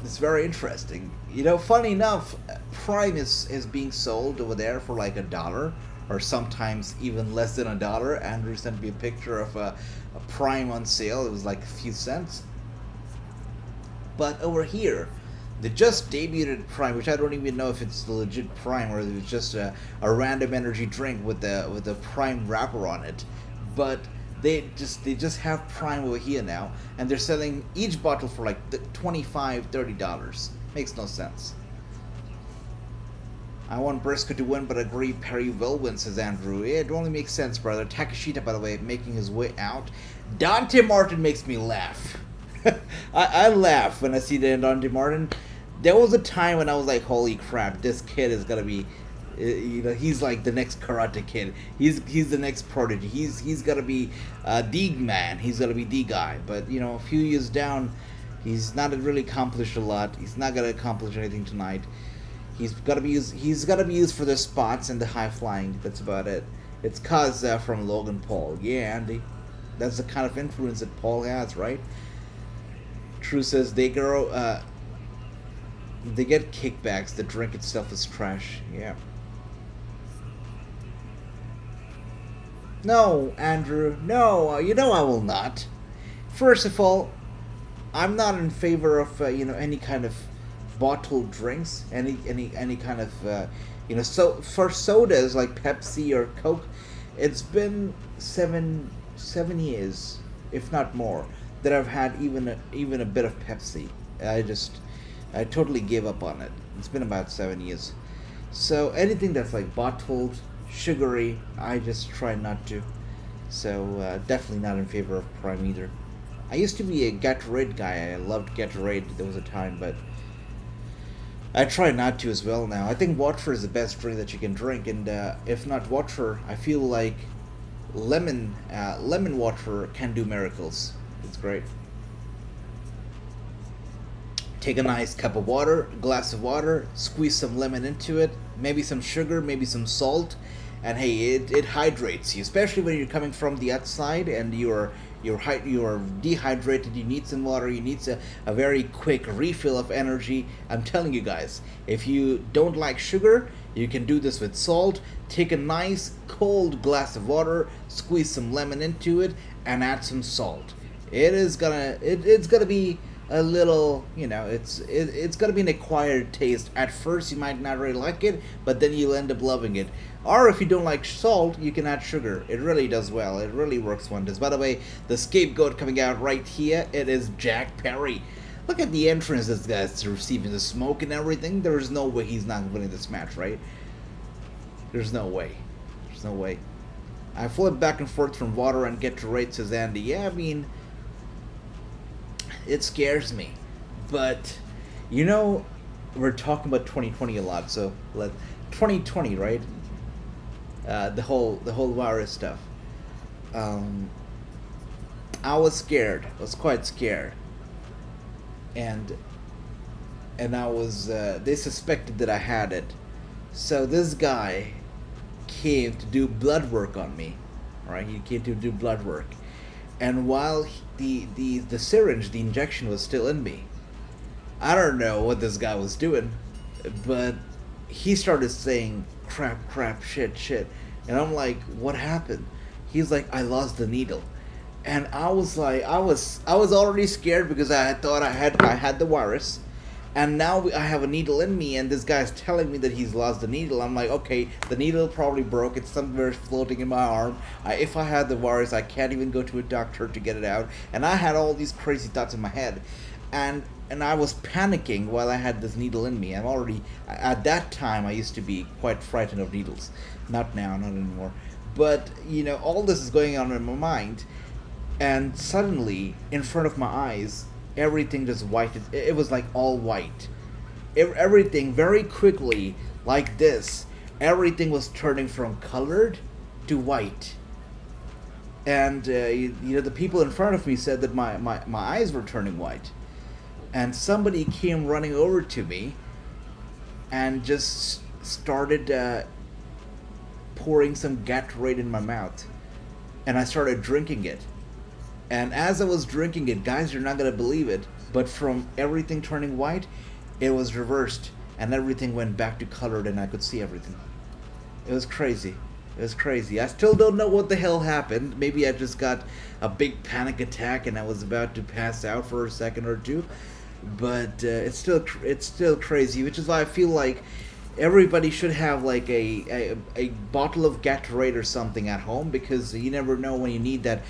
It's very interesting. You know, funny enough, Prime is being sold over there for like $1, or sometimes even less than $1. Andrew sent me a picture of a Prime on sale. It was like a few cents. But over here, they just debuted Prime, which I don't even know if it's the legit Prime or if it's just a random energy drink with the Prime wrapper on it. But they just have Prime over here now, and they're selling each bottle for like $25-$30. Makes no sense. I want Briscoe to win, but agree Perry will win, says Andrew. It only makes sense, brother. Takeshita, by the way, making his way out. Dante Martin makes me laugh. I laugh when I see the Dante Martin. There was a time when I was like, holy crap, this kid is gonna be, you know, he's like the next Karate Kid. He's the next prodigy. He's gonna be the man. He's gonna be the guy. But you know, a few years down, he's not really accomplished a lot. He's not gonna accomplish anything tonight. He's gotta be used for the spots and the high flying. That's about it. It's cause from Logan Paul. Yeah, Andy, that's the kind of influence that Paul has, right? True says they get kickbacks. The drink itself is trash. Yeah. No, Andrew. No, you know I will not. First of all, I'm not in favor of any kind of bottled drinks. Any kind of So for sodas like Pepsi or Coke, it's been seven years, if not more, that I've had even a bit of Pepsi. I totally gave up on it. It's been about 7 years. So anything that's like bottled, sugary, I just try not to. So definitely not in favor of Prime either. I used to be a Gatorade guy. I loved Gatorade. There was a time, but I try not to as well now. I think water is the best drink that you can drink, and if not water, I feel like lemon water can do miracles. It's great. Take a nice cup of water, glass of water, squeeze some lemon into it, maybe some sugar, maybe some salt, and hey, it hydrates you, especially when you're coming from the outside and you're dehydrated. You need some water. You need a very quick refill of energy. I'm telling you guys, if you don't like sugar, you can do this with salt. Take a nice cold glass of water, squeeze some lemon into it, and add some salt. It's gonna be a little, it's gonna be an acquired taste. At first, you might not really like it, but then you'll end up loving it. Or if you don't like salt, you can add sugar. It really does well. It really works wonders. By the way, the scapegoat coming out right here, it is Jack Perry. Look at the entrance this guy's receiving, the smoke and everything. There is no way he's not winning this match, right? There's no way. There's no way. I flip back and forth from water and get to rate, says Andy. Yeah, I mean, it scares me. But, we're talking about 2020 a lot, so 2020, right? The whole virus stuff. I was scared. I was quite scared. And I was, they suspected that I had it. So this guy came to do blood work on me, right? He came to do blood work. And while the syringe, the injection was still in me, I don't know what this guy was doing, but he started saying crap, shit. And I'm like, what happened? He's like, I lost the needle. And I was like, I was already scared because I thought I had the virus. And now I have a needle in me, and this guy's telling me that he's lost the needle. I'm like, okay, the needle probably broke. It's somewhere floating in my arm. If I had the virus, I can't even go to a doctor to get it out. And I had all these crazy thoughts in my head. And I was panicking while I had this needle in me. I'm already, at that time, I used to be quite frightened of needles. Not now, not anymore. But, you know, all this is going on in my mind. And suddenly, in front of my eyes, everything just whited. It was like all white. Everything very quickly, like this, everything was turning from colored to white. And you know, the people in front of me said that my eyes were turning white. And somebody came running over to me and just started pouring some Gatorade in my mouth. And I started drinking it. And as I was drinking it, guys, you're not going to believe it, but from everything turning white, it was reversed, and everything went back to colored, and I could see everything. It was crazy. It was crazy. I still don't know what the hell happened. Maybe I just got a big panic attack, and I was about to pass out for a second or two. But it's still crazy, which is why I feel like everybody should have like a bottle of Gatorade or something at home, because you never know when you need that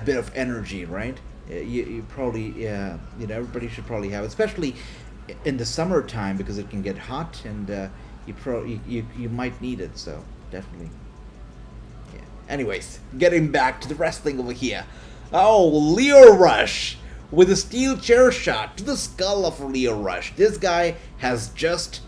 bit of energy, right? You probably, you know, everybody should probably have it, especially in the summertime, because it can get hot, and you might need it, so definitely. Yeah. Anyways, getting back to the wrestling over here. Oh, Lio Rush with a steel chair shot to the skull of Lio Rush. This guy has just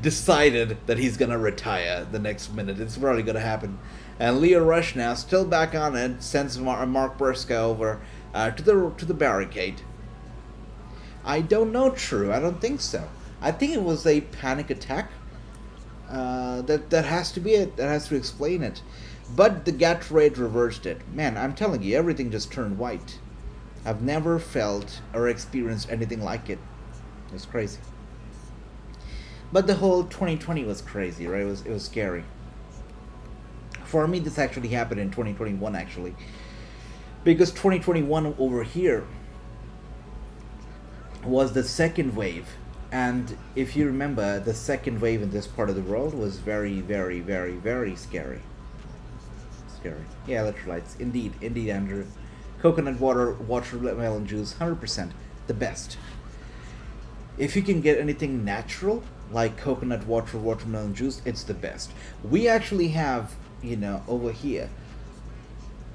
decided that he's gonna retire the next minute. It's probably gonna happen. And Lio Rush now still back on it, sends Mark Briscoe over to the barricade. I don't know, True. I don't think so. I think it was a panic attack. That has to be it. That has to explain it. But the Gatorade reversed it. Man, I'm telling you, everything just turned white. I've never felt or experienced anything like it. It was crazy. But the whole 2020 was crazy, right? It was scary. For me, this actually happened in 2021, actually. Because 2021 over here was the second wave. And if you remember, the second wave in this part of the world was very, very, very, very scary. Scary. Yeah, electrolytes. Indeed, Andrew. Coconut water, watermelon juice, 100%. The best. If you can get anything natural, like coconut water, watermelon juice, it's the best. We actually have, you know, over here,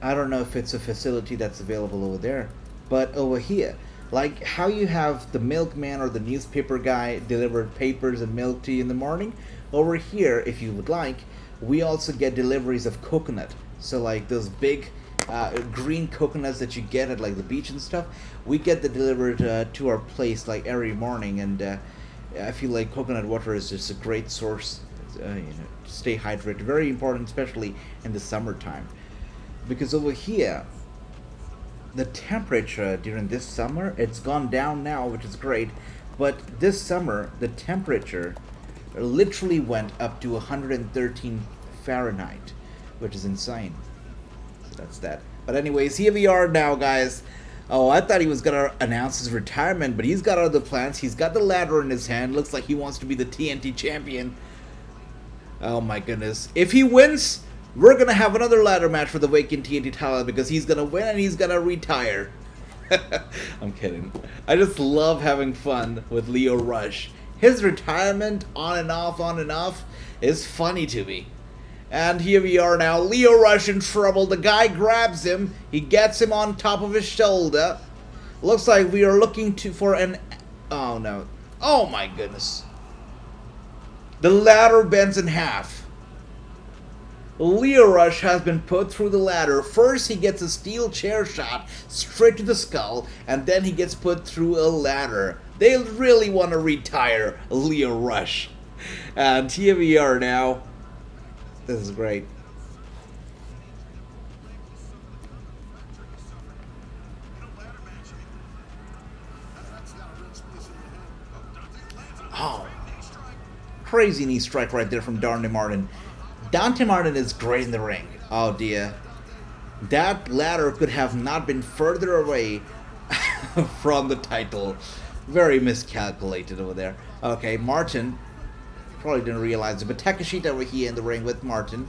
I don't know if it's a facility that's available over there, but over here, like how you have the milkman or the newspaper guy deliver papers and milk to you in the morning, over here, if you would like, we also get deliveries of coconut. So like those big green coconuts that you get at like the beach and stuff, we get them delivered to our place like every morning, and I feel like coconut water is just a great source, you know, to stay hydrated. Very important, especially in the summertime, because over here, the temperature during this summer, it's gone down now, which is great, but this summer the temperature literally went up to 113 Fahrenheit, which is insane. So that's that. But anyways, here we are now, guys. Oh, I thought he was gonna announce his retirement, but he's got other plans. He's got the ladder in his hand. Looks like he wants to be the TNT champion. Oh my goodness. If he wins, we're gonna have another ladder match for the vacant TNT title, because he's gonna win and he's gonna retire. I'm kidding. I just love having fun with Lio Rush. His retirement, on and off, is funny to me. And here we are now, Lio Rush in trouble. The guy grabs him, he gets him on top of his shoulder. Looks like we are looking for an... Oh no. Oh my goodness. The ladder bends in half. Lio Rush has been put through the ladder. First he gets a steel chair shot straight to the skull, and then he gets put through a ladder. They really want to retire Lio Rush. And here we are now. This is great. Oh, crazy knee strike right there from Dante Martin. Dante Martin is great in the ring. Oh dear. That ladder could have not been further away from the title. Very miscalculated over there. Okay, Martin probably didn't realize it, but Takeshita over here in the ring with Martin.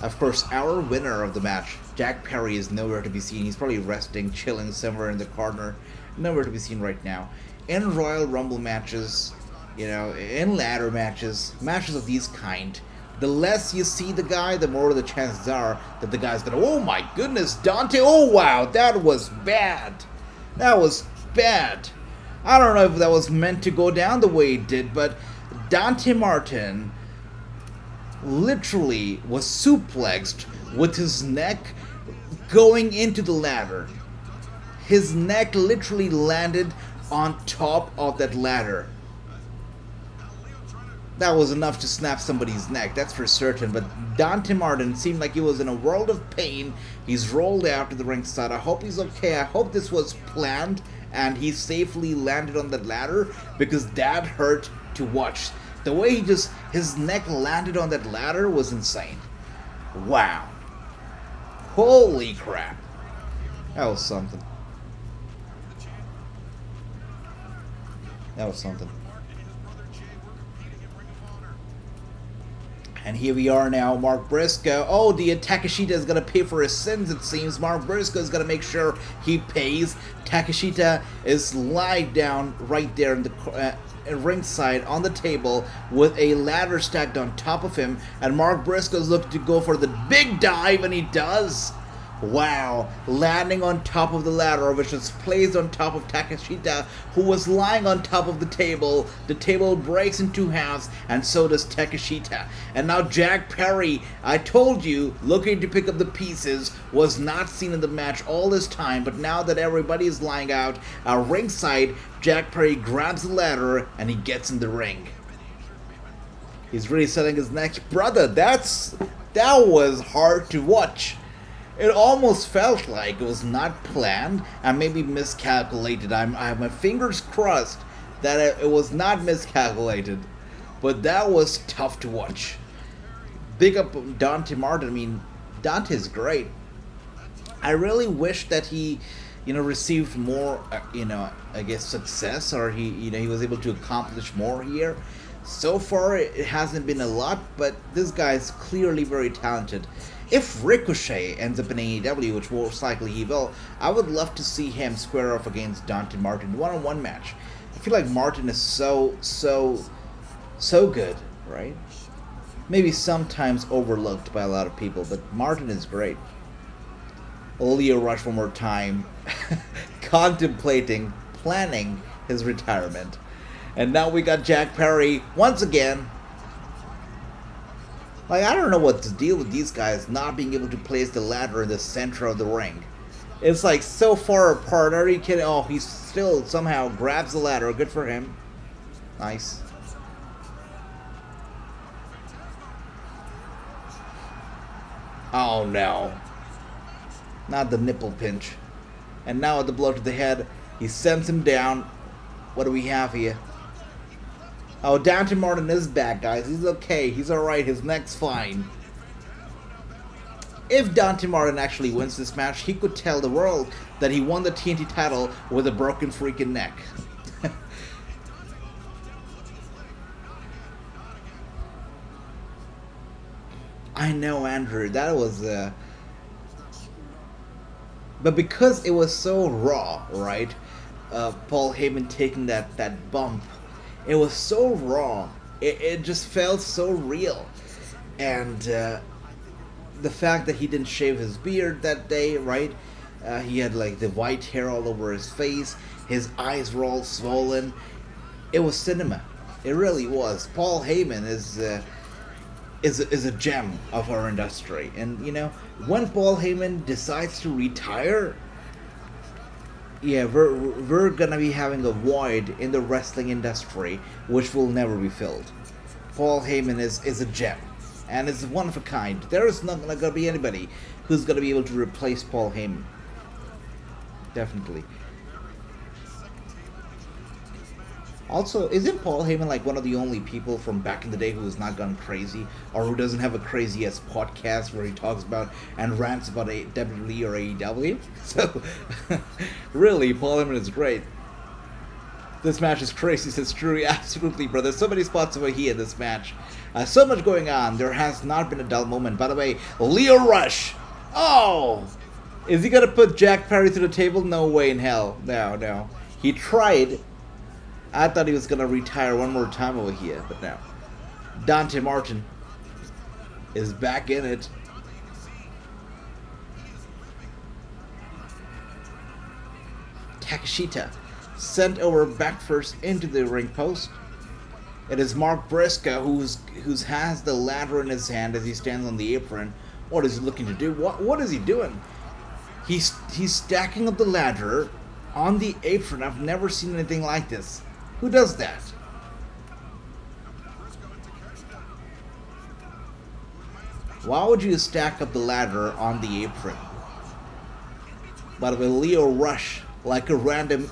Of course, our winner of the match, Jack Perry, is nowhere to be seen. He's probably resting, chilling somewhere in the corner. Nowhere to be seen right now. In Royal Rumble matches, you know, in ladder matches, matches of these kind, the less you see the guy, the more the chances are that the guy's gonna, oh my goodness, Dante, oh wow, that was bad. That was bad. I don't know if that was meant to go down the way it did, but Dante Martin literally was suplexed with his neck going into the ladder. His neck literally landed on top of that ladder. That was enough to snap somebody's neck, that's for certain. But Dante Martin seemed like he was in a world of pain. He's rolled out to the ringside. I hope he's okay. I hope this was planned and he safely landed on that ladder, because that hurt to watch. The way his neck landed on that ladder was insane. Wow. Holy crap. That was something. That was something. And here we are now, Mark Briscoe. Oh, the Takeshita is going to pay for his sins, it seems. Mark Briscoe is going to make sure he pays. Takeshita is lying down right there in the ringside on the table with a ladder stacked on top of him. And Mark Briscoe is looking to go for the big dive, and he does. Wow, landing on top of the ladder, which is placed on top of Takeshita, who was lying on top of the table. The table breaks in two halves, and so does Takeshita. And now Jack Perry, I told you, looking to pick up the pieces, was not seen in the match all this time, but now that everybody is lying out ringside, Jack Perry grabs the ladder, and he gets in the ring. He's really selling his neck. Brother, that was hard to watch. It almost felt like it was not planned and maybe miscalculated. I have my fingers crossed that it was not miscalculated. But that was tough to watch. Big up Dante Martin. I mean, Dante's great. I really wish that he, received more, I guess success, or he was able to accomplish more here. So far, it hasn't been a lot, but this guy is clearly very talented. If Ricochet ends up in AEW, which most likely he will, I would love to see him square off against Dante Martin, one-on-one match. I feel like Martin is so good, right? Maybe sometimes overlooked by a lot of people, but Martin is great. Leo Rush one more time, planning his retirement. And now we got Jack Perry once again. Like, I don't know what to deal with these guys not being able to place the ladder in the center of the ring. It's like so far apart. Are you kidding? Oh, he still somehow grabs the ladder. Good for him. Nice. Oh no. Not the nipple pinch. And now at the blow to the head, he sends him down. What do we have here? Oh, Dante Martin is back, guys. He's okay. He's alright. His neck's fine. If Dante Martin actually wins this match, he could tell the world that he won the TNT title with a broken freaking neck. I know, Andrew. That was... But because it was so raw, right? Paul Heyman taking that bump. It was so raw. It just felt so real. And the fact that he didn't shave his beard that day, right? He had like the white hair all over his face. His eyes were all swollen. It was cinema. It really was. Paul Heyman is a gem of our industry. And, when Paul Heyman decides to retire... Yeah, we're gonna be having a void in the wrestling industry which will never be filled. Paul Heyman is a gem, and is one of a kind. There is not gonna be anybody who's gonna be able to replace Paul Heyman. Definitely. Also, isn't Paul Heyman like one of the only people from back in the day who has not gone crazy, or who doesn't have a crazy ass podcast where he talks about and rants about WWE or AEW? So, really, Paul Heyman is great. This match is crazy, says Drew. Absolutely, bro. There's so many spots over here in this match. So much going on. There has not been a dull moment. By the way, Leo Rush. Oh! Is he going to put Jack Perry to the table? No way in hell. No. He tried. I thought he was going to retire one more time over here, but no. Dante Martin is back in it. Takeshita sent over back first into the ring post. It is Mark Briscoe who has the ladder in his hand as he stands on the apron. What is he looking to do? What is he doing? He's stacking up the ladder on the apron. I've never seen anything like this. Who does that? Why would you stack up the ladder on the apron? By the way, Leo Rush, like a random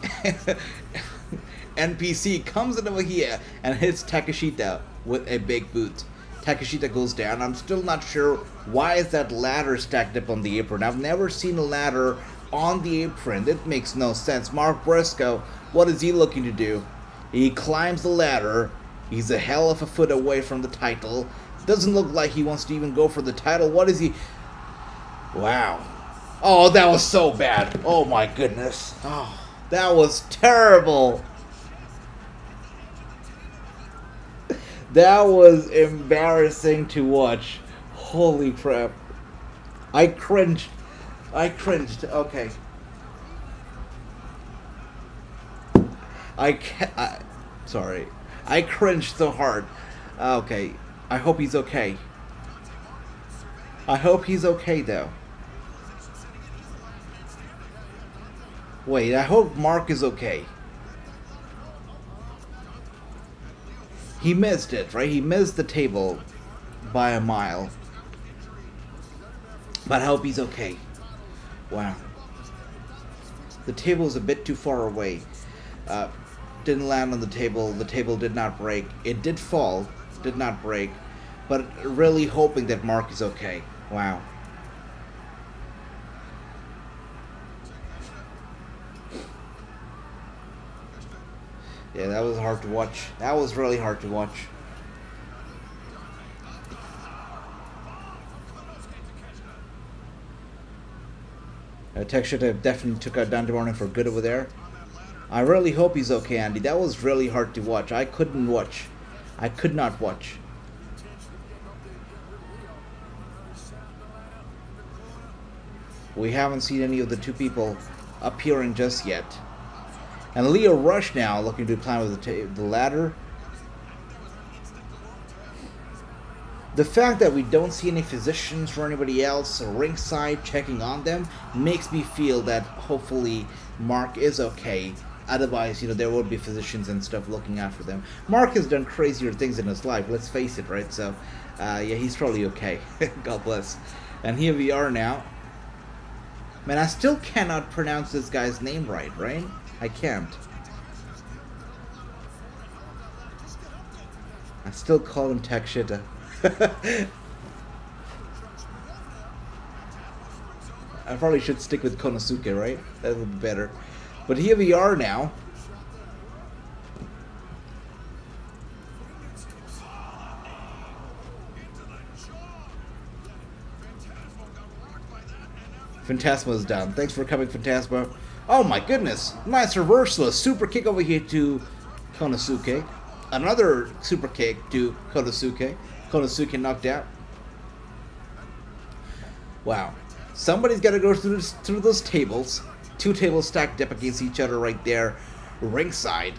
NPC, comes in over here and hits Takeshita with a big boot. Takeshita goes down. I'm still not sure why is that ladder stacked up on the apron. I've never seen a ladder on the apron. That makes no sense. Mark Briscoe, what is he looking to do? He climbs the ladder. He's a hell of a foot away from the title. Doesn't look like he wants to even go for the title. What is he? Wow. Oh, that was so bad. Oh my goodness. Oh, that was terrible. That was embarrassing to watch. Holy crap. I cringed. Okay. Sorry. I cringed so hard. Okay. I hope he's okay. I hope he's okay, though. Wait, I hope Mark is okay. He missed it, right? He missed the table by a mile. But I hope he's okay. Wow. The table's a bit too far away. Didn't land on the table. The table did not break. It did fall. Did not break. But really hoping that Mark is okay. Wow. Yeah, that was hard to watch. That was really hard to watch. Takeshita definitely took out Dante Martin for good over there. I really hope he's okay, Andy. That was really hard to watch. I couldn't watch. I could not watch. We haven't seen any of the two people appearing just yet. And Leo Rush now looking to climb over the ladder. The fact that we don't see any physicians or anybody else ringside checking on them makes me feel that hopefully Mark is okay. Otherwise, there would be physicians and stuff looking after them. Mark has done crazier things in his life, let's face it, right? So, yeah, he's probably okay. God bless. And here we are now. Man, I still cannot pronounce this guy's name right? I can't. I still call him Takeshita. I probably should stick with Konosuke, right? That would be better. But here we are now. Phantasmo is down. Thanks for coming, Phantasmo. Oh my goodness. Nice reversal. A super kick over here to Konosuke. Another super kick to Konosuke. Konosuke knocked out. Wow. Somebody's got to go through those tables. Two tables stacked up against each other right there. Ringside.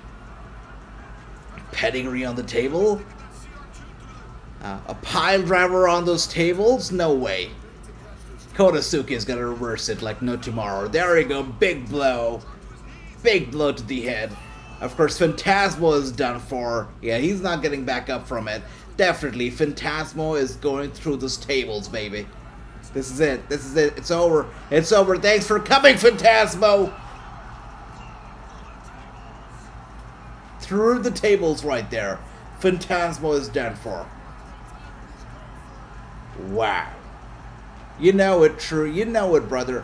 Pedigree on the table. A pile driver on those tables? No way. Konosuke is going to reverse it like no tomorrow. There we go. Big blow. Big blow to the head. Of course, Phantasmo is done for. Yeah, he's not getting back up from it. Definitely, Phantasmo is going through those tables, baby. This is it. This is it. It's over. It's over. Thanks for coming, Phantasmo. through the tables right there. Phantasmo is done for. Wow. You know it, True. You know it, brother.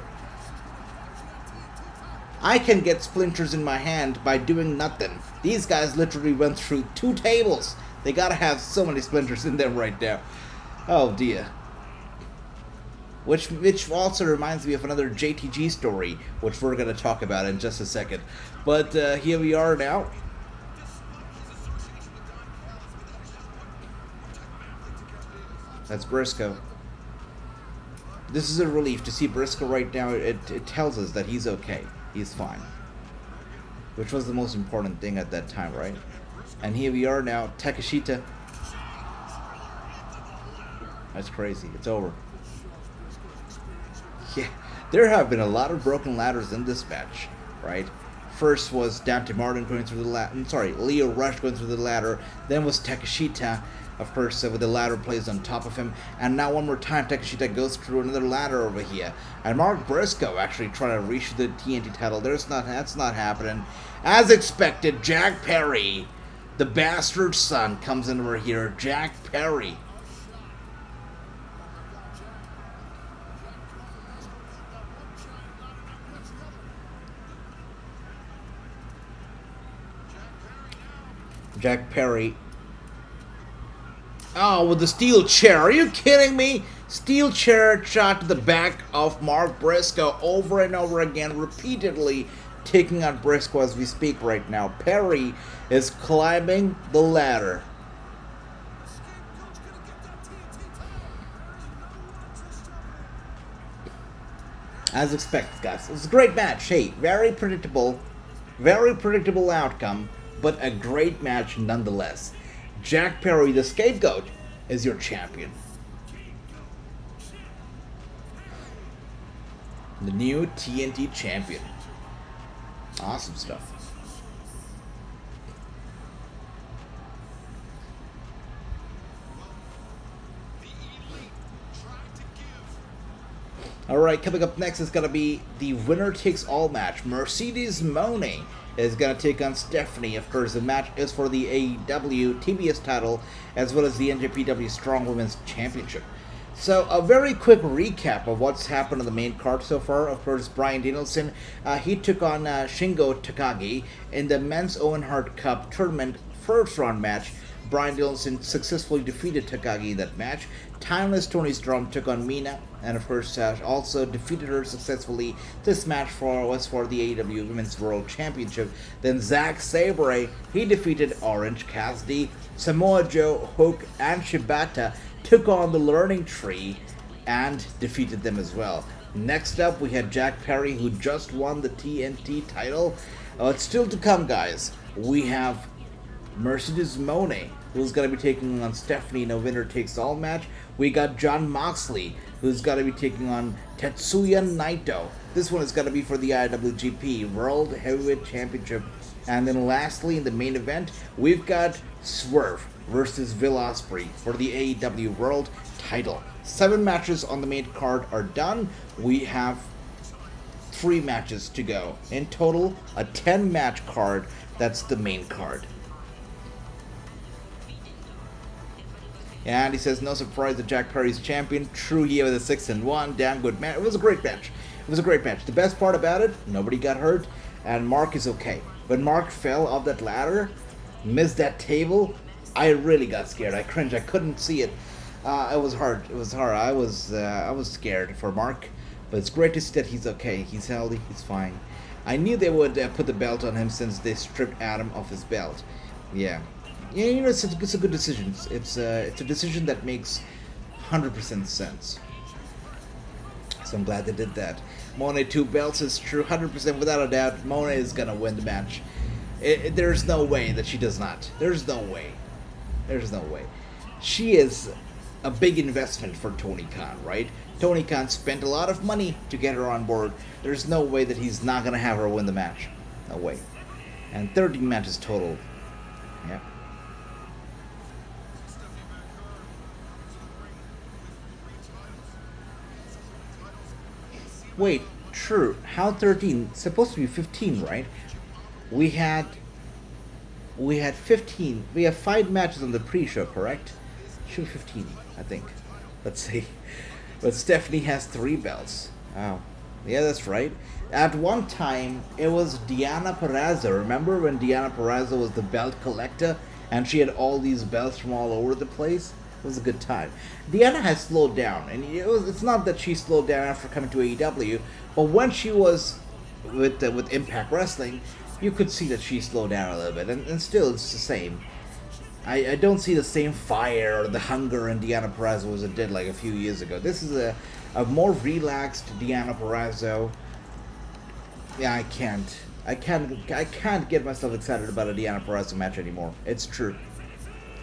I can get splinters in my hand by doing nothing. These guys literally went through 2 tables. They gotta have so many splinters in them right now. Oh dear. Which also reminds me of another JTG story, which we're gonna talk about in just a second. But here we are now. That's Briscoe. This is a relief to see Briscoe right now. It tells us that he's okay. He's fine. Which was the most important thing at that time, right? And here we are now. Takeshita. That's crazy. It's over. Yeah. There have been a lot of broken ladders in this match, right? First was Dante Martin going through the ladder. Sorry, Leo Rush going through the ladder. Then was Takeshita, of course, with the ladder placed on top of him. And now one more time, Takeshita goes through another ladder over here. And Mark Briscoe actually trying to reach the TNT title. That's not happening. As expected, Jack Perry, the bastard son, comes in over here. Jack Perry. Jack Perry. Oh, with the steel chair. Are you kidding me? Steel chair shot to the back of Mark Briscoe over and over again, repeatedly taking out Briscoe as we speak right now. Perry is climbing the ladder. As expected, guys. It was a great match. Hey, very predictable outcome, but a great match nonetheless. Jack Perry, the scapegoat, is your champion. The new TNT champion. Awesome stuff. Alright, coming up next is going to be the winner takes all match. Mercedes Mone is going to take on Stephanie. Of course, the match is for the AEW TBS title as well as the NJPW Strong Women's Championship. So, a very quick recap of what's happened on the main card so far. Of course, Bryan Danielson, he took on Shingo Takagi in the Men's Owen Hart Cup Tournament first round match. Bryan Danielson successfully defeated Takagi in that match. Timeless Toni Storm took on Mina, and of course also defeated her successfully. This match was for the AEW Women's World Championship. Then Zack Sabre, he defeated Orange Cassidy. Samoa Joe, Hook, and Shibata took on the Learning Tree and defeated them as well. Next up, we had Jack Perry, who just won the TNT title. It's still to come, guys. We have Mercedes Mone, who's going to be taking on Stephanie in a winner-takes-all match. We got John Moxley, who's going to be taking on Tetsuya Naito. This one is going to be for the IWGP World Heavyweight Championship. And then lastly, in the main event, we've got Swerve versus Will Ospreay for the AEW World title. 7 matches on the main card are done. We have 3 matches to go. In total, a 10-match card. That's the main card. And he says, no surprise that Jack Perry's champion. True, he was a 6-1. Damn good match. It was a great match. It was a great match. The best part about it, nobody got hurt, and Mark is okay. When Mark fell off that ladder, missed that table, I really got scared. I cringed. I couldn't see it. It was hard. It was hard. I was scared for Mark, but it's great to see that he's okay. He's healthy. He's fine. I knew they would put the belt on him since they stripped Adam of his belt. Yeah. Yeah, you know, it's a good decision. It's a decision that makes 100% sense. So I'm glad they did that. Mone 2 belts is true, 100% without a doubt. Mone is gonna win the match. There's no way that she does not. There's no way. There's no way. She is a big investment for Tony Khan, right? Tony Khan spent a lot of money to get her on board. There's no way that he's not gonna have her win the match. No way. And 13 matches total. Yeah. Wait, true. How 13? It's supposed to be 15, right? We had we had 15. We have 5 matches on the pre-show, correct? Should be 15, I think. Let's see. But Stephanie has 3 belts. Wow. Yeah, that's right. At one time, it was Deonna Purrazzo. Remember when Deonna Purrazzo was the belt collector and she had all these belts from all over the place? It was a good time. Deonna has slowed down, and it's not that she slowed down after coming to AEW, but when she was with Impact Wrestling, you could see that she slowed down a little bit, and still it's the same. I don't see the same fire or the hunger in Deonna Purrazzo as it did like a few years ago. This is a more relaxed Deonna Purrazzo. Yeah, I can't get myself excited about a Deonna Purrazzo match anymore. It's true.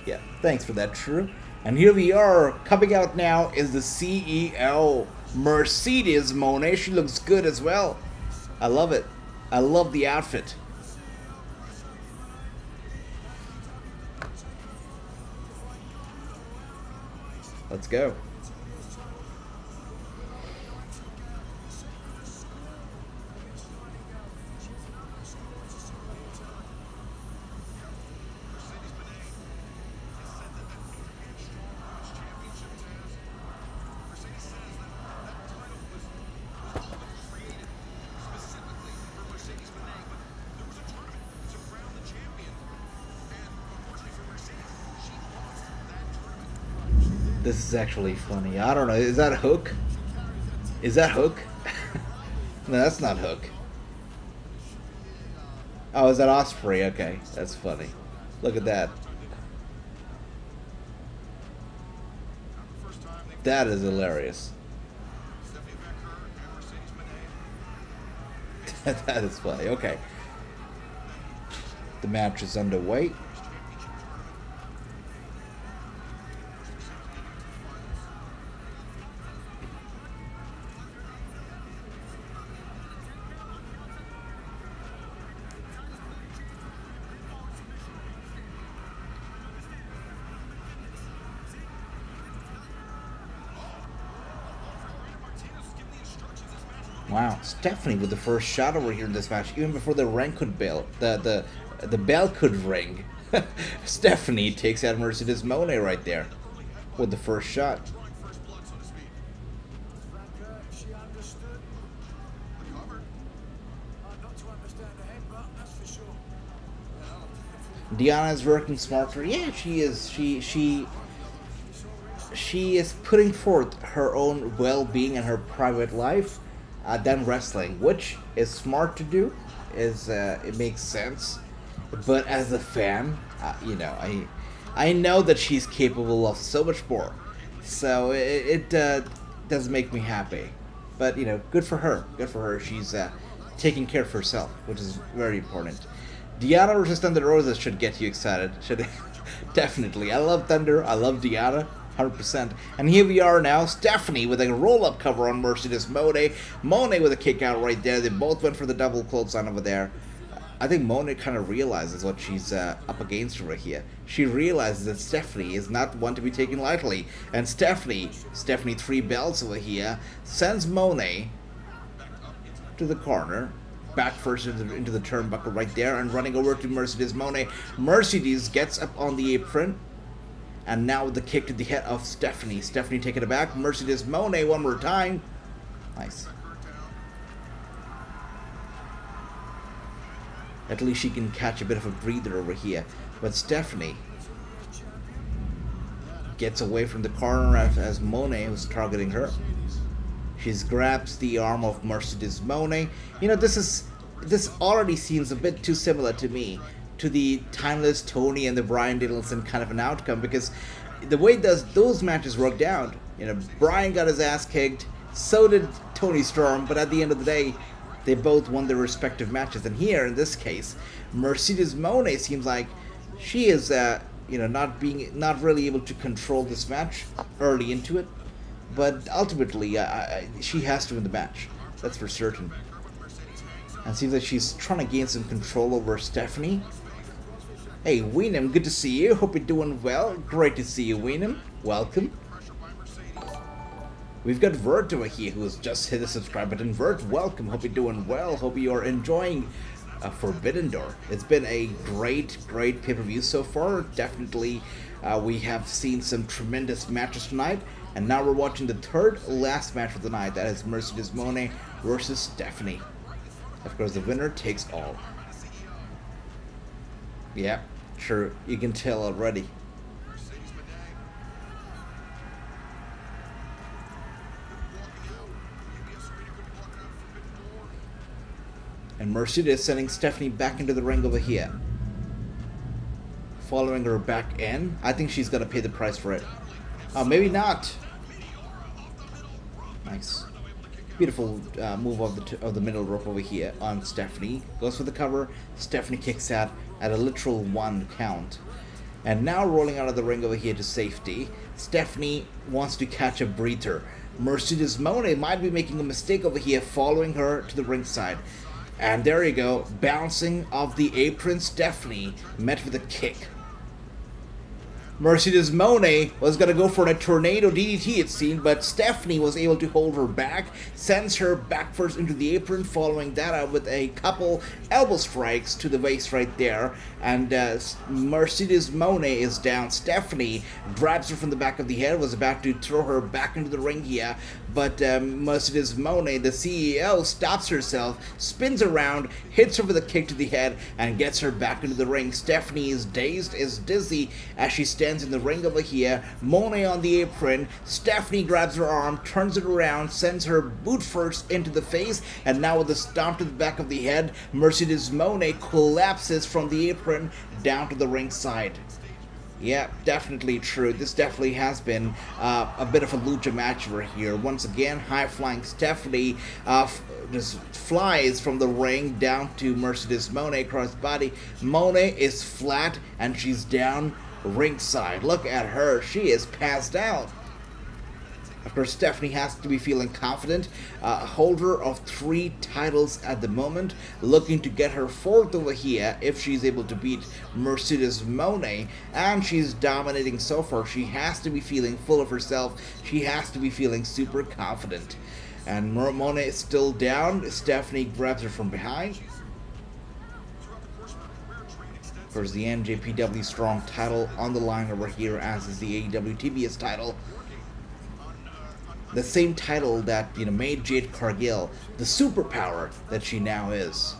Yeah, thanks for that, True. And here we are. Coming out now is the CEO, Mercedes Mone. She looks good as well. I love it. I love the outfit. Let's go. This is actually funny. I don't know. Is that Hook? Is that Hook? No, that's not Hook. Oh, is that Ospreay? Okay, that's funny. Look at that. That is hilarious. That is funny. Okay. The match is underway. Wow, Stephanie with the first shot over here in this match, even before the ring could bell, the bell could ring. Stephanie takes out Mercedes Mone right there with the first shot. Deanna's working smarter. Yeah, she is. She is putting forth her own well-being and her private life. Than wrestling, which is smart to do, it makes sense. But as a fan, I know that she's capable of so much more, so it does make me happy. But good for her. Good for her. She's taking care of herself, which is very important. Deonna versus Thunder Rosa should get you excited. Should definitely. I love Thunder. I love Deonna. 100%. And here we are now, Stephanie with a roll-up cover on Mercedes Mone. Mone with a kick out right there. They both went for the double clothesline over there. I think Mone kind of realizes what she's up against over here. She realizes that Stephanie is not one to be taken lightly. And Stephanie 3 belts over here, sends Mone to the corner. Back first into the turnbuckle right there and running over to Mercedes Mone. Mercedes gets up on the apron. And now with the kick to the head of Stephanie. Stephanie taking it back. Mercedes Mone one more time. Nice. At least she can catch a bit of a breather over here. But Stephanie gets away from the corner as Mone was targeting her. She grabs the arm of Mercedes Mone. This already seems a bit too similar to me. To the timeless Toni and the Bryan Danielson kind of an outcome, because the way those matches worked out, Bryan got his ass kicked, so did Toni Storm, but at the end of the day, they both won their respective matches. And here, in this case, Mercedes Mone seems like she is, not really able to control this match early into it, but ultimately, she has to win the match. That's for certain. And it seems like she's trying to gain some control over Stephanie. Hey, Weenham, good to see you. Hope you're doing well. Great to see you, Weenham. Welcome. We've got Vert over here who has just hit the subscribe button. Vert, welcome. Hope you're doing well. Hope you are enjoying Forbidden Door. It's been a great pay-per-view so far. Definitely, we have seen some tremendous matches tonight, and now we're watching the third last match of the night. That is Mercedes Mone versus Stephanie. Of course, the winner takes all. Yeah, sure, you can tell already. And Mercedes sending Stephanie back into the ring over here. Following her back in. I think she's gonna pay the price for it. Oh, maybe not. Nice. Beautiful move of the middle rope over here on Stephanie. Goes for the cover. Stephanie kicks out at a literal 1 count. And now rolling out of the ring over here to safety. Stephanie wants to catch a breather. Mercedes Mone might be making a mistake over here, following her to the ringside. And there you go, bouncing off the apron, Stephanie met with a kick. Mercedes Mone was going to go for a tornado DDT, it seemed, but Stephanie was able to hold her back, sends her back first into the apron, following that up with a couple elbow strikes to the waist right there. And Mercedes Mone is down. Stephanie grabs her from the back of the head, was about to throw her back into the ring here, but Mercedes Mone, the CEO, stops herself, spins around, hits her with a kick to the head, and gets her back into the ring. Stephanie is dazed, is dizzy as she stands in the ring over here. Mone on the apron. Stephanie grabs her arm, turns it around, sends her boot first into the face, and now with a stomp to the back of the head, Mercedes Mone collapses from the apron down to the ringside. Yeah, definitely true. This definitely has been a bit of a lucha match over here. Once again, high-flying Stephanie just flies from the ring down to Mercedes Mone across the body. Mone is flat and she's down ringside. Look at her. She is passed out. Of course, Stephanie has to be feeling confident. Holder of 3 titles at the moment, looking to get her 4th over here if she's able to beat Mercedes Mone, and she's dominating so far. She has to be feeling full of herself. She has to be feeling super confident. And Mone is still down. Stephanie grabs her from behind. Of course, the NJPW Strong title on the line over here, as is the AEW TV's title. The same title that, made Jade Cargill the superpower that she now is.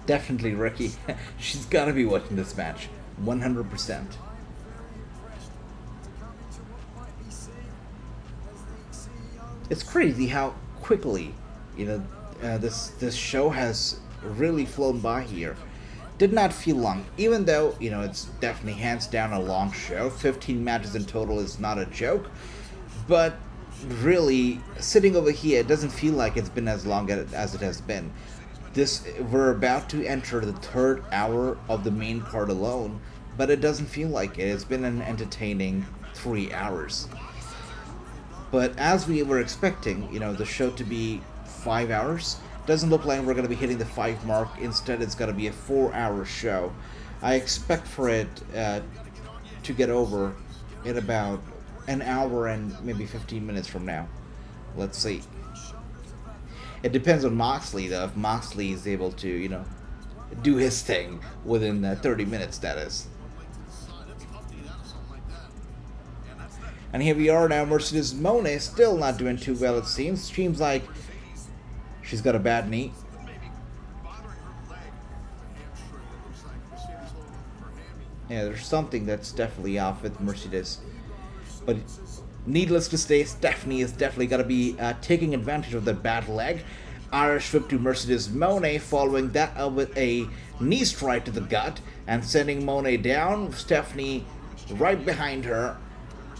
Definitely, Ricky. She's got to be watching this match. 100%. It's crazy how quickly, this show has really flown by here. Did not feel long, even though, it's definitely hands down a long show. 15 matches in total is not a joke. But really, sitting over here, it doesn't feel like it's been as long as it has been. We're about to enter the 3rd hour of the main card alone, but it doesn't feel like it. It's been an entertaining 3 hours. But as we were expecting, the show to be 5 hours, doesn't look like we're going to be hitting the 5 mark. Instead, it's going to be a 4-hour show. I expect for it to get over in about an hour and maybe 15 minutes from now. Let's see. It depends on Moxley, though. If Moxley is able to, do his thing within 30 minutes, that is. And here we are now. Mercedes Mone still not doing too well, it seems. Seems like she's got a bad knee. Yeah, there's something that's definitely off with Mercedes. But Needless to say, Stephanie is definitely going to be taking advantage of that bad leg. Irish whip to Mercedes Mone, following that up with a knee strike to the gut and sending Mone down. Stephanie right behind her.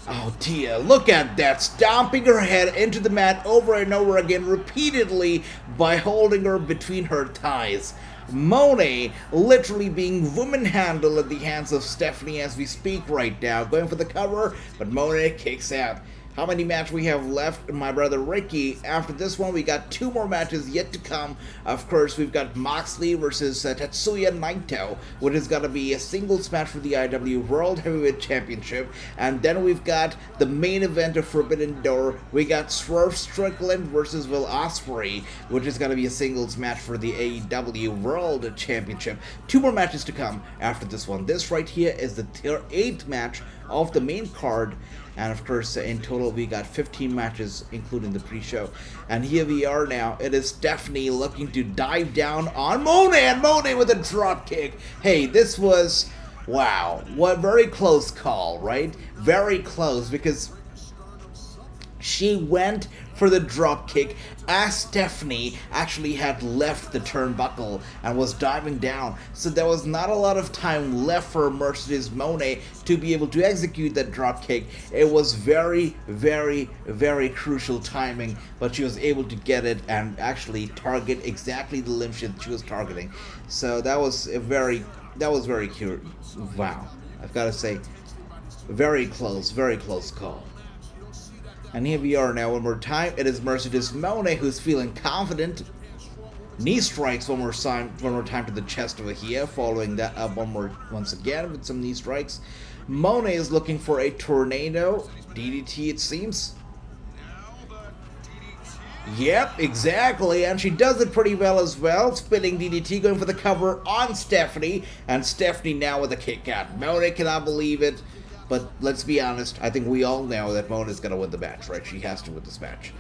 Oh dear, look at that, stomping her head into the mat over and over again repeatedly by holding her between her thighs. Mone literally being woman handled at the hands of Stephanie as we speak right now, going for the cover, but Mone kicks out. How many matches we have left, my brother Ricky? After this one, we got 2 more matches yet to come. Of course, we've got Moxley versus Tetsuya Naito, which is going to be a singles match for the IWGP World Heavyweight Championship. And then we've got the main event of Forbidden Door. We got Swerve Strickland versus Ospreay, which is going to be a singles match for the AEW World Championship. 2 more matches to come after this one. This right here is the 8th match of the main card. And of course, in total, we got 15 matches, including the pre-show. And here we are now. It is Stephanie looking to dive down on Mone, and Mone with a drop kick. Hey, this was, wow, what very close call, right? Very close, because she went for the drop kick as Stephanie actually had left the turnbuckle and was diving down. So there was not a lot of time left for Mercedes Mone to be able to execute that drop kick. It was very, very, very crucial timing, but she was able to get it and actually target exactly the limb she was targeting. So that was very cute. Wow, I've got to say, very close call. And here we are now one more time. It is Mercedes Mone who's feeling confident. Knee strikes one more time to the chest over here, following that up once again with some knee strikes. Mone is looking for a tornado DDT, it seems. Yep, exactly, and she does it pretty well as well. Spinning DDT, going for the cover on Stephanie, and Stephanie now with a kick out. Mone cannot believe it. But let's be honest, I think we all know that Mone is going to win the match, right? She has to win this match.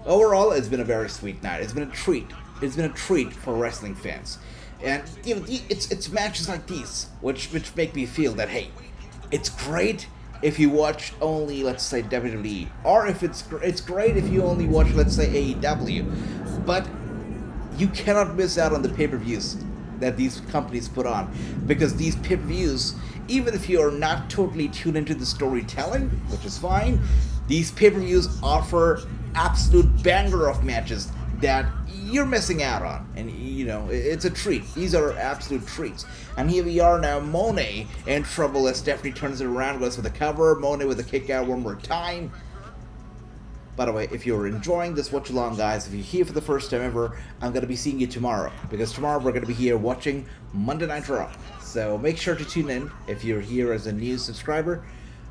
Overall, it's been a very sweet night. It's been a treat. It's been a treat for wrestling fans. And you know, it's matches like these which make me feel that, hey, it's great if you watch only, let's say, WWE. Or if it's great if you only watch, let's say, AEW. But you cannot miss out on the pay-per-views that these companies put on. Because these pay-per-views, even if you are not totally tuned into the storytelling, which is fine, these pay-per-views offer absolute banger of matches that you're missing out on. And, you know, it's a treat. These are absolute treats. And here we are now, Mone in trouble as Stephanie turns it around, goes for the cover, Mone with a kick out one more time. By the way, if you're enjoying this watch along, guys, if you're here for the first time ever, I'm going to be seeing you tomorrow. Because tomorrow we're going to be here watching Monday Night Raw. So make sure to tune in if you're here as a new subscriber.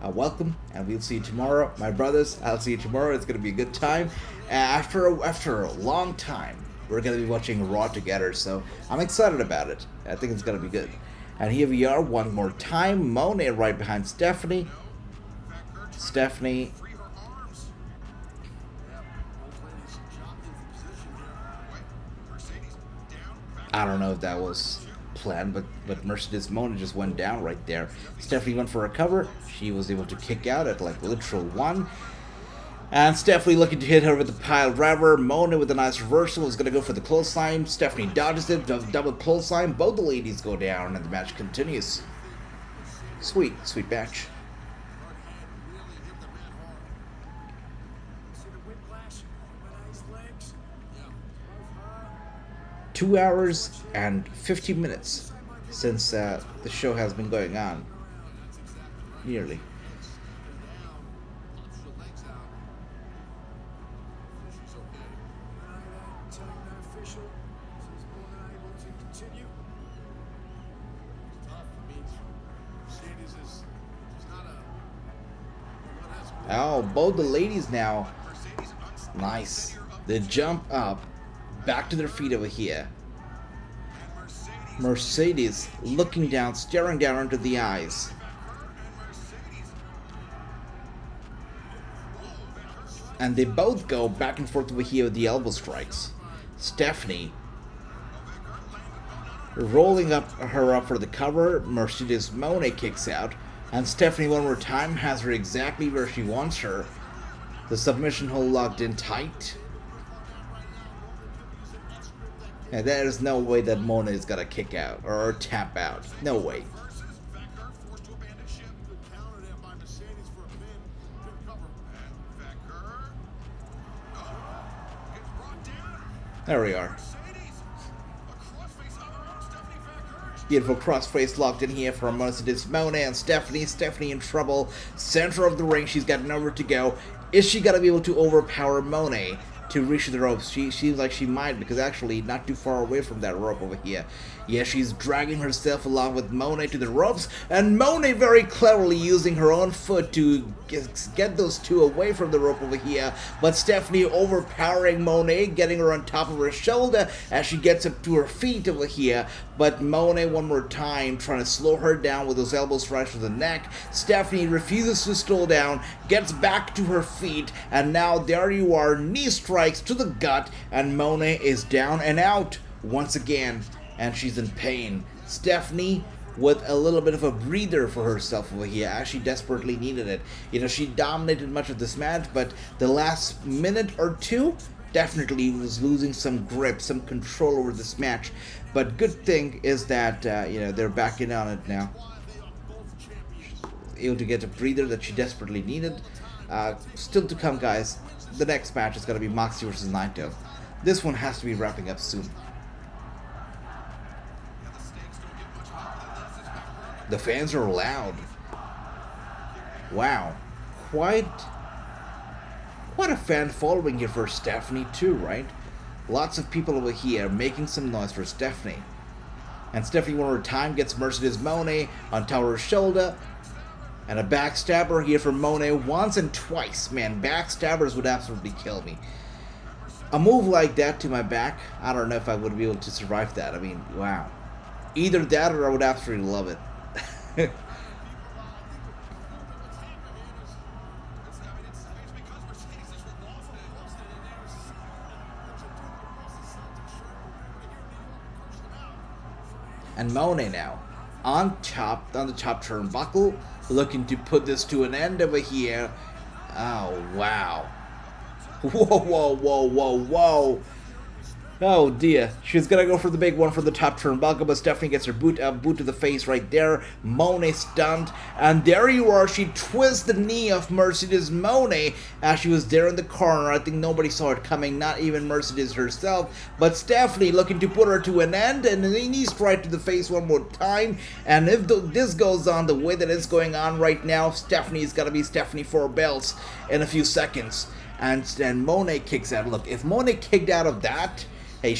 Welcome, and we'll see you tomorrow. My brothers, I'll see you tomorrow. It's going to be a good time. After a long time, we're going to be watching Raw together, so I'm excited about it. I think it's going to be good. And here we are one more time. Mone right behind Stephanie. Stephanie. I don't know if that was planned, but Mercedes Mone just went down right there. Stephanie went for a cover. She was able to kick out at like literal 1. And Stephanie looking to hit her with the pile driver. Mone with a nice reversal was going to go for the clothesline. Stephanie dodges it, double clothesline. Both the ladies go down, and the match continues. Sweet match. Two hours and 50 minutes since the show has been going on. Nearly. Oh, both the ladies now. Nice. They jump up. Back to their feet over here. Mercedes looking down, staring down into the eyes. And they both go back and forth over here with the elbow strikes. Stephanie rolling her up for the cover. Mercedes Mone kicks out. And Stephanie one more time has her exactly where she wants her. The submission hold locked in tight. And there is no way that Mone is gonna kick out or tap out. No way. There we are. Beautiful crossface locked in here for Mercedes Mone and Stephanie. Stephanie in trouble. Center of the ring. She's got nowhere to go. Is she going to be able to overpower Mone to reach the ropes? She seems like she might, because actually not too far away from that rope over here. Yeah, she's dragging herself along with Mone to the ropes, and Mone very cleverly using her own foot to get those two away from the rope over here. But Stephanie overpowering Mone, getting her on top of her shoulder as she gets up to her feet over here. But Mone one more time trying to slow her down with those elbow strikes to the neck. Stephanie refuses to slow down, gets back to her feet, and now there you are, knee strikes to the gut, and Mone is down and out once again. And she's in pain. Stephanie with a little bit of a breather for herself over here, as she desperately needed it. You know, she dominated much of this match, but the last minute or two definitely was losing some grip, some control over this match. But good thing is that, you know, they're backing on it now. Able to get a breather that she desperately needed. Still to come, guys. The next match is going to be Moxley versus Naito. This one has to be wrapping up soon. The fans are loud. Wow. Quite a fan following here for Stephanie too, right? Lots of people over here making some noise for Stephanie. And Stephanie one more time gets Mercedes Mone on top of her shoulder. And a backstabber here for Mone once and twice. Man, backstabbers would absolutely kill me. A move like that to my back, I don't know if I would be able to survive that. I mean, wow. Either that or I would absolutely love it. And Mone now on the top turnbuckle, looking to put this to an end over here. Oh wow. Whoa, whoa, whoa, whoa, whoa. Oh dear, she's gonna go for the big one for the top turnbuckle, but Stephanie gets her boot to the face right there. Mone stunned, and there you are. She twists the knee of Mercedes Mone as she was there in the corner. I think nobody saw it coming, not even Mercedes herself. But Stephanie looking to put her to an end, and the knee strike to the face one more time. And if this goes on the way that it's going on right now, Stephanie's gonna be Stephanie 4 belts in a few seconds. And Mone kicks out. Look, if Mone kicked out of that, hey,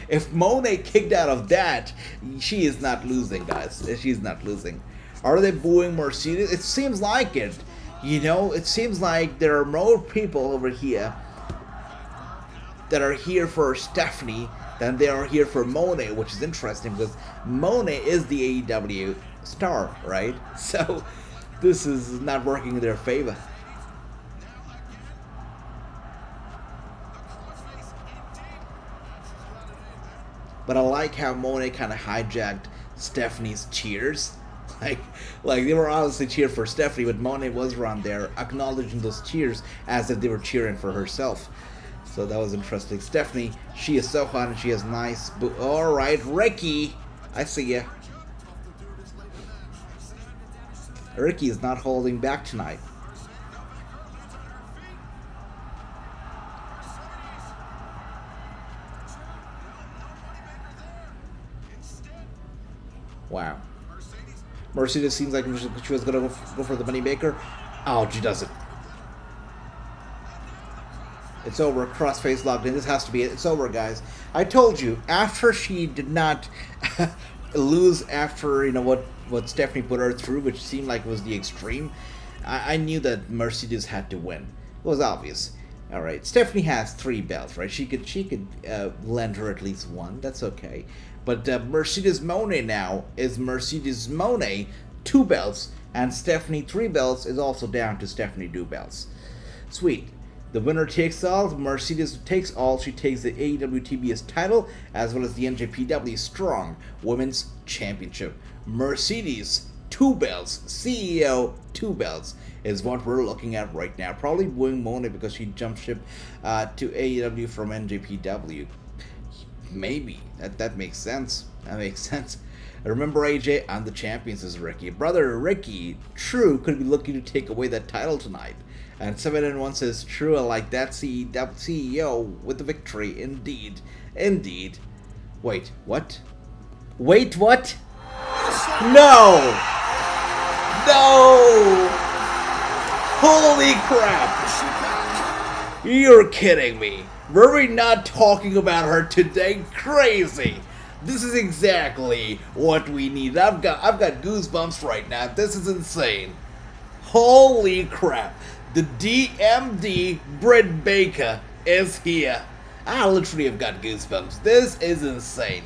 if Mone kicked out of that, she is not losing, guys. She's not losing. Are they booing Mercedes? It seems like it. You know, it seems like there are more people over here that are here for Stephanie than they are here for Mone, which is interesting because Mone is the AEW star, right? So this is not working in their favor. But I like how Mone kind of hijacked Stephanie's cheers. Like they were obviously cheering for Stephanie, but Mone was around there acknowledging those cheers as if they were cheering for herself. So that was interesting. Stephanie, she is so hot and she has nice... Alright, Ricky, I see ya. Ricky is not holding back tonight. Wow. Mercedes seems like she was going to go for the moneymaker. Oh, she doesn't. It's over. Crossface locked in. This has to be it. It's over, guys. I told you, after she did not lose after, you know, what Stephanie put her through, which seemed like was the extreme, I knew that Mercedes had to win. It was obvious. All right. Stephanie has 3 belts, right? She could lend her at least one. That's okay. But Mercedes Mone now is Mercedes Mone 2 belts, and Stephanie 3 belts is also down to Stephanie 2 belts. Sweet. The winner takes all. Mercedes takes all. She takes the AEW TBS title as well as the NJPW Strong Women's Championship. Mercedes 2 belts. CEO, 2 belts is what we're looking at right now. Probably booing Mone because she jumped ship to AEW from NJPW. Maybe. That makes sense. That makes sense. Remember, AJ, I'm the champion, says Ricky. Brother Ricky, true, could be looking to take away that title tonight. And 7-1 says, true, I like that CEO with the victory. Indeed. Indeed. Wait, what? Wait, what? No! No! Holy crap! You're kidding me. Were we not talking about her today? Crazy! This is exactly what we need. I've got goosebumps right now. This is insane. Holy crap. The DMD Britt Baker is here. I literally have got goosebumps. This is insane.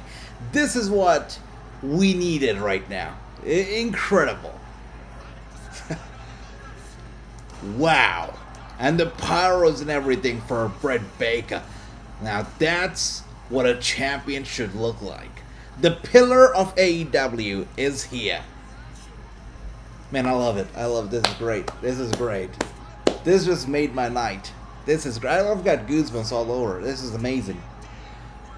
This is what we needed right now. Incredible. Wow. And the pyros and everything for Britt Baker. Now that's what a champion should look like. The pillar of AEW is here. Man, I love it. I love it. This is great. This is great. This just made my night. This is great. I've got goosebumps all over. This is amazing.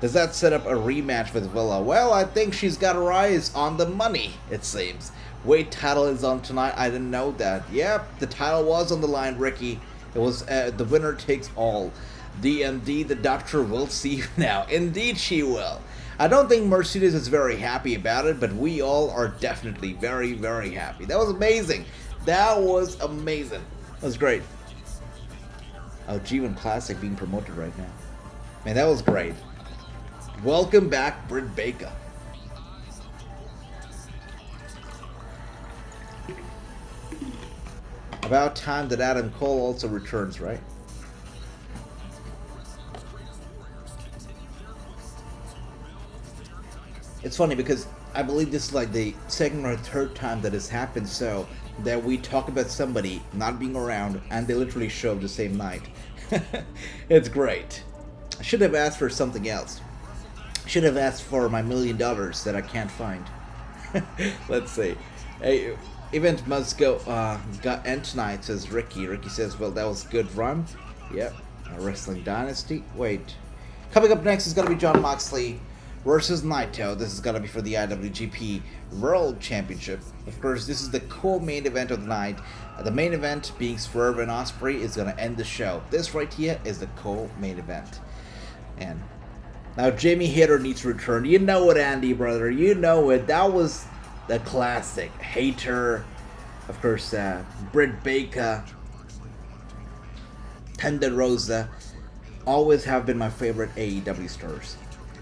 Does that set up a rematch with Villa? Well, I think she's got her eyes on the money, it seems. Wait, title is on tonight. I didn't know that. Yep, the title was on the line, Ricky. It was the winner takes all. DMD, the doctor will see you now. Indeed she will. I don't think Mercedes is very happy about it, but we all are definitely very, very happy. That was amazing. That was amazing. That was great. Oh, G1 Classic being promoted right now. Man, that was great. Welcome back, Britt Baker. About time that Adam Cole also returns, right? It's funny because I believe this is like the second or third time that has happened, so that we talk about somebody not being around and they literally show up the same night. It's great. I should have asked for something else. I should have asked for my $1 million that I can't find. Let's see. Hey, event must go got end tonight, says Ricky. Ricky says, well, that was good run. Yep. Wrestling Dynasty. Wait. Coming up next is gonna be Jon Moxley versus Naito. This is gonna be for the IWGP World Championship. Of course, this is the co-main event of the night. The main event being Swerve and Ospreay is gonna end the show. This right here is the co-main event. And now Jamie Hayter needs to return. You know it, Andy, brother. You know it. That was the classic. Hayter, of course, Britt Baker, Thunder Rosa, always have been my favorite AEW stars.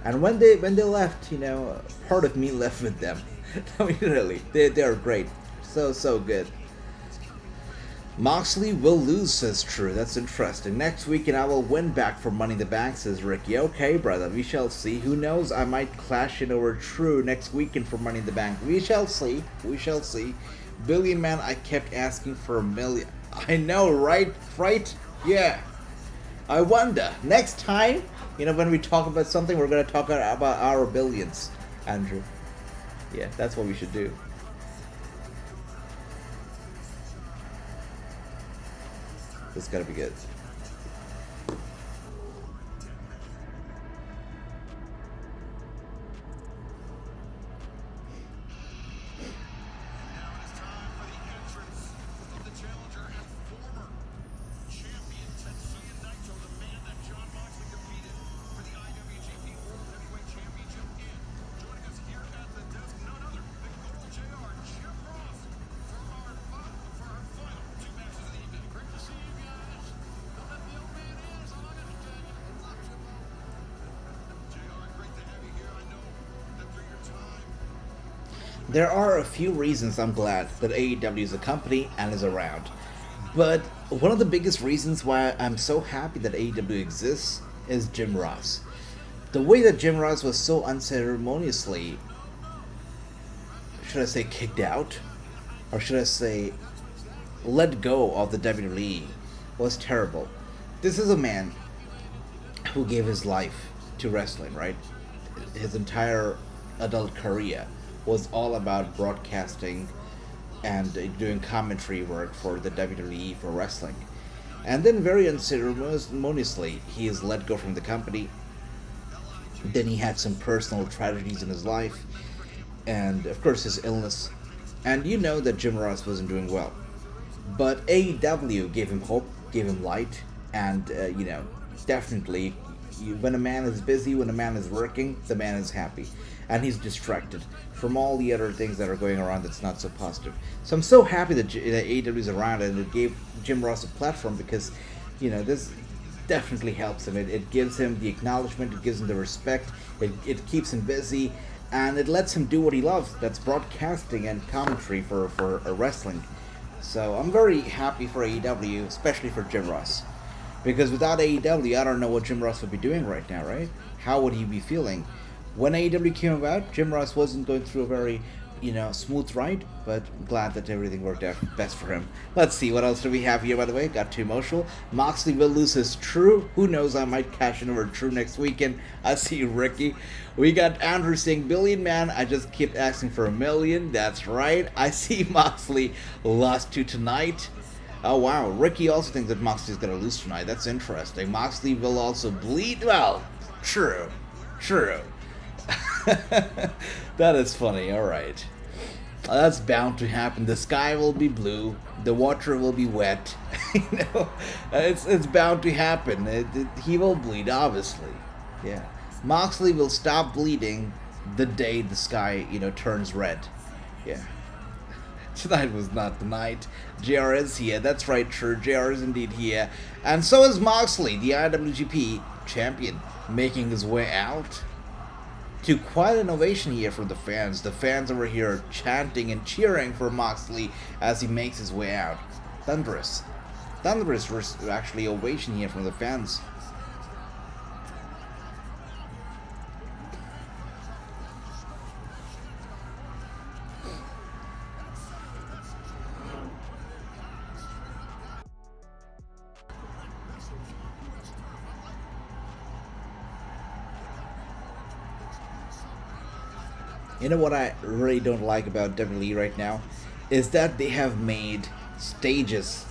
And when they left, you know, part of me left with them. I mean, really, they are great. So good. Moxley will lose, says True. That's interesting. Next week, and I will win back for Money in the Bank, says Ricky. Okay, brother, we shall see. Who knows? I might clash in over True next weekend for Money in the Bank. We shall see. We shall see. Billion Man, I kept asking for $1 million. I know, right? Right? Yeah. I wonder. Next time, you know, when we talk about something, we're going to talk about our billions, Andrew. Yeah, that's what we should do. This is gonna be good. Now it is time for the entrance of the challenger and former champion Tetsuya Naito, the man that Jon Moxley defeated for the IWGP World Heavyweight Championship. And joining us here at the desk, none other than Gold JR, Jim Ross, for our final 2 matches of the evening. Great to see you guys. Don't let the old man in. That's all I got to tell you. JR, great to have you here. I know that through your time. There are a few reasons I'm glad that AEW is a company and is around. But one of the biggest reasons why I'm so happy that AEW exists is Jim Ross. The way that Jim Ross was so unceremoniously, should I say kicked out? Or should I say let go of the WWE was terrible. This is a man who gave his life to wrestling, right? His entire adult career was all about broadcasting and doing commentary work for the WWE for wrestling. And then, very unceremoniously, he is let go from the company. Then he had some personal tragedies in his life, and of course his illness. And you know that Jim Ross wasn't doing well. But AEW gave him hope, gave him light, and definitely, when a man is busy, when a man is working, the man is happy, and he's distracted from all the other things that are going around that's not so positive. So I'm so happy that AEW is around, and it gave Jim Ross a platform because, this definitely helps him. It gives him the acknowledgement, it gives him the respect, it keeps him busy, and it lets him do what he loves. That's broadcasting and commentary for wrestling. So I'm very happy for AEW, especially for Jim Ross. Because without AEW, I don't know what Jim Ross would be doing right now, right? How would he be feeling? When AEW came about, Jim Ross wasn't going through a very, smooth ride, but I'm glad that everything worked out best for him. Let's see, what else do we have here, by the way? Got too emotional. Moxley will lose his True. Who knows, I might cash in over True next weekend. I see you, Ricky. We got Andrew saying, Billion Man, I just keep asking for a million. That's right. I see Moxley lost to tonight. Oh, wow. Ricky also thinks that Moxley's going to lose tonight. That's interesting. Moxley will also bleed. Well, true. That is funny. All right. That's bound to happen. The sky will be blue. The water will be wet. It's bound to happen. He will bleed, obviously. Yeah. Moxley will stop bleeding the day the sky, turns red. Yeah. Tonight was not the night. JR is here. That's right, true. JR is indeed here. And so is Moxley, the IWGP champion, making his way out. To quite an ovation here from the fans. The fans over here chanting and cheering for Moxley as he makes his way out. Thunderous actually ovation here from the fans. You know what I really don't like about WWE right now? Is that they have made stages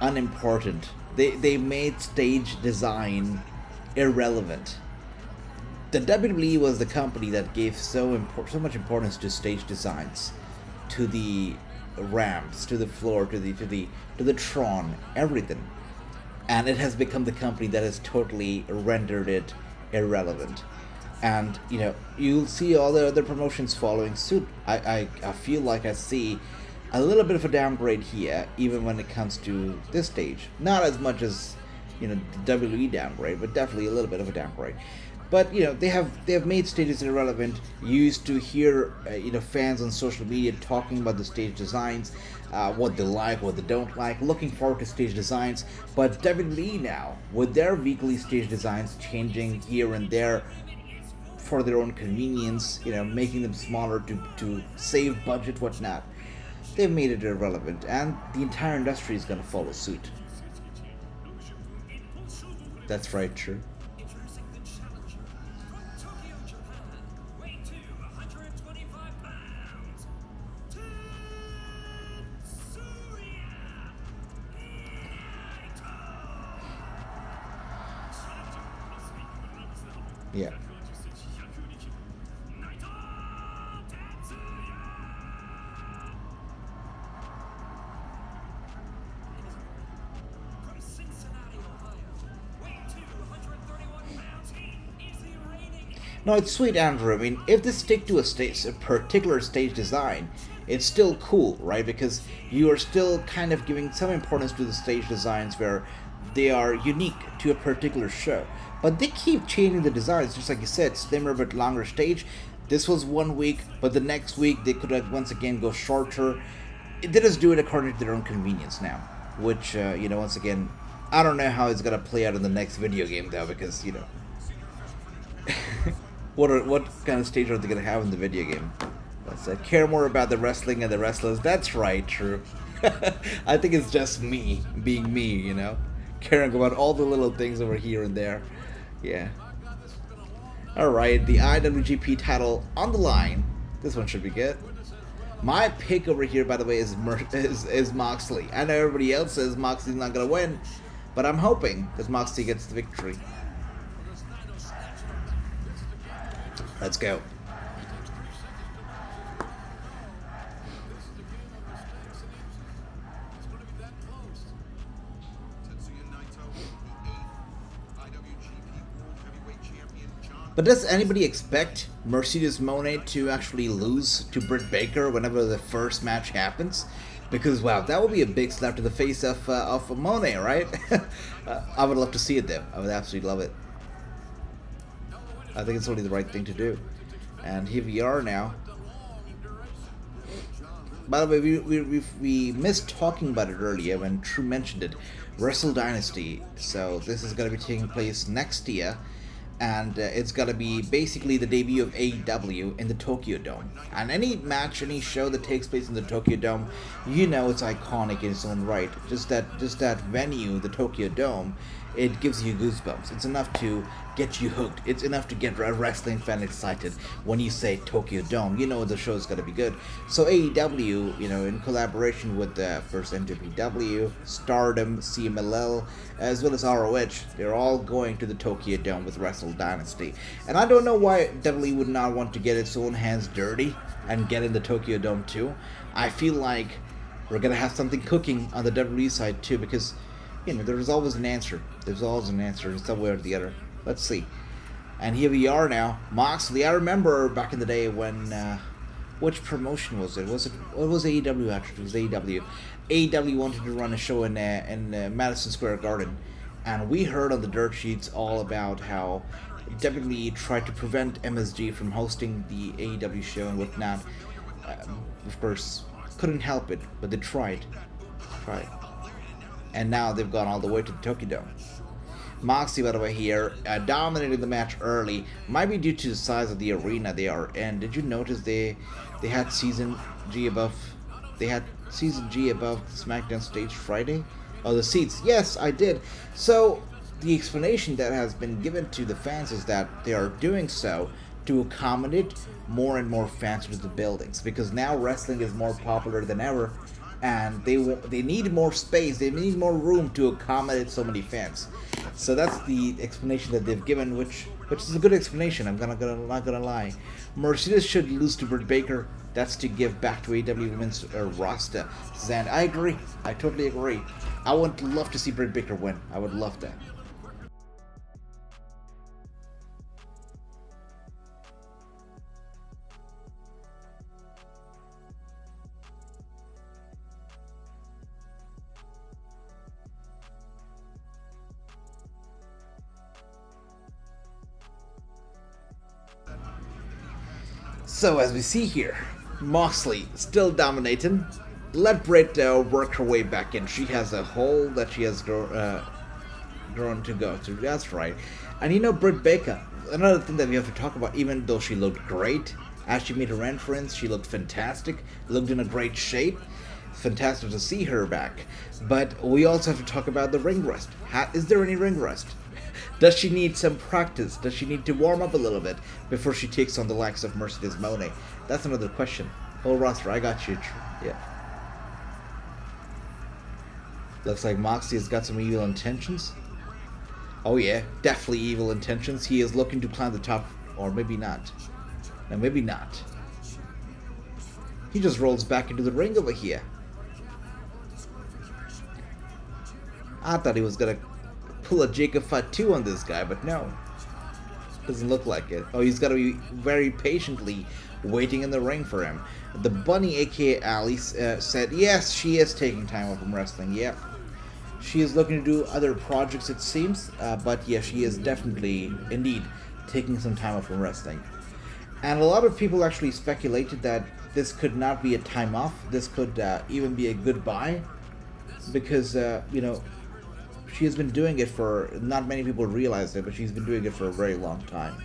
unimportant. They made stage design irrelevant. The WWE was the company that gave so much importance to stage designs, to the ramps, to the floor, to the Tron, everything. And it has become the company that has totally rendered it irrelevant. And, you'll see all the other promotions following suit. I feel like I see a little bit of a downgrade here, even when it comes to this stage. Not as much as, the WWE downgrade, but definitely a little bit of a downgrade. But, they have made stages irrelevant. You used to hear, fans on social media talking about the stage designs, what they like, what they don't like, looking forward to stage designs. But WWE now, with their weekly stage designs changing here and there, for their own convenience, making them smaller to save budget, whatnot. They've made it irrelevant, and the entire industry is going to follow suit. That's right, true. Yeah. No, it's sweet, Andrew. I mean, if they stick to a particular stage design, it's still cool, right? Because you are still kind of giving some importance to the stage designs where they are unique to a particular show. But they keep changing the designs, just like you said, slimmer but longer stage. This was 1 week, but the next week they could once again go shorter. They just do it according to their own convenience now. Which, once again, I don't know how it's going to play out in the next video game, though, because, What kind of stage are they going to have in the video game? Let's care more about the wrestling and the wrestlers. That's right, true. I think it's just me being me, caring about all the little things over here and there. Yeah. Alright, the IWGP title on the line. This one should be good. My pick over here, by the way, is Moxley. I know everybody else says Moxley's not gonna win, but I'm hoping that Moxley gets the victory. Let's go. Tetsuya Naito, the 8th IWGP World Heavyweight Champion, John. But does anybody expect Mercedes Mone to actually lose to Britt Baker whenever the first match happens? Because, wow, that would be a big slap to the face of Mone, right? I would love to see it, though. I would absolutely love it. I think it's only the right thing to do. And here we are now. By the way, we missed talking about it earlier when True mentioned it. Wrestle Dynasty. So this is going to be taking place next year. And it's going to be basically the debut of AEW in the Tokyo Dome. And any match, any show that takes place in the Tokyo Dome, you know it's iconic in its own right. Just that venue, the Tokyo Dome, it gives you goosebumps. It's enough to get you hooked. It's enough to get a wrestling fan excited. When you say Tokyo Dome, you know the show's gonna be good. So AEW, you know, in collaboration with first NJPW, Stardom, CMLL, as well as ROH, they're all going to the Tokyo Dome with Wrestle Dynasty. And I don't know why WWE would not want to get its own hands dirty and get in the Tokyo Dome too. I feel like we're gonna have something cooking on the WWE side too, because you know, there's always an answer. There's always an answer somewhere or the other. Let's see. And here we are now. Moxley. I remember back in the day when, which promotion was it? It was AEW actually. It was AEW. AEW wanted to run a show in Madison Square Garden. And we heard on the dirt sheets all about how WWE tried to prevent MSG from hosting the AEW show and whatnot. Of course, couldn't help it, but they tried. And now they've gone all the way to the Tokyo Dome. Moxley, by the way, here dominated the match early. Might be due to the size of the arena they are in. Did you notice they had season G above? They had season G above the SmackDown stage Friday. Oh, the seats. Yes, I did. So the explanation that has been given to the fans is that they are doing so to accommodate more and more fans to the buildings, because now wrestling is more popular than ever. And they need more space, they need more room to accommodate so many fans. So that's the explanation that they've given, which is a good explanation. I'm not gonna lie. Mercedes should lose to Britt Baker. That's to give back to AEW Women's roster. And I agree. I totally agree. I would love to see Britt Baker win. I would love that. So as we see here, Moxley still dominating. Let Britt work her way back in. She has a hole that she has grown to go through. That's right. And you know, Britt Baker, another thing that we have to talk about, even though she looked great, as she made her entrance, she looked fantastic, looked in a great shape. Fantastic to see her back. But we also have to talk about the ring rust. Is there any ring rust? Does she need some practice? Does she need to warm up a little bit before she takes on the likes of Mercedes Mone? That's another question. Whole roster, I got you. Yeah. Looks like Moxley has got some evil intentions. Oh yeah, definitely evil intentions. He is looking to climb the top, or maybe not. No, maybe not. He just rolls back into the ring over here. I thought he was gonna pull a Jacob Fatu on this guy, but no. Doesn't look like it. Oh, he's gotta be very patiently waiting in the ring for him. The bunny, aka Ali, said yes, she is taking time off from wrestling. Yep. She is looking to do other projects, it seems. But yeah, she is definitely, indeed, taking some time off from wrestling. And a lot of people actually speculated that this could not be a time off. This could even be a goodbye. Because, you know, she has been doing it for, not many people realize it, but she's been doing it for a very long time.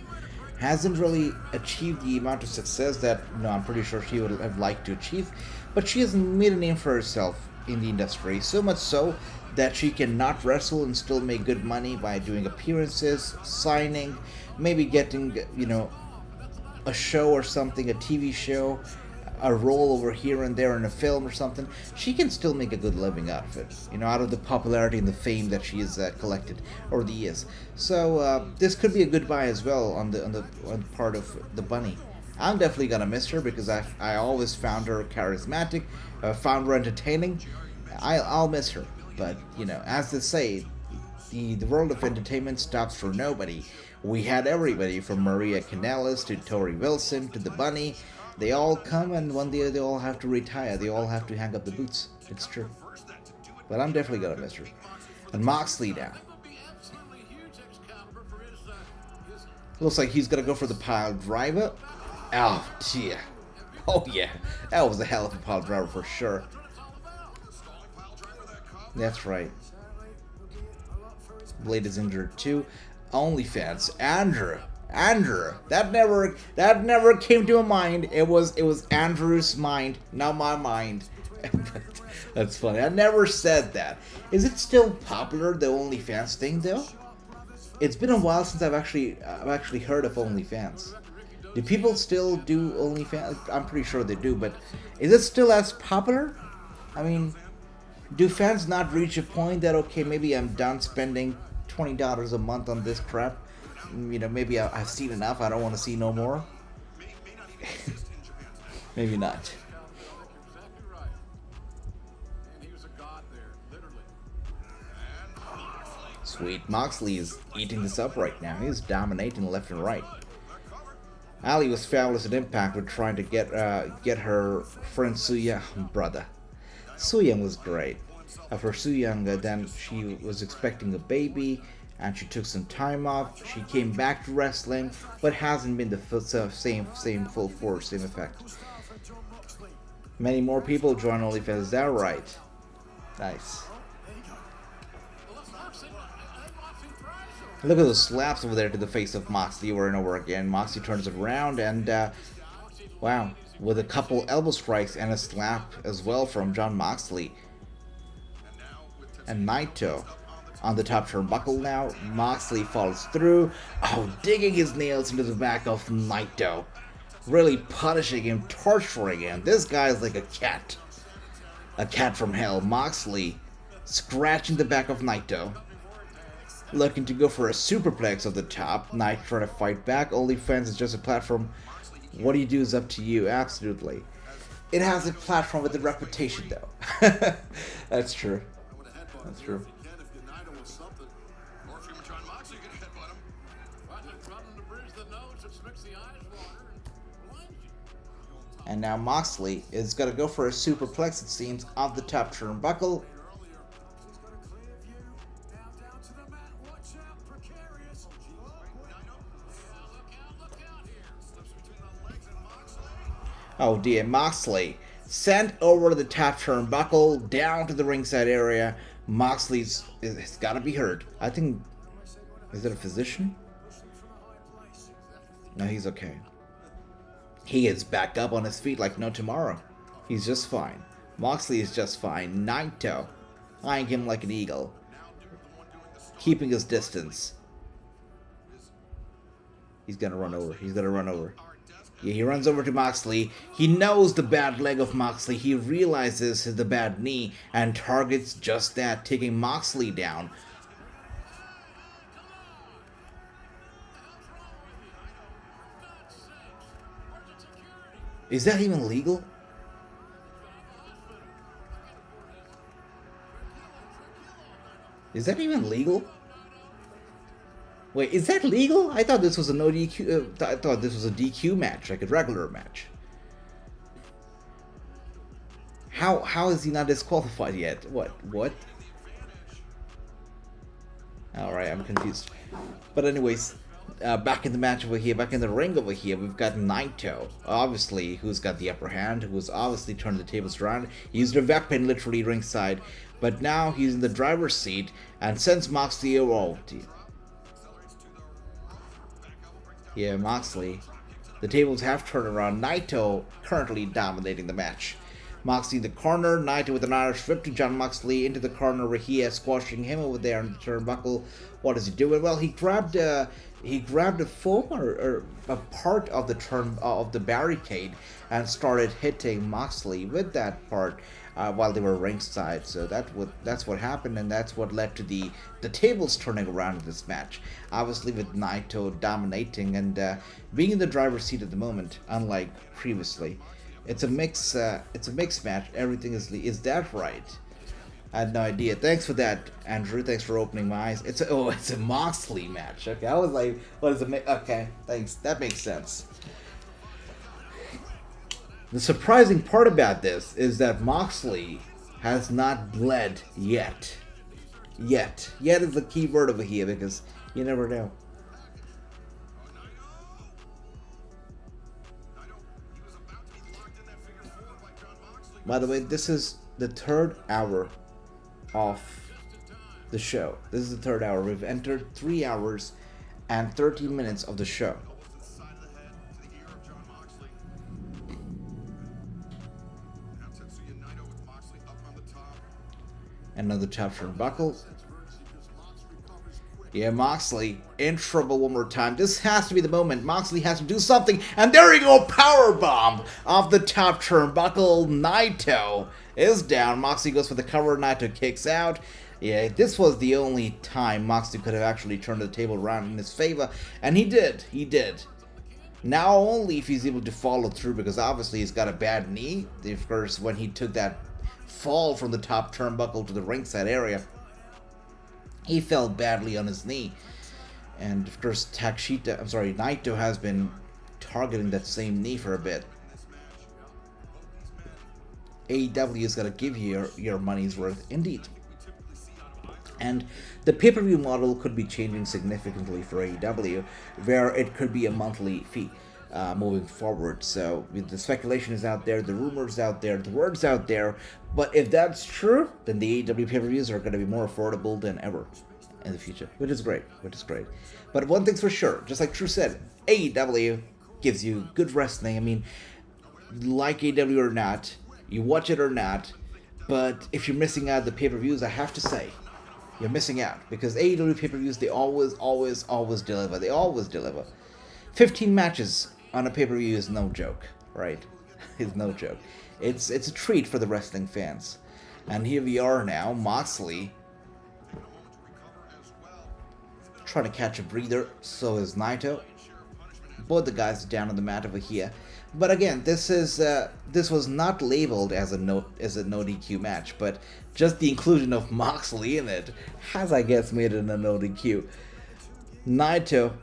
Hasn't really achieved the amount of success that, I'm pretty sure she would have liked to achieve, but she has made a name for herself in the industry, so much so that she can not wrestle and still make good money by doing appearances, signing, maybe getting, a show or something, a TV show, a role over here and there in a film or something, she can still make a good living out of it. You know, out of the popularity and the fame that she has collected over the years. So this could be a good buy as well on the part of the Bunny. I'm definitely gonna miss her because I always found her charismatic, found her entertaining. I'll miss her, but you know, as they say, the world of entertainment stops for nobody. We had everybody from Maria Kanellis to Tori Wilson to the Bunny. They all come, and one day they all have to retire. They all have to hang up the boots. It's true. But I'm definitely gonna miss her. And Moxley now. Looks like he's gonna go for the pile driver. Oh, dear. Oh, yeah. That was a hell of a pile driver for sure. That's right. Blade is injured too. OnlyFans. Andrew. That never came to my mind. It was Andrew's mind, not my mind. That's funny. I never said that. Is it still popular, the OnlyFans thing though? It's been a while since I've actually heard of OnlyFans. Do people still do OnlyFans? I'm pretty sure they do, but is it still as popular? I mean, do fans not reach a point that, okay, maybe I'm done spending $20 a month on this crap? You know, maybe I've seen enough, I don't want to see no more? Maybe not. Sweet. Moxley is eating this up right now. He's dominating left and right. Ali was fabulous at Impact with trying to get her friend Suya, brother. Suyang was great. After Suyang, then she was expecting a baby, and she took some time off. She came back to wrestling, but hasn't been the same full force, same effect. Many more people join OnlyFans. Is that right? Nice. Look at those slaps over there to the face of Moxley over and over again. Moxley turns it around and, wow, with a couple elbow strikes and a slap as well from Jon Moxley. And Naito on the top turnbuckle now. Moxley follows through. Oh, digging his nails into the back of Naito. Really punishing him, torturing him. This guy is like a cat. A cat from hell. Moxley scratching the back of Naito. Looking to go for a superplex of the top. Knight trying to fight back. OnlyFans is just a platform. What do you do is up to you. Absolutely. It has a platform with a reputation, though. That's true. That's true. And now Moxley is going to go for a superplex, it seems, off the top turnbuckle. Oh dear, Moxley sent over the top turnbuckle down to the ringside area. Moxley's it's gotta be hurt. I think, is it a physician? No, he's okay. He is back up on his feet like no tomorrow. He's just fine. Moxley is just fine. Naito eyeing him like an eagle, keeping his distance. He's gonna run over. He's gonna run over. Yeah, he runs over to Moxley. He knows the bad leg of Moxley. He realizes the bad knee and targets just that, taking Moxley down. Is that even legal? Is that even legal? Wait, is that legal? I thought this was a no DQ. I thought this was a DQ match, like a regular match. How is he not disqualified yet? What? All right, I'm confused. But anyways, back in the match over here, back in the ring over here, we've got Naito, obviously, who's got the upper hand, who's obviously turned the tables around. He used a weapon literally ringside, but now he's in the driver's seat and sends Moxley over. Oh, dear. Yeah, Moxley. The tables have turned around. Naito currently dominating the match. Moxley in the corner, Naito with an Irish whip to Jon Moxley into the corner. Rahia squashing him over there on the turnbuckle. What is he doing? Well, he grabbed a foam or a part of the barricade and started hitting Moxley with that part while they were ringside. So that's what happened, and that's what led to the tables turning around in this match. Obviously, with Naito dominating and being in the driver's seat at the moment, unlike previously. It's a mix match. Everything is that right? I had no idea. Thanks for that, Andrew. Thanks for opening my eyes. It's a Moxley match. Okay, I was like, what is it? Okay, thanks. That makes sense. The surprising part about this is that Moxley has not bled yet. Yet is the key word over here because you never know. By the way, this is the third hour of the show. This is the third hour. We've entered 3 hours and 30 minutes of the show. Another top turnbuckle. Yeah, Moxley in trouble one more time. This has to be the moment. Moxley has to do something. And there you go, powerbomb off the top turnbuckle. Naito is down. Moxley goes for the cover. Naito kicks out. Yeah, this was the only time Moxley could have actually turned the table around in his favor. And he did. He did. Now only if he's able to follow through, because obviously he's got a bad knee. Of course, when he took that fall from the top turnbuckle to the ringside area, he fell badly on his knee. And of course, Naito has been targeting that same knee for a bit. AEW is going to give you your money's worth, indeed. And the pay-per-view model could be changing significantly for AEW, where it could be a monthly fee moving forward. So the speculation is out there, the rumors out there, the words out there. But if that's true, then the AEW pay-per-views are going to be more affordable than ever in the future, which is great. But one thing's for sure, just like True said, AEW gives you good wrestling. I mean, like AEW or not, you watch it or not, but if you're missing out the pay-per-views, I have to say, you're missing out, because AEW pay-per-views, they always deliver. They always deliver. 15 matches on a pay-per-view is no joke, right? It's no joke. It's a treat for the wrestling fans. And here we are now, Moxley trying to catch a breather. So is Naito. Both the guys are down on the mat over here. But again, this was not labeled as a no DQ match, but just the inclusion of Moxley in it has, I guess, made it a no DQ. Naito,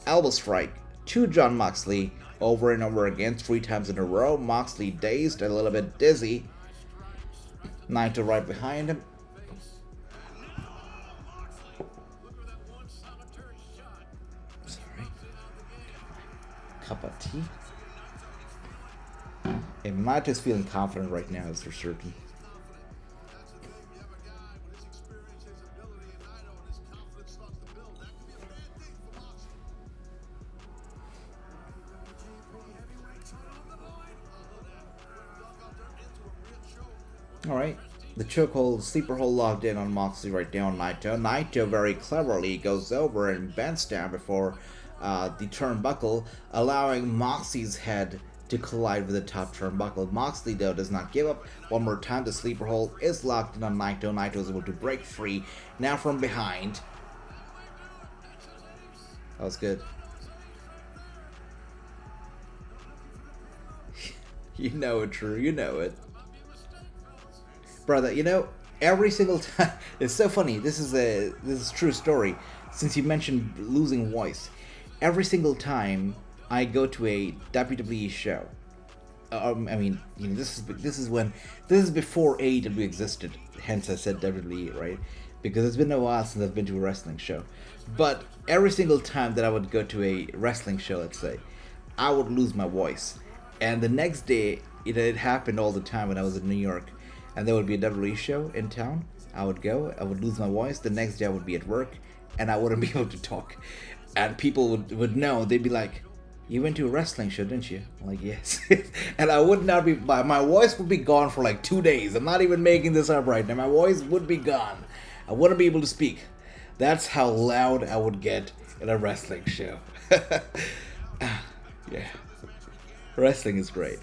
elbow strike to Jon Moxley over and over again, 3 times in a row. Moxley dazed, a little bit dizzy. Naito right behind him. Cup of tea. If Naito's feeling confident right now, is for certain. Alright, the chokehold, sleeper hold locked in on Moxley right now on Naito. Naito very cleverly goes over and bends down before the turnbuckle, allowing Moxley's head to collide with the top turnbuckle. Moxley, though, does not give up. One more time, the sleeper hold is locked in on Naito. Naito is able to break free. Now from behind. That was good. You know it, Drew. You know it. Brother, you know, every single time, it's so funny. This is a true story. Since you mentioned losing voice, every single time I go to a WWE show, I mean, you know, this is before AEW existed. Hence, I said WWE, right? Because it's been a while since I've been to a wrestling show. But every single time that I would go to a wrestling show, let's say, I would lose my voice, and the next day, it happened all the time when I was in New York. And there would be a WWE show in town. I would go, I would lose my voice. The next day I would be at work, and I wouldn't be able to talk. And people would know. They'd be like, You went to a wrestling show, didn't you? I'm like, yes. And I would not be, my voice would be gone for like 2 days. I'm not even making this up right now. My voice would be gone. I wouldn't be able to speak. That's how loud I would get in a wrestling show. Yeah. Wrestling is great.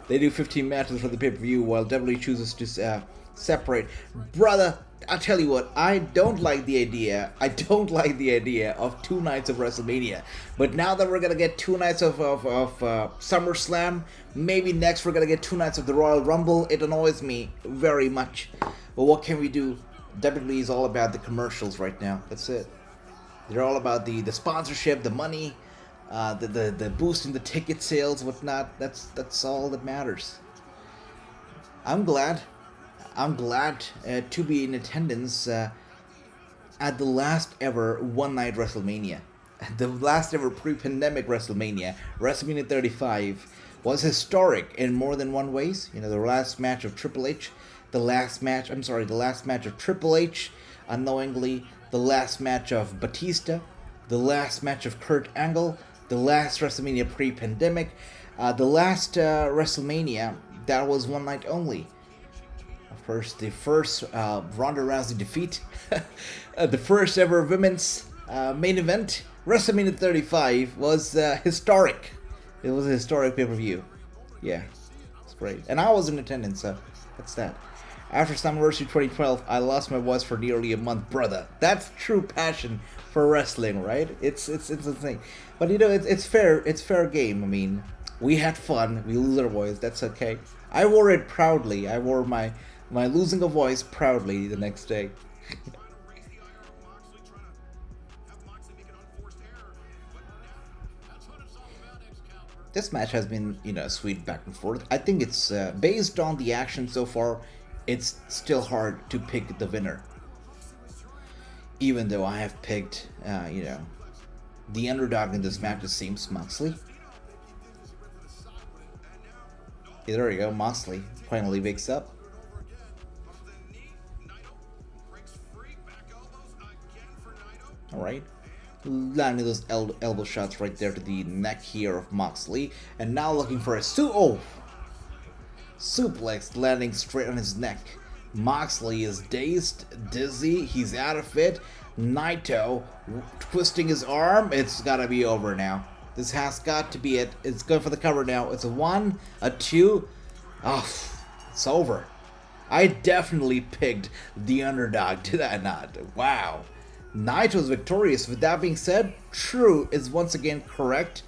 They do 15 matches for the pay-per-view while WWE chooses to separate. Brother, I tell you what, I don't like the idea of 2 nights of WrestleMania. But now that we're going to get 2 nights of SummerSlam, maybe next we're going to get 2 nights of the Royal Rumble, it annoys me very much. But what can we do? WWE is all about the commercials right now. That's it. They're all about the sponsorship, the money, the boosting the ticket sales, whatnot. That's all that matters. I'm glad to be in attendance at the last ever one-night WrestleMania. The last ever pre-pandemic WrestleMania, WrestleMania 35, was historic in more than one ways. You know, the last match of Triple H, the last match of Triple H, unknowingly, the last match of Batista, the last match of Kurt Angle, the last WrestleMania pre-pandemic, the last WrestleMania that was one night only. Of course, the first Ronda Rousey defeat, the first ever women's main event, WrestleMania 35, was historic. It was a historic pay-per-view. Yeah, it's great. And I was in attendance, so that's that. After Slammiversary 2012, I lost my voice for nearly a month, brother. That's true passion for wrestling, right? It's insane. But you know, it's fair game. I mean, we had fun. We lose our voice. That's okay. I wore it proudly. I wore my losing a voice proudly the next day. This match has been, you know, sweet back and forth. I think it's based on the action so far. It's still hard to pick the winner. Even though I have picked, you know, the underdog in this match, it seems, Moxley. Yeah, there you go, Moxley finally wakes up. Alright. Landing those elbow shots right there to the neck here of Moxley. And now looking for a suplex landing straight on his neck. Moxley is dazed, dizzy, he's out of it. Naito twisting his arm. It's gotta be over now. This has got to be it. It's going for the cover now. It's a 1, a 2. Oh, it's over. I definitely picked the underdog, did I not? Wow. Naito's victorious. With that being said, True is once again correct.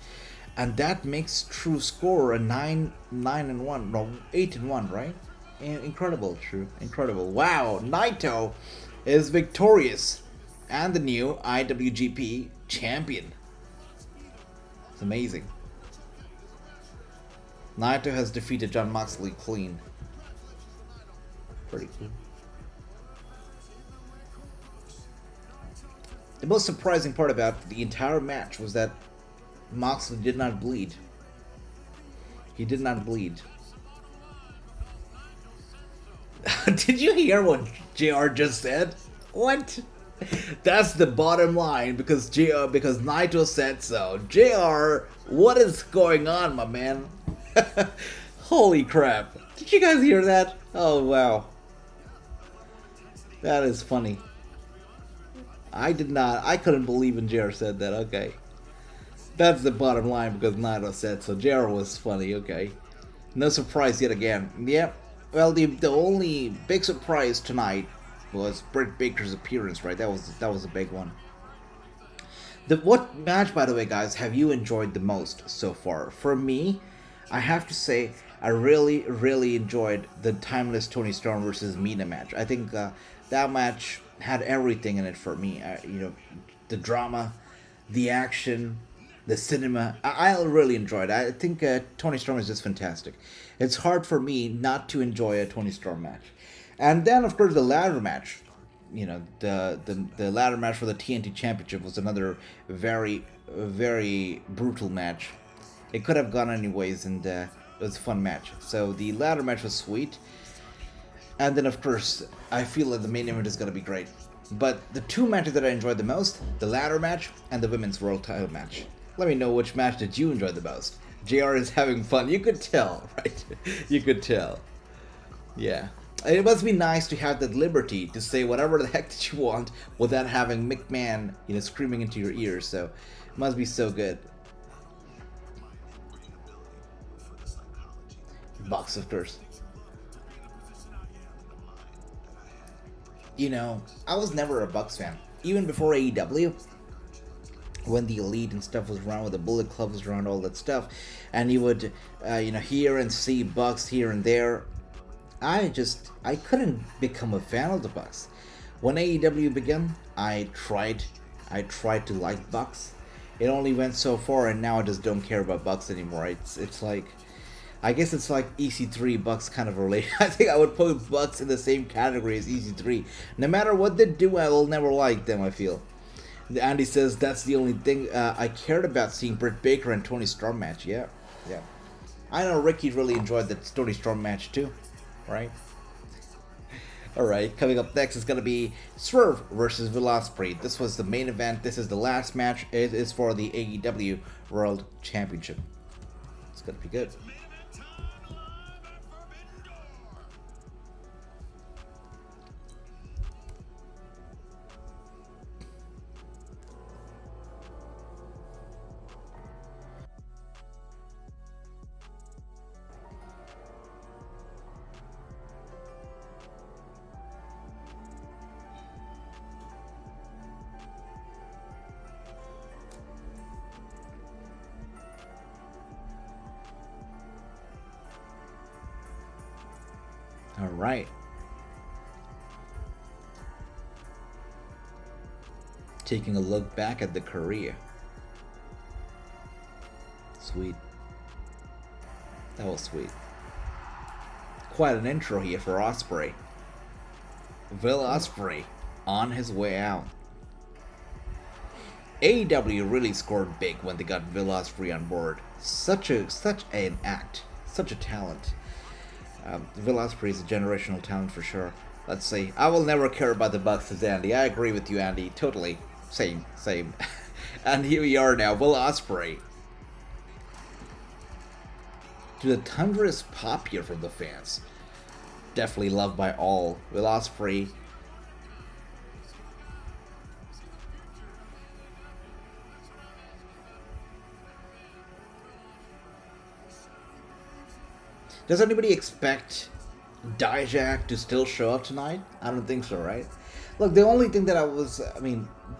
And that makes True score a 9-1, no, 8-1, right? Incredible, True, incredible. Wow, Naito is victorious and the new IWGP champion. It's amazing. Naito has defeated Jon Moxley clean. Pretty cool. The most surprising part about the entire match was that Moxley did not bleed. He did not bleed. Did you hear what JR just said? What? That's the bottom line because Naito said so. JR, what is going on, my man? Holy crap. Did you guys hear that? Oh, wow. That is funny. I couldn't believe when JR said that, okay. That's the bottom line because Naito said so. JR was funny, okay. No surprise yet again. Yeah, well, the only big surprise tonight was Britt Baker's appearance, right? That was a big one. What match, by the way, guys, have you enjoyed the most so far? For me, I have to say, I really enjoyed the Timeless Toni Storm versus Mina match. I think that match had everything in it for me. You know, the drama, the action, the cinema. I really enjoyed it. I think Toni Storm is just fantastic. It's hard for me not to enjoy a Toni Storm match. And then, of course, the ladder match. You know, the ladder match for the TNT Championship was another very brutal match. It could have gone anyways, and it was a fun match. So the ladder match was sweet. And then, of course, I feel that the main event is going to be great. But the two matches that I enjoyed the most, the ladder match and the women's world title match. Let me know which match did you enjoy the most. JR is having fun. You could tell, right? You could tell. Yeah. It must be nice to have that liberty to say whatever the heck that you want without having McMahon, screaming into your ears. So, it must be so good. Bucks, of course. I was never a Bucks fan. Even before AEW, when the Elite and stuff was around, when the Bullet Club was around, all that stuff, and you would, hear and see Bucks here and there, I couldn't become a fan of the Bucks. When AEW began, I tried to like Bucks. It only went so far, and now I just don't care about Bucks anymore. It's like, I guess it's like EC3 Bucks kind of related. I think I would put Bucks in the same category as EC3. No matter what they do, I will never like them, I feel. Andy says that's the only thing I cared about seeing Britt Baker and Toni Storm match. Yeah. I know Ricky really enjoyed the Toni Storm match too, right? Alright, coming up next is going to be Swerve versus Will Ospreay. This was the main event. This is the last match. It is for the AEW World Championship. It's going to be good. All right. Taking a look back at the career. Sweet. That was sweet. Quite an intro here for Ospreay. Will Ospreay on his way out. AEW really scored big when they got Will Ospreay on board. Such an act, such a talent. Will Ospreay is a generational talent for sure. Let's see. I will never care about the Bucks, says Andy. I agree with you, Andy. Totally. Same. And here we are now. Will Ospreay. To the thunderous pop here from the fans. Definitely loved by all. Will Ospreay. Does anybody expect Dijak to still show up tonight? I don't think so, right? Look, the only thing that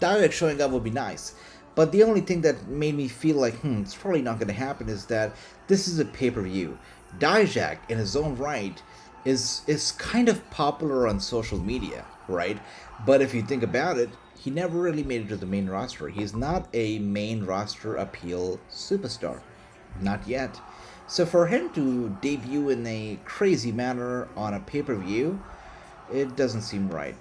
Dijak showing up would be nice. But the only thing that made me feel like, it's probably not going to happen is that this is a pay-per-view. Dijak, in his own right, is kind of popular on social media, right? But if you think about it, he never really made it to the main roster. He's not a main roster appeal superstar. Not yet. So for him to debut in a crazy manner on a pay-per-view, it doesn't seem right.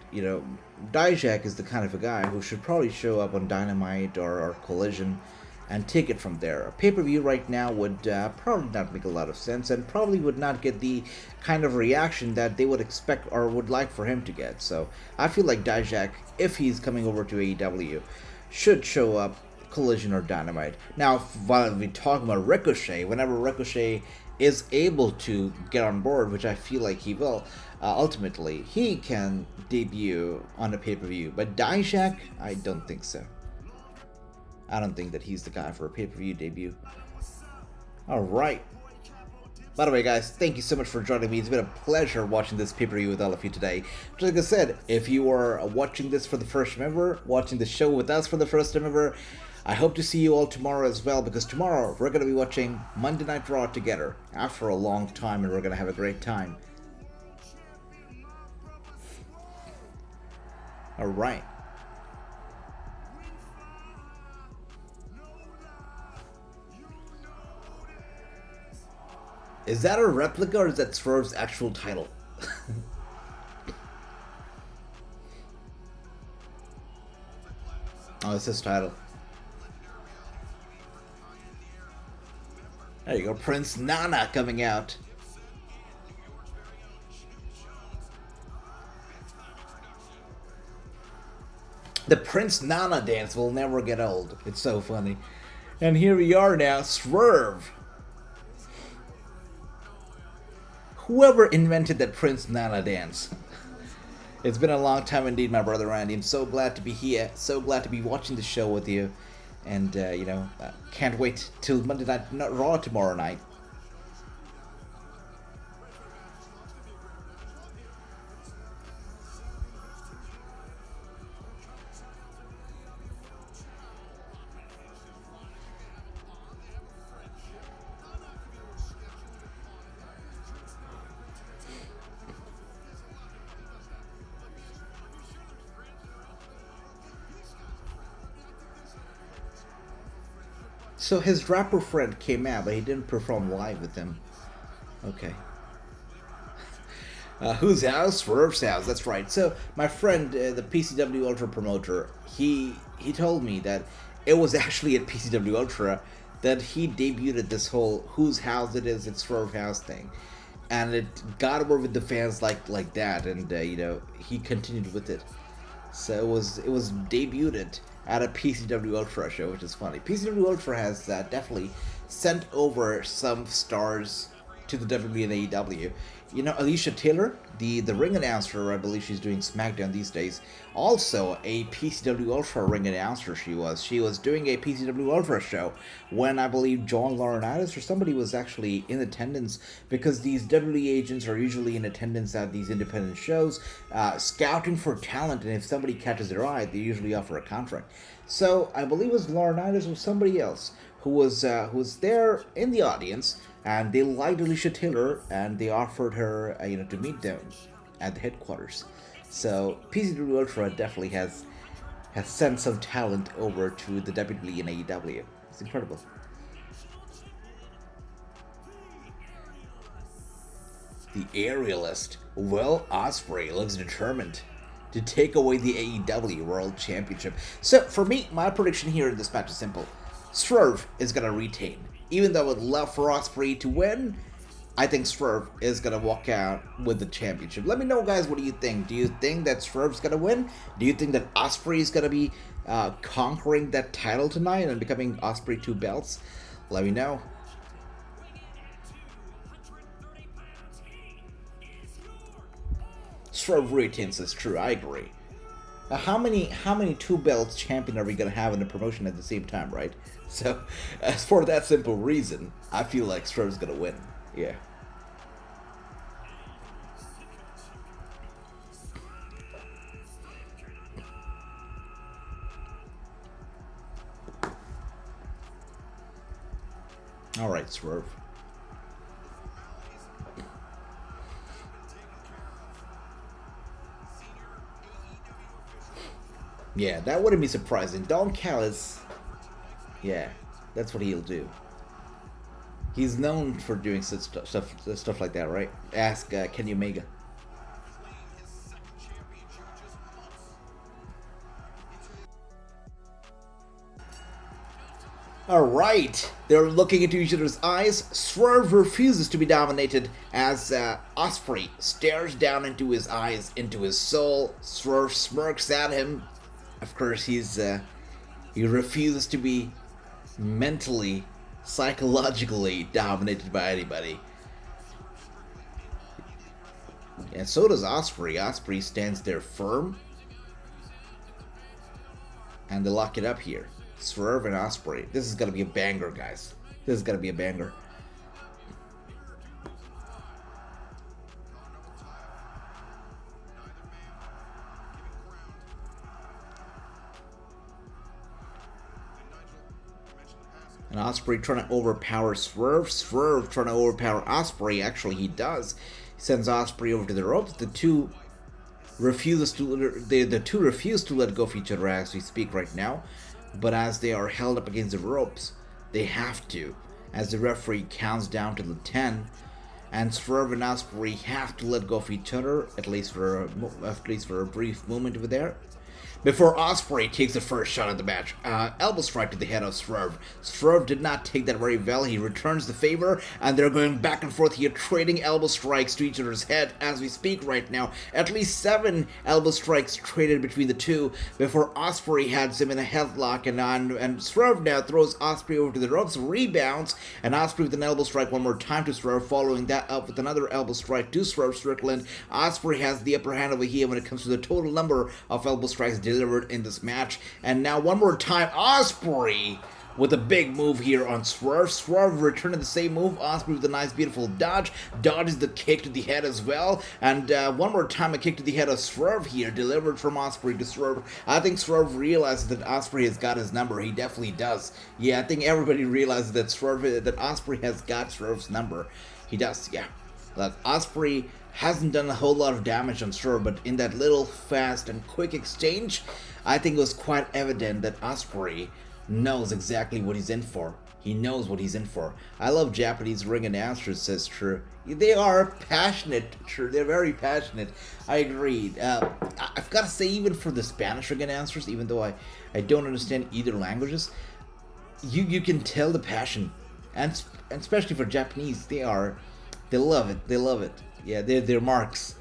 Dijak is the kind of a guy who should probably show up on Dynamite or Collision and take it from there. A pay-per-view right now would probably not make a lot of sense and probably would not get the kind of reaction that they would expect or would like for him to get. So I feel like Dijak, if he's coming over to AEW, should show up Collision or Dynamite. Now, while we talk about Ricochet, whenever Ricochet is able to get on board, which I feel like he will, ultimately, he can debut on a pay-per-view. But Dijak, I don't think so. I don't think that he's the guy for a pay-per-view debut. Alright. By the way, guys, thank you so much for joining me. It's been a pleasure watching this pay-per-view with all of you today. Just like I said, if you are watching this for the first time ever, watching the show with us for the first time ever, I hope to see you all tomorrow as well, because tomorrow we're going to be watching Monday Night Raw together after a long time, and we're going to have a great time. Alright. Is that a replica or is that Swerve's actual title? Oh, it's his title. There you go, Prince Nana coming out. The Prince Nana dance will never get old. It's so funny. And here we are now, Swerve. Whoever invented that Prince Nana dance. It's been a long time indeed, my brother Randy. I'm so glad to be here. So glad to be watching the show with you. And, can't wait till Monday Night Raw tomorrow night. So his rapper friend came out, but he didn't perform live with him. Okay. Whose house? Swerve's house. That's right. So my friend, the PCW Ultra promoter, he told me that it was actually at PCW Ultra that he debuted this whole "whose house it is, it's Swerve house" thing, and it got over with the fans like that, and he continued with it. So it was debuted at a PCW Ultra show, which is funny. PCW Ultra has definitely sent over some stars to the WWE and AEW. Alicia Taylor, the ring announcer, I believe she's doing SmackDown these days, also a PCW Ultra ring announcer she was. She was doing a PCW Ultra show when I believe John Laurinaitis or somebody was actually in attendance, because these WWE agents are usually in attendance at these independent shows, scouting for talent, and if somebody catches their eye, they usually offer a contract. So I believe it was Laurinaitis or somebody else who was there in the audience, and they liked Alicia Taylor, and they offered her, to meet them at the headquarters. So PCW Ultra definitely has sent some talent over to the WWE and AEW. It's incredible. The aerialist. Well, Ospreay looks determined to take away the AEW World Championship. So for me, my prediction here in this match is simple. Swerve is going to retain. Even though I would love for Ospreay to win, I think Swerve is going to walk out with the championship. Let me know, guys, what do you think? Do you think that Swerve's going to win? Do you think that Ospreay is going to be conquering that title tonight and becoming Ospreay 2 belts? Let me know. Swerve retains is true, I agree. How many 2 belts champion are we going to have in the promotion at the same time, right? So, as for that simple reason, I feel like Swerve's going to win. Yeah. Alright, Swerve. Yeah, that wouldn't be surprising. Don Callis, yeah, that's what he'll do. He's known for doing such stuff like that, right? Ask Kenny Omega. Alright, they're looking into each other's eyes. Swerve refuses to be dominated as Ospreay stares down into his eyes, into his soul. Swerve smirks at him. Of course, he refuses to be mentally, psychologically dominated by anybody. And so does Ospreay. Ospreay stands there firm. And they lock it up here. Swerve and Ospreay. This is going to be a banger, guys. This is going to be a banger. And Ospreay trying to overpower Swerve. Swerve trying to overpower Ospreay. Actually, he does. He sends Ospreay over to the ropes. The two refuse to let go of each other as we speak right now. But as they are held up against the ropes, they have to. As the referee counts down to the 10, and Swerve and Ospreay have to let go of each other, at least for a brief moment over there. Before Ospreay takes the first shot at the match, elbow strike to the head of Swerve. Swerve did not take that very well. He returns the favor, and they're going back and forth here, trading elbow strikes to each other's head as we speak right now. At least 7 elbow strikes traded between the two before Ospreay has him in a headlock, and Swerve now throws Ospreay over to the ropes, rebounds, and Ospreay with an elbow strike one more time to Swerve, following that up with another elbow strike to Swerve Strickland. Ospreay has the upper hand over here when it comes to the total number of elbow strikes delivered in this match. And now one more time, Ospreay with a big move here on Swerve. Swerve returning the same move. Ospreay with a nice beautiful dodge. Dodges the kick to the head as well. And one more time a kick to the head of Swerve here, delivered from Ospreay to Swerve. I think Swerve realizes that Ospreay has got his number. He definitely does. Yeah, I think everybody realizes that Ospreay has got Swerve's number. He does, yeah. Look, Ospreay hasn't done a whole lot of damage on Swerve, but in that little fast and quick exchange, I think it was quite evident that Ospreay knows exactly what he's in for. He knows what he's in for. I love Japanese ring announcers, says True. They are passionate, True. They're very passionate. I agree. I've got to say, even for the Spanish ring announcers, even though I don't understand either languages, you can tell the passion. And especially for Japanese, they love it. They love it. Yeah, they're marks.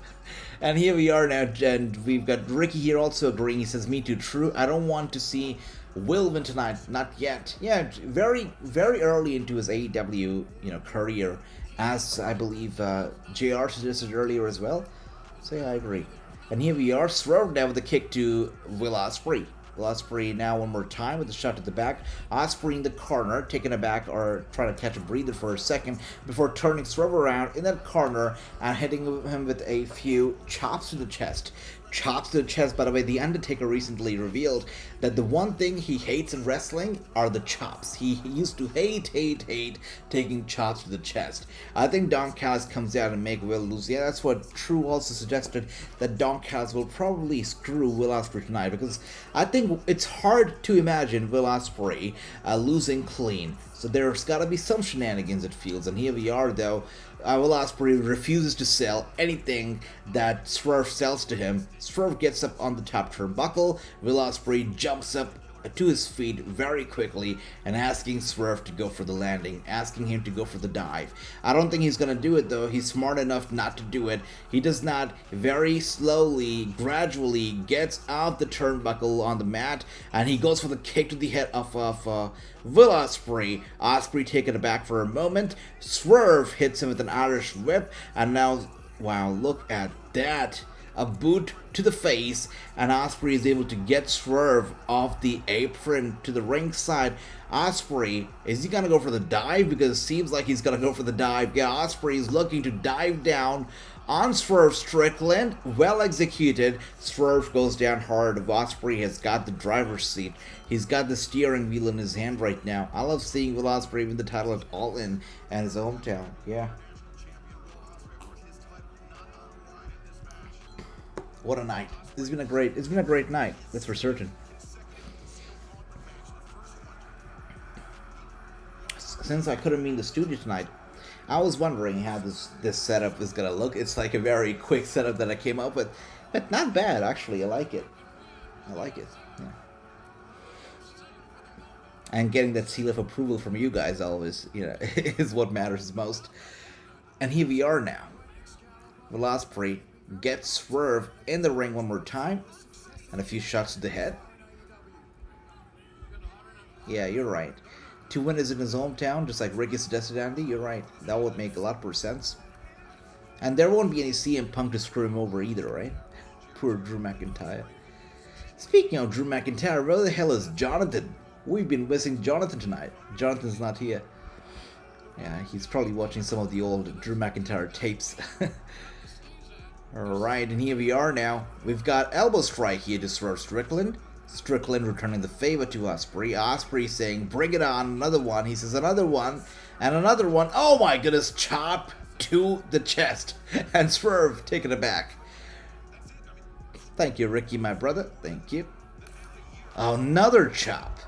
And here we are now, and we've got Ricky here also agreeing. He says, me too, True. I don't want to see Will win tonight. Not yet. Yeah, very, very early into his AEW, career, as I believe JR suggested earlier as well. So yeah, I agree. And here we are, Swerve now with a kick to Will Ospreay. Will Ospreay now one more time with a shot to the back. Ospreay in the corner, taking it back or trying to catch a breather for a second before turning Swerve around in that corner and hitting him with a few chops to the chest. Chops to the chest, by the way. The Undertaker recently revealed that the one thing he hates in wrestling are the chops. He used to hate taking chops to the chest. I think Don Callis comes out and make Will lose. Yeah, that's what True also suggested, that Don Callis will probably screw Will Ospreay tonight, because I think it's hard to imagine Will Ospreay losing clean. So there's got to be some shenanigans, it feels. And here we are, though. Will Ospreay refuses to sell anything that Swerve sells to him. Swerve gets up on the top turnbuckle. Will Ospreay jumps up to his feet very quickly and asking Swerve to go for the landing, asking him to go for the dive. I don't think he's going to do it, though. He's smart enough not to do it. He does not. Very slowly, gradually gets out the turnbuckle on the mat, and he goes for the kick to the head of Will Ospreay. Ospreay taking it back for a moment. Swerve hits him with an Irish whip, and now, wow, look at that. A boot to the face, and Ospreay is able to get Swerve off the apron to the ringside. Ospreay, is he gonna go for the dive? Because it seems like he's gonna go for the dive. Yeah, Ospreay is looking to dive down on Swerve Strickland. Well executed. Swerve goes down hard. Ospreay has got the driver's seat. He's got the steering wheel in his hand right now. I love seeing Will Ospreay win the title at All In and his hometown. Yeah. What a night. It's been a great night, that's for certain. Since I couldn't be in the studio tonight, I was wondering how this setup is gonna look. It's like a very quick setup that I came up with, but not bad actually. I like it. Yeah. And getting that seal of approval from you guys always, is what matters most. And here we are now. Will Ospreay gets Swerve in the ring one more time, and a few shots to the head. Yeah, you're right. To win is in his hometown, just like Ricky suggested, Andy. You're right. That would make a lot more sense. And there won't be any CM Punk to screw him over either, right? Poor Drew McIntyre. Speaking of Drew McIntyre, where the hell is Jonathan? We've been missing Jonathan tonight. Jonathan's not here. Yeah, he's probably watching some of the old Drew McIntyre tapes. Alright, and here we are now. We've got elbow strike here to Swerve Strickland. Strickland returning the favor to Ospreay. Ospreay saying, bring it on, another one. He says, another one, and another one. Oh my goodness, chop to the chest. And Swerve taking it back. Thank you, Ricky, my brother. Thank you. Another chop.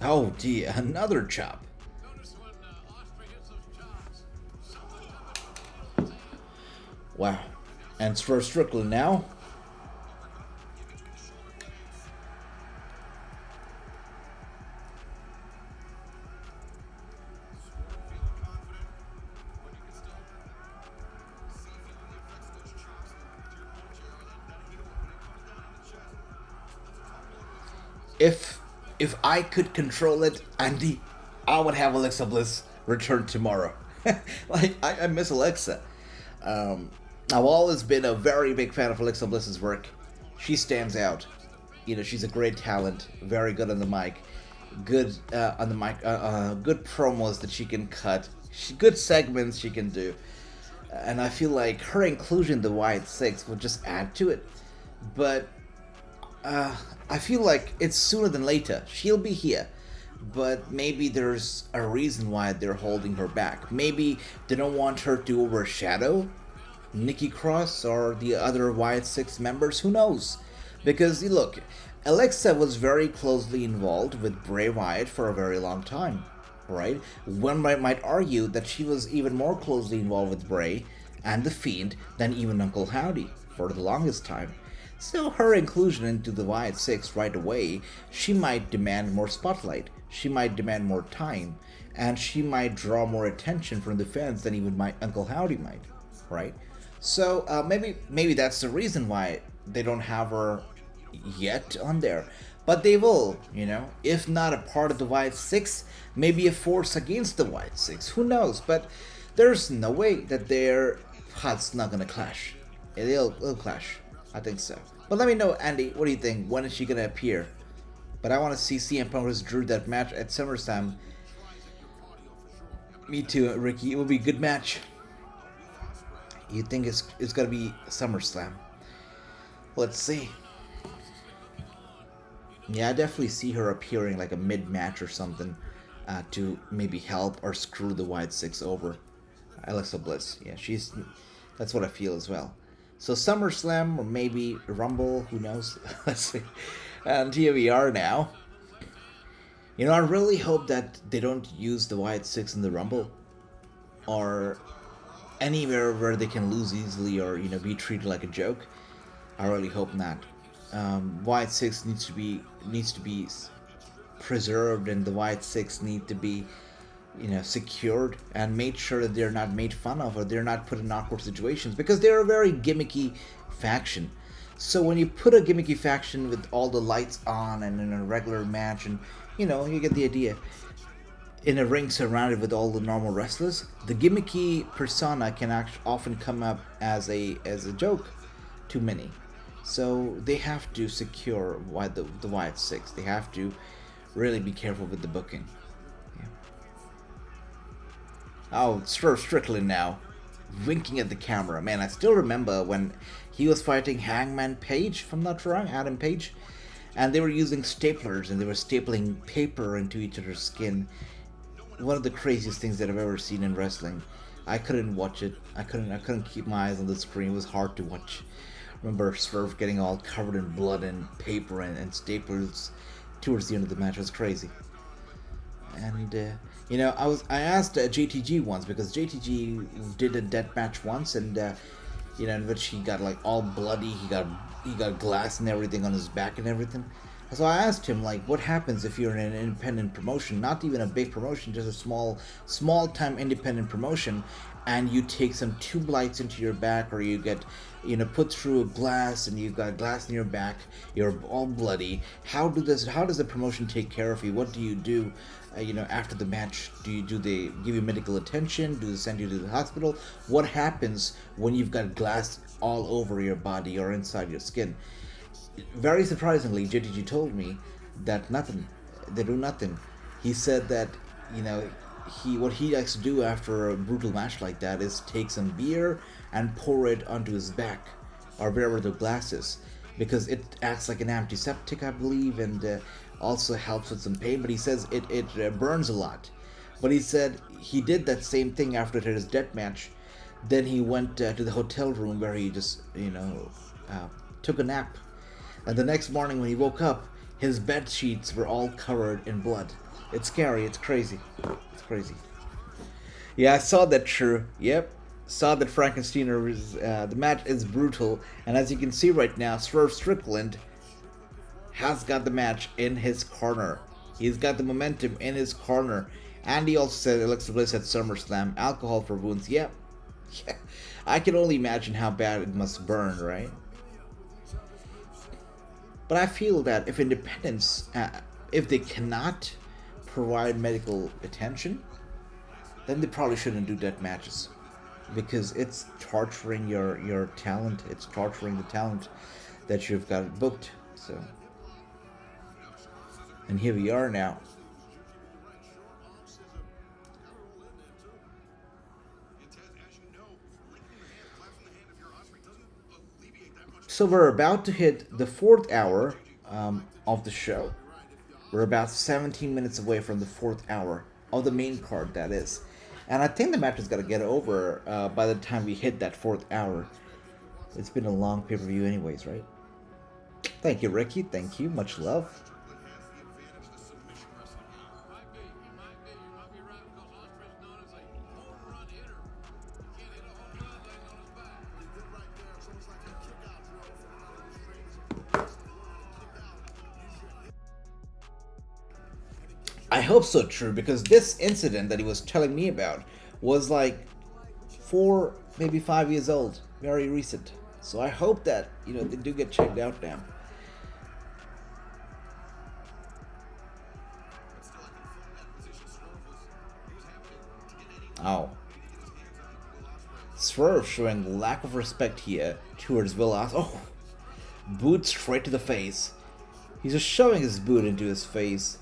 Oh dear, another chop. Notice when Ospreay hits those chops. Wow. And for Strickland now. If I could control it, Andy, I would have Alexa Bliss return tomorrow. Like I miss Alexa. I've always been a very big fan of Alexa Bliss's work. She stands out. You know, she's a great talent, very good on the mic, good on the mic, good promos that she can cut, good segments she can do, and I feel like her inclusion in the Wyatt Six will just add to it. But I feel like it's sooner than later. She'll be here. But maybe there's a reason why they're holding her back. Maybe they don't want her to overshadow Nikki Cross or the other Wyatt Six members. Who knows? Because, look, Alexa was very closely involved with Bray Wyatt for a very long time. Right? One might argue that she was even more closely involved with Bray and The Fiend than even Uncle Howdy for the longest time. So her inclusion into the Wyatt Six right away, she might demand more spotlight, she might demand more time, and she might draw more attention from the fans than even my Uncle Howdy might, right? So maybe that's the reason why they don't have her yet on there. But they will, you know, if not a part of the Wyatt Six, maybe a force against the Wyatt Six, who knows? But there's no way that their paths not gonna clash. It'll clash. I think so. But let me know, Andy, what do you think? When is she gonna appear? But I want to see CM Punk vs. Drew that match at SummerSlam. Me too, Ricky. It will be a good match. You think it's gonna be SummerSlam? Let's see. Yeah, I definitely see her appearing like a mid-match or something to maybe help or screw the Wyatt Six over. Alexa Bliss. Yeah, that's what I feel as well. So SummerSlam or maybe Rumble, who knows? Let's see. And here we are now. You know, I really hope that they don't use the Wyatt Six in the Rumble or anywhere where they can lose easily or, you know, be treated like a joke. I really hope not. Wyatt Six needs to be preserved, and the Wyatt Six need to be, you know, secured and made sure that they're not made fun of or they're not put in awkward situations, because they're a very gimmicky faction. So when you put a gimmicky faction with all the lights on and in a regular match, and you know, you get the idea, in a ring surrounded with all the normal wrestlers, the gimmicky persona can often come up as a joke to many. So they have to secure the Wyatt Six. They have to really be careful with the booking. Oh, Swerve Strickland now, winking at the camera. Man, I still remember when he was fighting Hangman Page, if I'm not wrong, Adam Page, and they were using staplers and they were stapling paper into each other's skin. One of the craziest things that I've ever seen in wrestling. I couldn't watch it. I couldn't keep my eyes on the screen. It was hard to watch. I remember Swerve getting all covered in blood and paper and staples towards the end of the match. It was crazy. And you know, I asked JTG once, because JTG did a death match once, and you know, in which he got like all bloody. He got glass and everything on his back and everything. So I asked him, like, what happens if you're in an independent promotion, not even a big promotion, just a small time independent promotion, and you take some tube lights into your back, or you get, you know, put through a glass and you've got glass in your back, you're all bloody. How does the promotion take care of you? What do you do? You know, after the match, do they give you medical attention? Do they send you to the hospital? What happens when you've got glass all over your body or inside your skin? Very surprisingly, JTG told me that nothing. They do nothing. He said that, you know, what he likes to do after a brutal match like that is take some beer and pour it onto his back or wherever the glass is, because it acts like an antiseptic, I believe, and also helps with some pain. But he says it burns a lot. But he said he did that same thing after his death match. Then he went to the hotel room where he just, you know, took a nap. And the next morning when he woke up, his bed sheets were all covered in blood. It's scary. It's crazy. It's crazy. Yeah, I saw that. True. Yep. Saw that Frankensteiner is. The match is brutal, and as you can see right now, Swerve Strickland has got the match in his corner. He's got the momentum in his corner. And he also said Alexa Bliss at SummerSlam, alcohol for wounds. Yep. Yeah. I can only imagine how bad it must burn, right? But I feel that if independents, if they cannot provide medical attention, then they probably shouldn't do death matches, because it's torturing your talent. It's torturing the talent that you've got booked. So, and here we are now. So we're about to hit the 4th hour of the show. We're about 17 minutes away from the 4th hour of the main card, that is. And I think the match is going to get over by the time we hit that 4th hour. It's been a long pay-per-view anyways, right? Thank you, Ricky. Thank you. Much love. I hope so, True, because this incident that he was telling me about was like 4, maybe 5 years old, very recent. So I hope that, they do get checked out now. Oh. Swerve showing lack of respect here towards Will Ospreay. Oh, boot straight to the face. He's just shoving his boot into his face.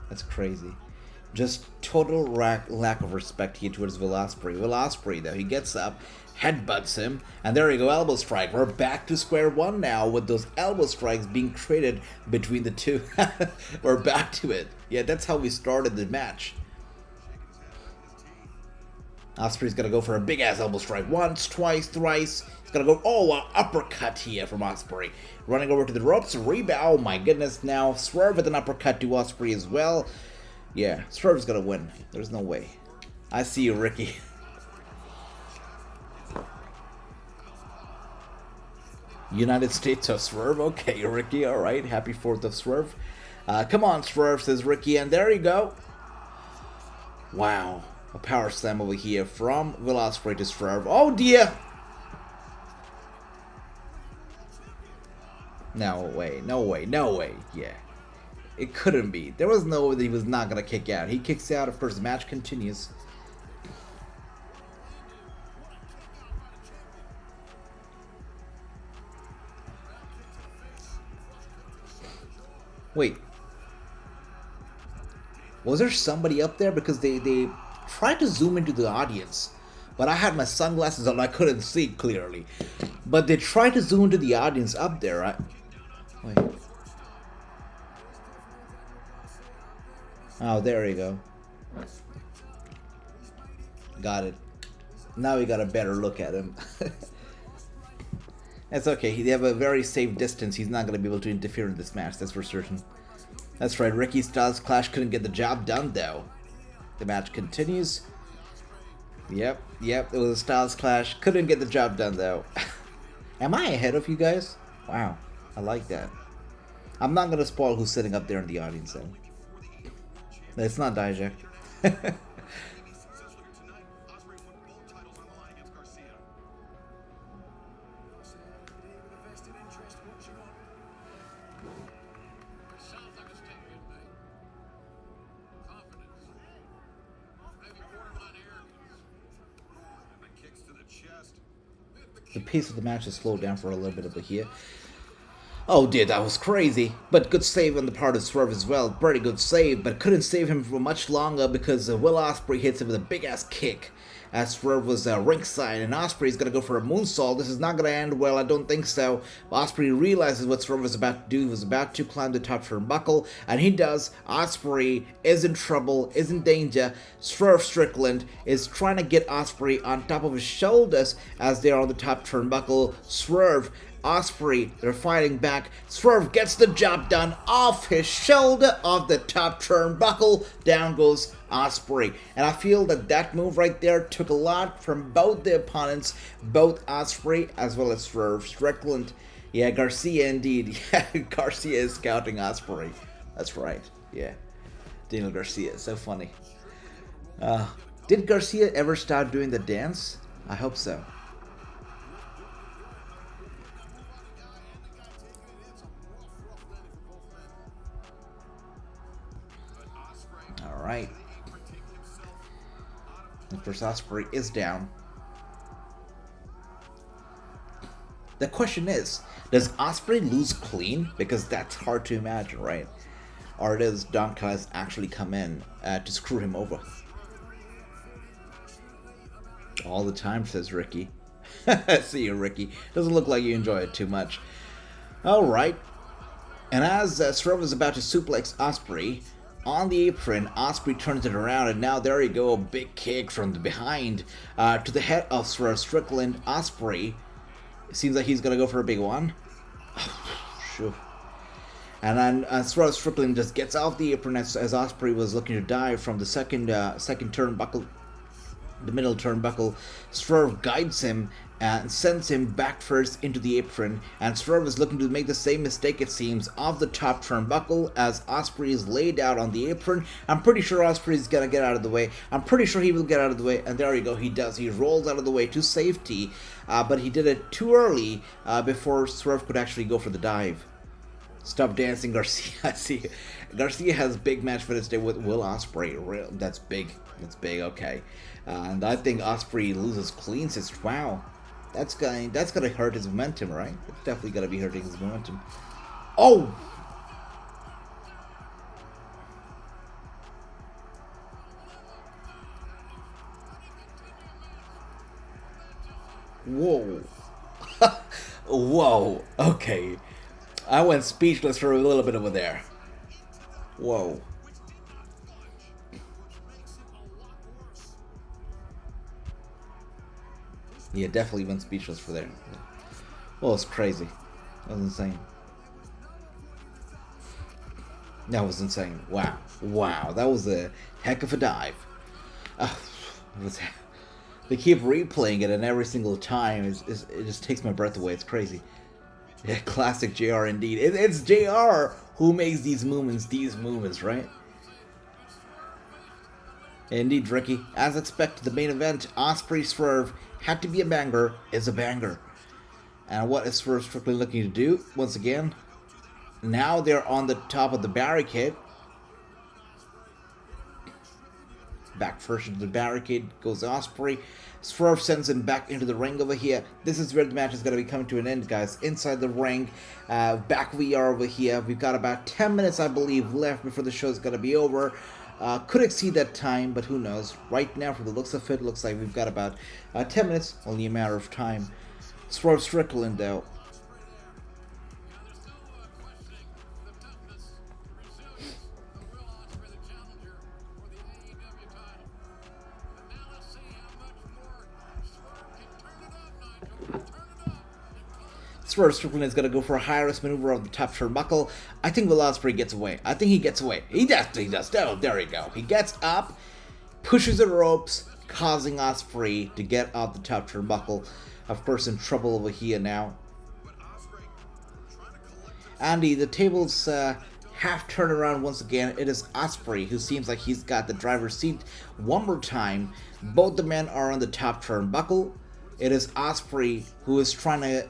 That's crazy. Just total lack of respect here towards Will Ospreay. Will Ospreay, though, he gets up, headbutts him, and there you go, elbow strike. We're back to square one now with those elbow strikes being traded between the two. We're back to it. Yeah, that's how we started the match. Ospreay's gonna go for a big-ass elbow strike. Once, twice, thrice. He's gonna go, an uppercut here from Ospreay. Running over to the ropes, rebound. Oh my goodness, now Swerve with an uppercut to Ospreay as well. Yeah, Swerve's gonna win. There's no way. I see you, Ricky. United States of Swerve. Okay, Ricky, alright. Happy 4th of Swerve. Come on, Swerve, says Ricky, and there you go. Wow. A power slam over here from Will Ospreay to Swerve. Oh dear! No way, no way, no way. Yeah. It couldn't be. There was no way that he was not going to kick out. He kicks out, of course, the match continues. Wait. Was there somebody up there? Because they tried to zoom into the audience. But I had my sunglasses on, I couldn't see clearly. But they tried to zoom into the audience up there. Wait. Oh, there you go. Got it. Now we got a better look at him. That's okay. They have a very safe distance. He's not going to be able to interfere in this match. That's for certain. That's right. Ricky Styles Clash couldn't get the job done, though. The match continues. Yep. It was a Styles Clash. Couldn't get the job done, though. Am I ahead of you guys? Wow. I like that. I'm not going to spoil who's sitting up there in the audience, though. It's not Dijak. The pace of the match has slowed down for a little bit over here. Oh dear, that was crazy. But good save on the part of Swerve as well. Pretty good save, but couldn't save him for much longer because Will Ospreay hits him with a big-ass kick as Swerve was ringside, and Ospreay's gonna go for a moonsault. This is not gonna end well, I don't think so. Ospreay realizes what Swerve was about to do. He was about to climb the top turnbuckle, and he does. Ospreay is in trouble, is in danger. Swerve Strickland is trying to get Ospreay on top of his shoulders as they are on the top turnbuckle. Swerve Ospreay, they're fighting back. Swerve gets the job done off his shoulder of the top turnbuckle. Down goes Ospreay. And I feel that that move right there took a lot from both the opponents, both Ospreay as well as Swerve. Strickland, yeah, Garcia indeed. Yeah, Garcia is scouting Ospreay. That's right, yeah. Daniel Garcia, so funny. Did Garcia ever start doing the dance? I hope so. Alright. Of course, Ospreay is down. The question is, does Ospreay lose clean? Because that's hard to imagine, right? Or does Dante actually come in to screw him over? All the time, says Ricky. See you, Ricky. Doesn't look like you enjoy it too much. Alright. And as Swerve is about to suplex Ospreay, on the apron, Ospreay turns it around, and now there you go, a big kick from the behind to the head of Swerve. Strickland. Ospreay, it seems like he's going to go for a big one. Sure. And then Swerve Strickland just gets off the apron as Ospreay was looking to dive from the second turnbuckle, the middle turnbuckle. Swerve guides him and sends him back first into the apron, and Swerve is looking to make the same mistake, it seems, of the top turnbuckle as Ospreay is laid out on the apron. I'm pretty sure Ospreay is gonna get out of the way. I'm pretty sure he will get out of the way, and there you go, he does. He rolls out of the way to safety, but he did it too early before Swerve could actually go for the dive. Stop dancing, Garcia. I see. Garcia has big match for this day with Will Ospreay. That's big. That's big. Okay, and I think Ospreay loses clean. Says, wow. That's gonna hurt his momentum, right? It's definitely gonna be hurting his momentum. Oh! Whoa. Whoa. Okay. I went speechless for a little bit over there. Whoa. Yeah, definitely went speechless for there. Well, it's crazy. That was insane. That was insane. Wow. Wow. That was a heck of a dive. They keep replaying it, and every single time it just takes my breath away. It's crazy. Yeah, classic JR indeed. It's JR who makes these movements, right? Indeed, Ricky. As expected, the main event, Ospreay Swerve, had to be a banger, is a banger. And what is Swerve Strickland looking to do? Once again, now they're on the top of the barricade. Back first into the barricade goes Ospreay. Swerve sends him back into the ring over here. This is where the match is going to be coming to an end, guys. Inside the ring, back we are over here. We've got about 10 minutes, I believe, left before the show is going to be over. Could exceed that time, but who knows. Right now, from the looks of it, looks like we've got about 10 minutes, only a matter of time. Swerve Strickland, though. Swerve Strickland is going to go for a high-risk maneuver of the top turnbuckle. I think Will Ospreay gets away. I think he gets away. He does. Oh, there you go. He gets up, pushes the ropes, causing Ospreay to get off the top turnbuckle. Of course, in trouble over here now. Andy, the tables half turn around once again. It is Ospreay who seems like he's got the driver's seat one more time. Both the men are on the top turnbuckle. It is Ospreay who is trying to...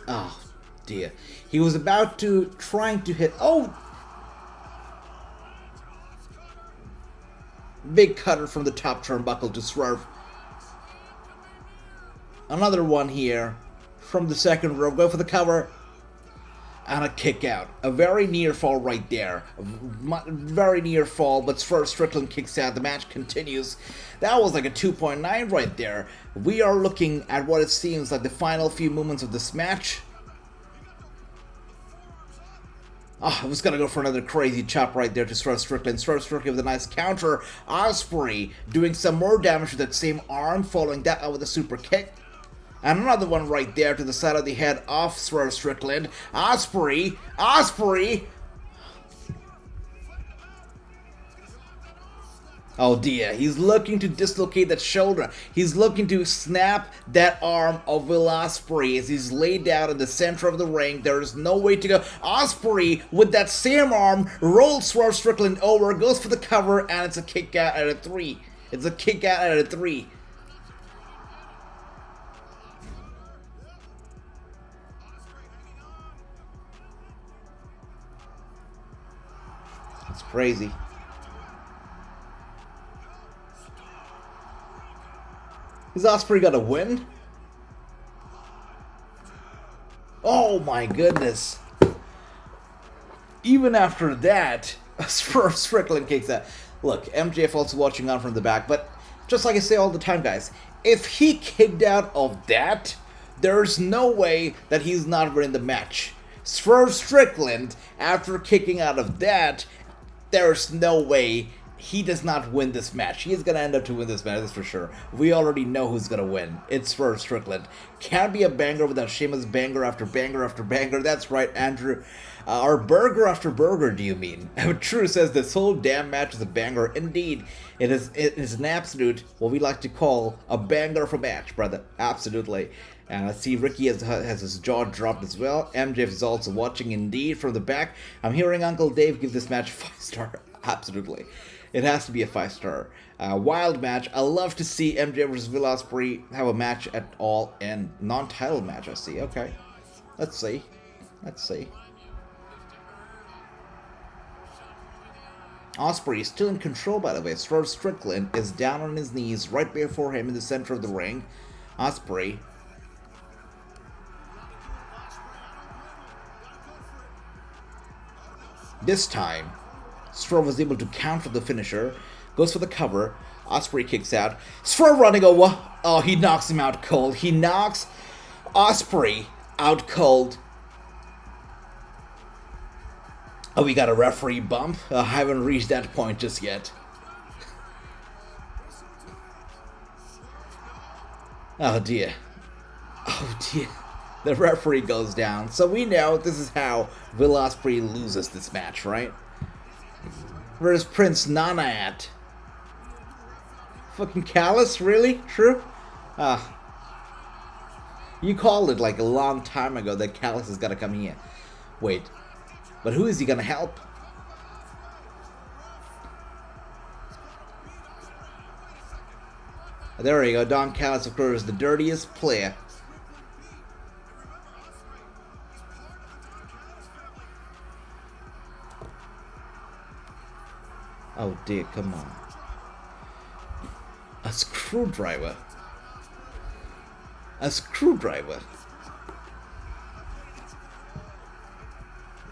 Oh, dear. He was about to... Trying to hit... Oh! Big cutter from the top turnbuckle to Swerve. Another one here from the second row. Go for the cover. And a kick out. A very near fall right there. Very near fall, but Swerve Strickland kicks out. The match continues. That was like a 2.9 right there. We are looking at what it seems like the final few moments of this match. Oh, I was gonna go for another crazy chop right there to Swerve Strickland. Swerve Strickland with a nice counter. Ospreay doing some more damage to that same arm, following that up with a super kick. And another one right there to the side of the head of Swerve Strickland. Ospreay! Oh dear, he's looking to dislocate that shoulder. He's looking to snap that arm of Will Ospreay as he's laid down in the center of the ring. There is no way to go. Ospreay, with that same arm, rolls Swerve Strickland over, goes for the cover, and it's a kick out at a 3. It's a kick out at a 3. It's crazy. Is Ospreay gonna win? Oh my goodness. Even after that, Strickland kicks out. Look, MJF also watching on from the back, but just like I say all the time, guys, if he kicked out of that, there's no way that he's not winning the match. Swerve Strickland, after kicking out of that, there's no way he does not win this match. He is going to end up to win this match, that's for sure. We already know who's going to win. It's Swerve Strickland. Can't be a banger without Sheamus banger after banger after banger. That's right, Andrew. Or burger after burger, do you mean? True says this whole damn match is a banger. Indeed, it is an absolute, what we like to call, a banger of a match, brother. Absolutely. And I see Ricky has his jaw dropped as well. MJF is also watching indeed from the back. I'm hearing Uncle Dave give this match a 5-star. Absolutely. It has to be a 5-star. Wild match. I love to see MJF vs. Will Ospreay have a match at all, and non-title match, I see. Okay. Let's see. Ospreay is still in control, by the way. Swerve Strickland is down on his knees right before him in the center of the ring. Ospreay. This time, Swerve was able to counter the finisher, goes for the cover, Ospreay kicks out, Swerve running over, oh, he knocks him out cold, he knocks Ospreay out cold. Oh, we got a referee bump, I haven't reached that point just yet. Oh dear, the referee goes down, so we know this is how Will Ospreay loses this match, right? Where's Prince Nana at? Fucking Callus, really? True? You called it like a long time ago that Callus has gotta come here. Wait, but who is he gonna help? There you go, Don Callis, of course, is the dirtiest player. Oh dear, come on. A screwdriver. A screwdriver.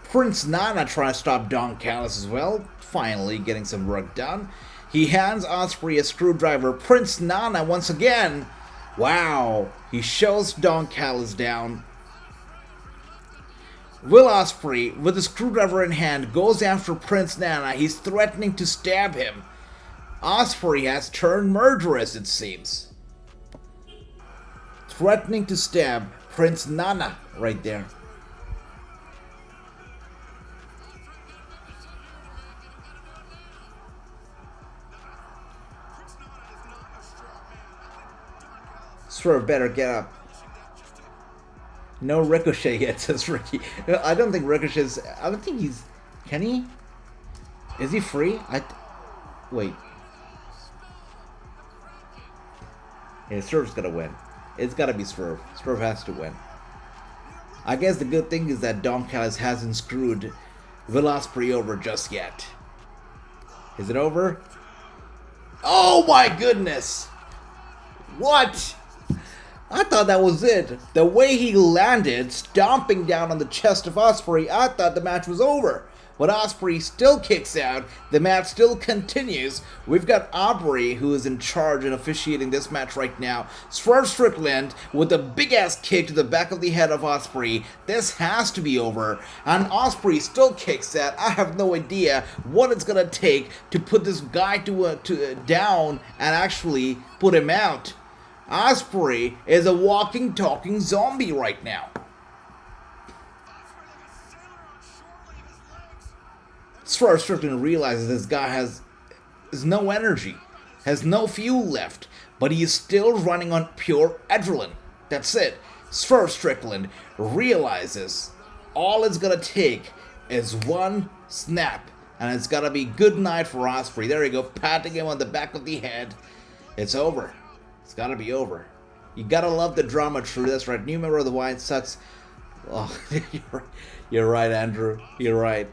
Prince Nana trying to stop Don Callis as well. Finally getting some work done. He hands Ospreay a screwdriver. Prince Nana once again. Wow. He shows Don Callis down. Will Ospreay, with a screwdriver in hand, goes after Prince Nana. He's threatening to stab him. Ospreay has turned murderous, it seems. Threatening to stab Prince Nana right there. Swerve better get up. No Ricochet yet, says Ricky. I don't think Ricochet's... I don't think he's... Can he? Is he free? Wait. Yeah, Swerve's gonna win. It's gotta be Swerve. Swerve has to win. I guess the good thing is that Don Callis hasn't screwed Will Ospreay over just yet. Is it over? Oh my goodness! What? I thought that was it. The way he landed, stomping down on the chest of Ospreay, I thought the match was over. But Ospreay still kicks out. The match still continues. We've got Aubrey, who is in charge and officiating this match right now. Swerve Strickland with a big-ass kick to the back of the head of Ospreay. This has to be over. And Ospreay still kicks out. I have no idea what it's going to take to put this guy down and actually put him out. Ospreay is a walking, talking zombie right now. Swerve Strickland realizes this guy has no energy, has no fuel left, but he is still running on pure adrenaline. That's it. Swerve Strickland realizes all it's gonna take is one snap, and it's gonna be good night for Ospreay. There you go, patting him on the back of the head. It's over. It's gotta be over. You gotta love the drama, true. That's right. New member of the White Sox. Oh, you're right, Andrew. You're right.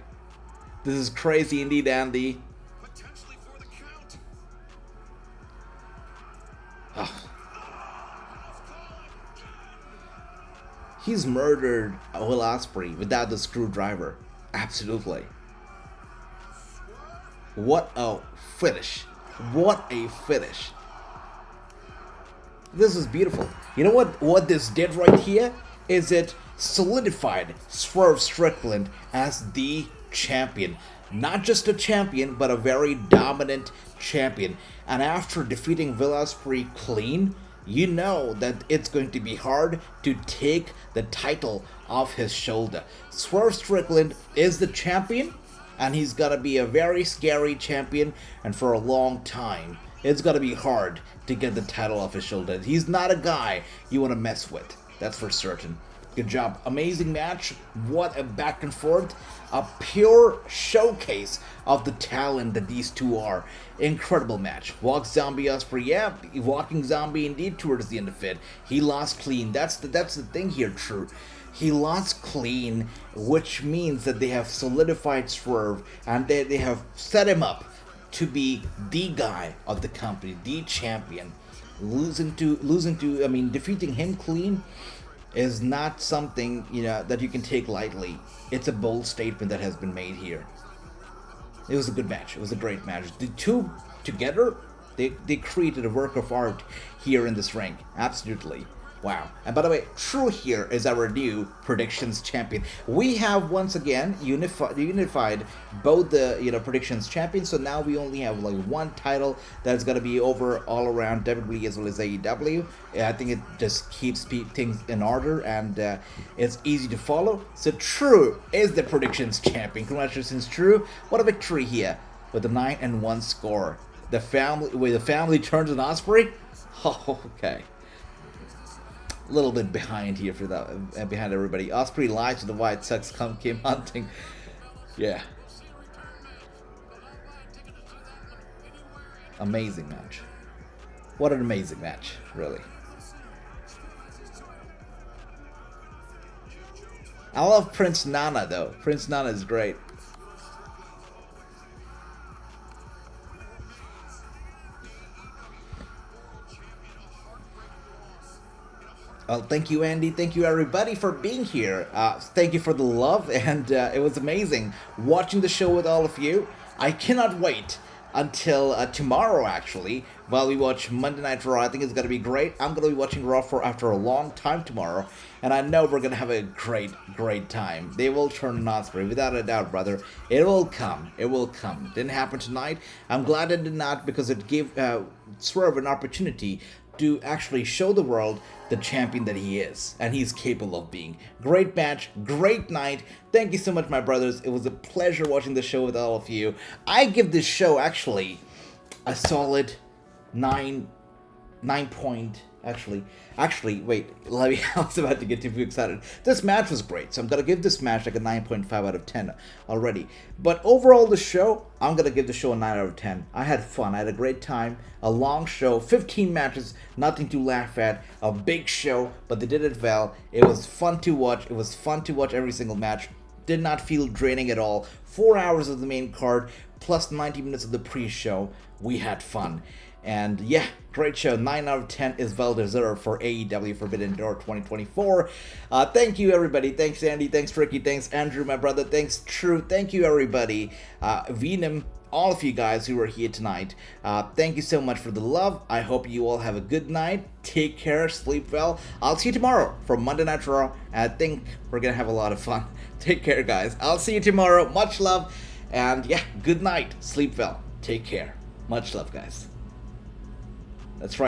This is crazy indeed, Andy. Potentially for the count. Oh. He's murdered Will Ospreay without the screwdriver. Absolutely. What a finish. What a finish. This is beautiful. You know what this did right here? Is it solidified Swerve Strickland as the champion. Not just a champion, but a very dominant champion. And after defeating Will Ospreay clean, you know that it's going to be hard to take the title off his shoulder. Swerve Strickland is the champion, and he's gonna be a very scary champion, and for a long time, it's gonna be hard to get the title off his shoulder. He's not a guy you want to mess with, that's for certain. Good job. Amazing match. What a back and forth. A pure showcase of the talent that these two are. Incredible match. Walk Zombie Ospreay. Yeah, walking zombie indeed towards the end of it. He lost clean. That's the thing here, true. He lost clean, which means that they have solidified Swerve and they have set him up to be the guy of the company, the champion. Defeating him clean is not something, that you can take lightly. It's a bold statement that has been made here. It was a good match. It was a great match. The two together, they created a work of art here in this ring. Absolutely. Wow. And by the way, True here is our new predictions champion. We have once again unified both the predictions champions, so now we only have like one title that's gonna be over all around WWE as well as AEW. I think it just keeps things in order, and it's easy to follow. So True is the predictions champion. Congratulations, True. What a victory here with a 9-1 score. The family turns on Ospreay. Oh, okay. A little bit behind here for that, behind everybody. Ospreay lied to the White Sox, came hunting. Yeah. Amazing match. What an amazing match, really. I love Prince Nana though. Prince Nana is great. Well, thank you, Andy. Thank you, everybody, for being here. Thank you for the love, and it was amazing watching the show with all of you. I cannot wait until tomorrow, actually, while we watch Monday Night Raw. I think it's going to be great. I'm going to be watching Raw after a long time tomorrow, and I know we're going to have a great, great time. They will turn on Ospreay, without a doubt, brother. It will come. It will come. Didn't happen tonight. I'm glad it did not, because it gave Swerve an opportunity to actually show the world the champion that he is, and he's capable of being. Great match, great night. Thank you so much, my brothers. It was a pleasure watching the show with all of you. I give this show actually a solid 9 point. Actually, wait. I was about to get too excited. This match was great, so I'm gonna give this match like a 9.5 out of 10 already. But overall, the show, I'm gonna give the show a 9 out of 10. I had fun. I had a great time. A long show, 15 matches, nothing to laugh at. A big show, but they did it well. It was fun to watch. It was fun to watch every single match. Did not feel draining at all. 4 hours of the main card plus 90 minutes of the pre-show. We had fun. And yeah, great show. 9 out of 10 is well deserved for AEW Forbidden Door 2024. Thank you, everybody. Thanks, Andy. Thanks, Ricky. Thanks, Andrew, my brother. Thanks, True. Thank you, everybody. Venom, all of you guys who are here tonight. Thank you so much for the love. I hope you all have a good night. Take care. Sleep well. I'll see you tomorrow for Monday Night Raw. I think we're going to have a lot of fun. Take care, guys. I'll see you tomorrow. Much love. And yeah, good night. Sleep well. Take care. Much love, guys. That's right.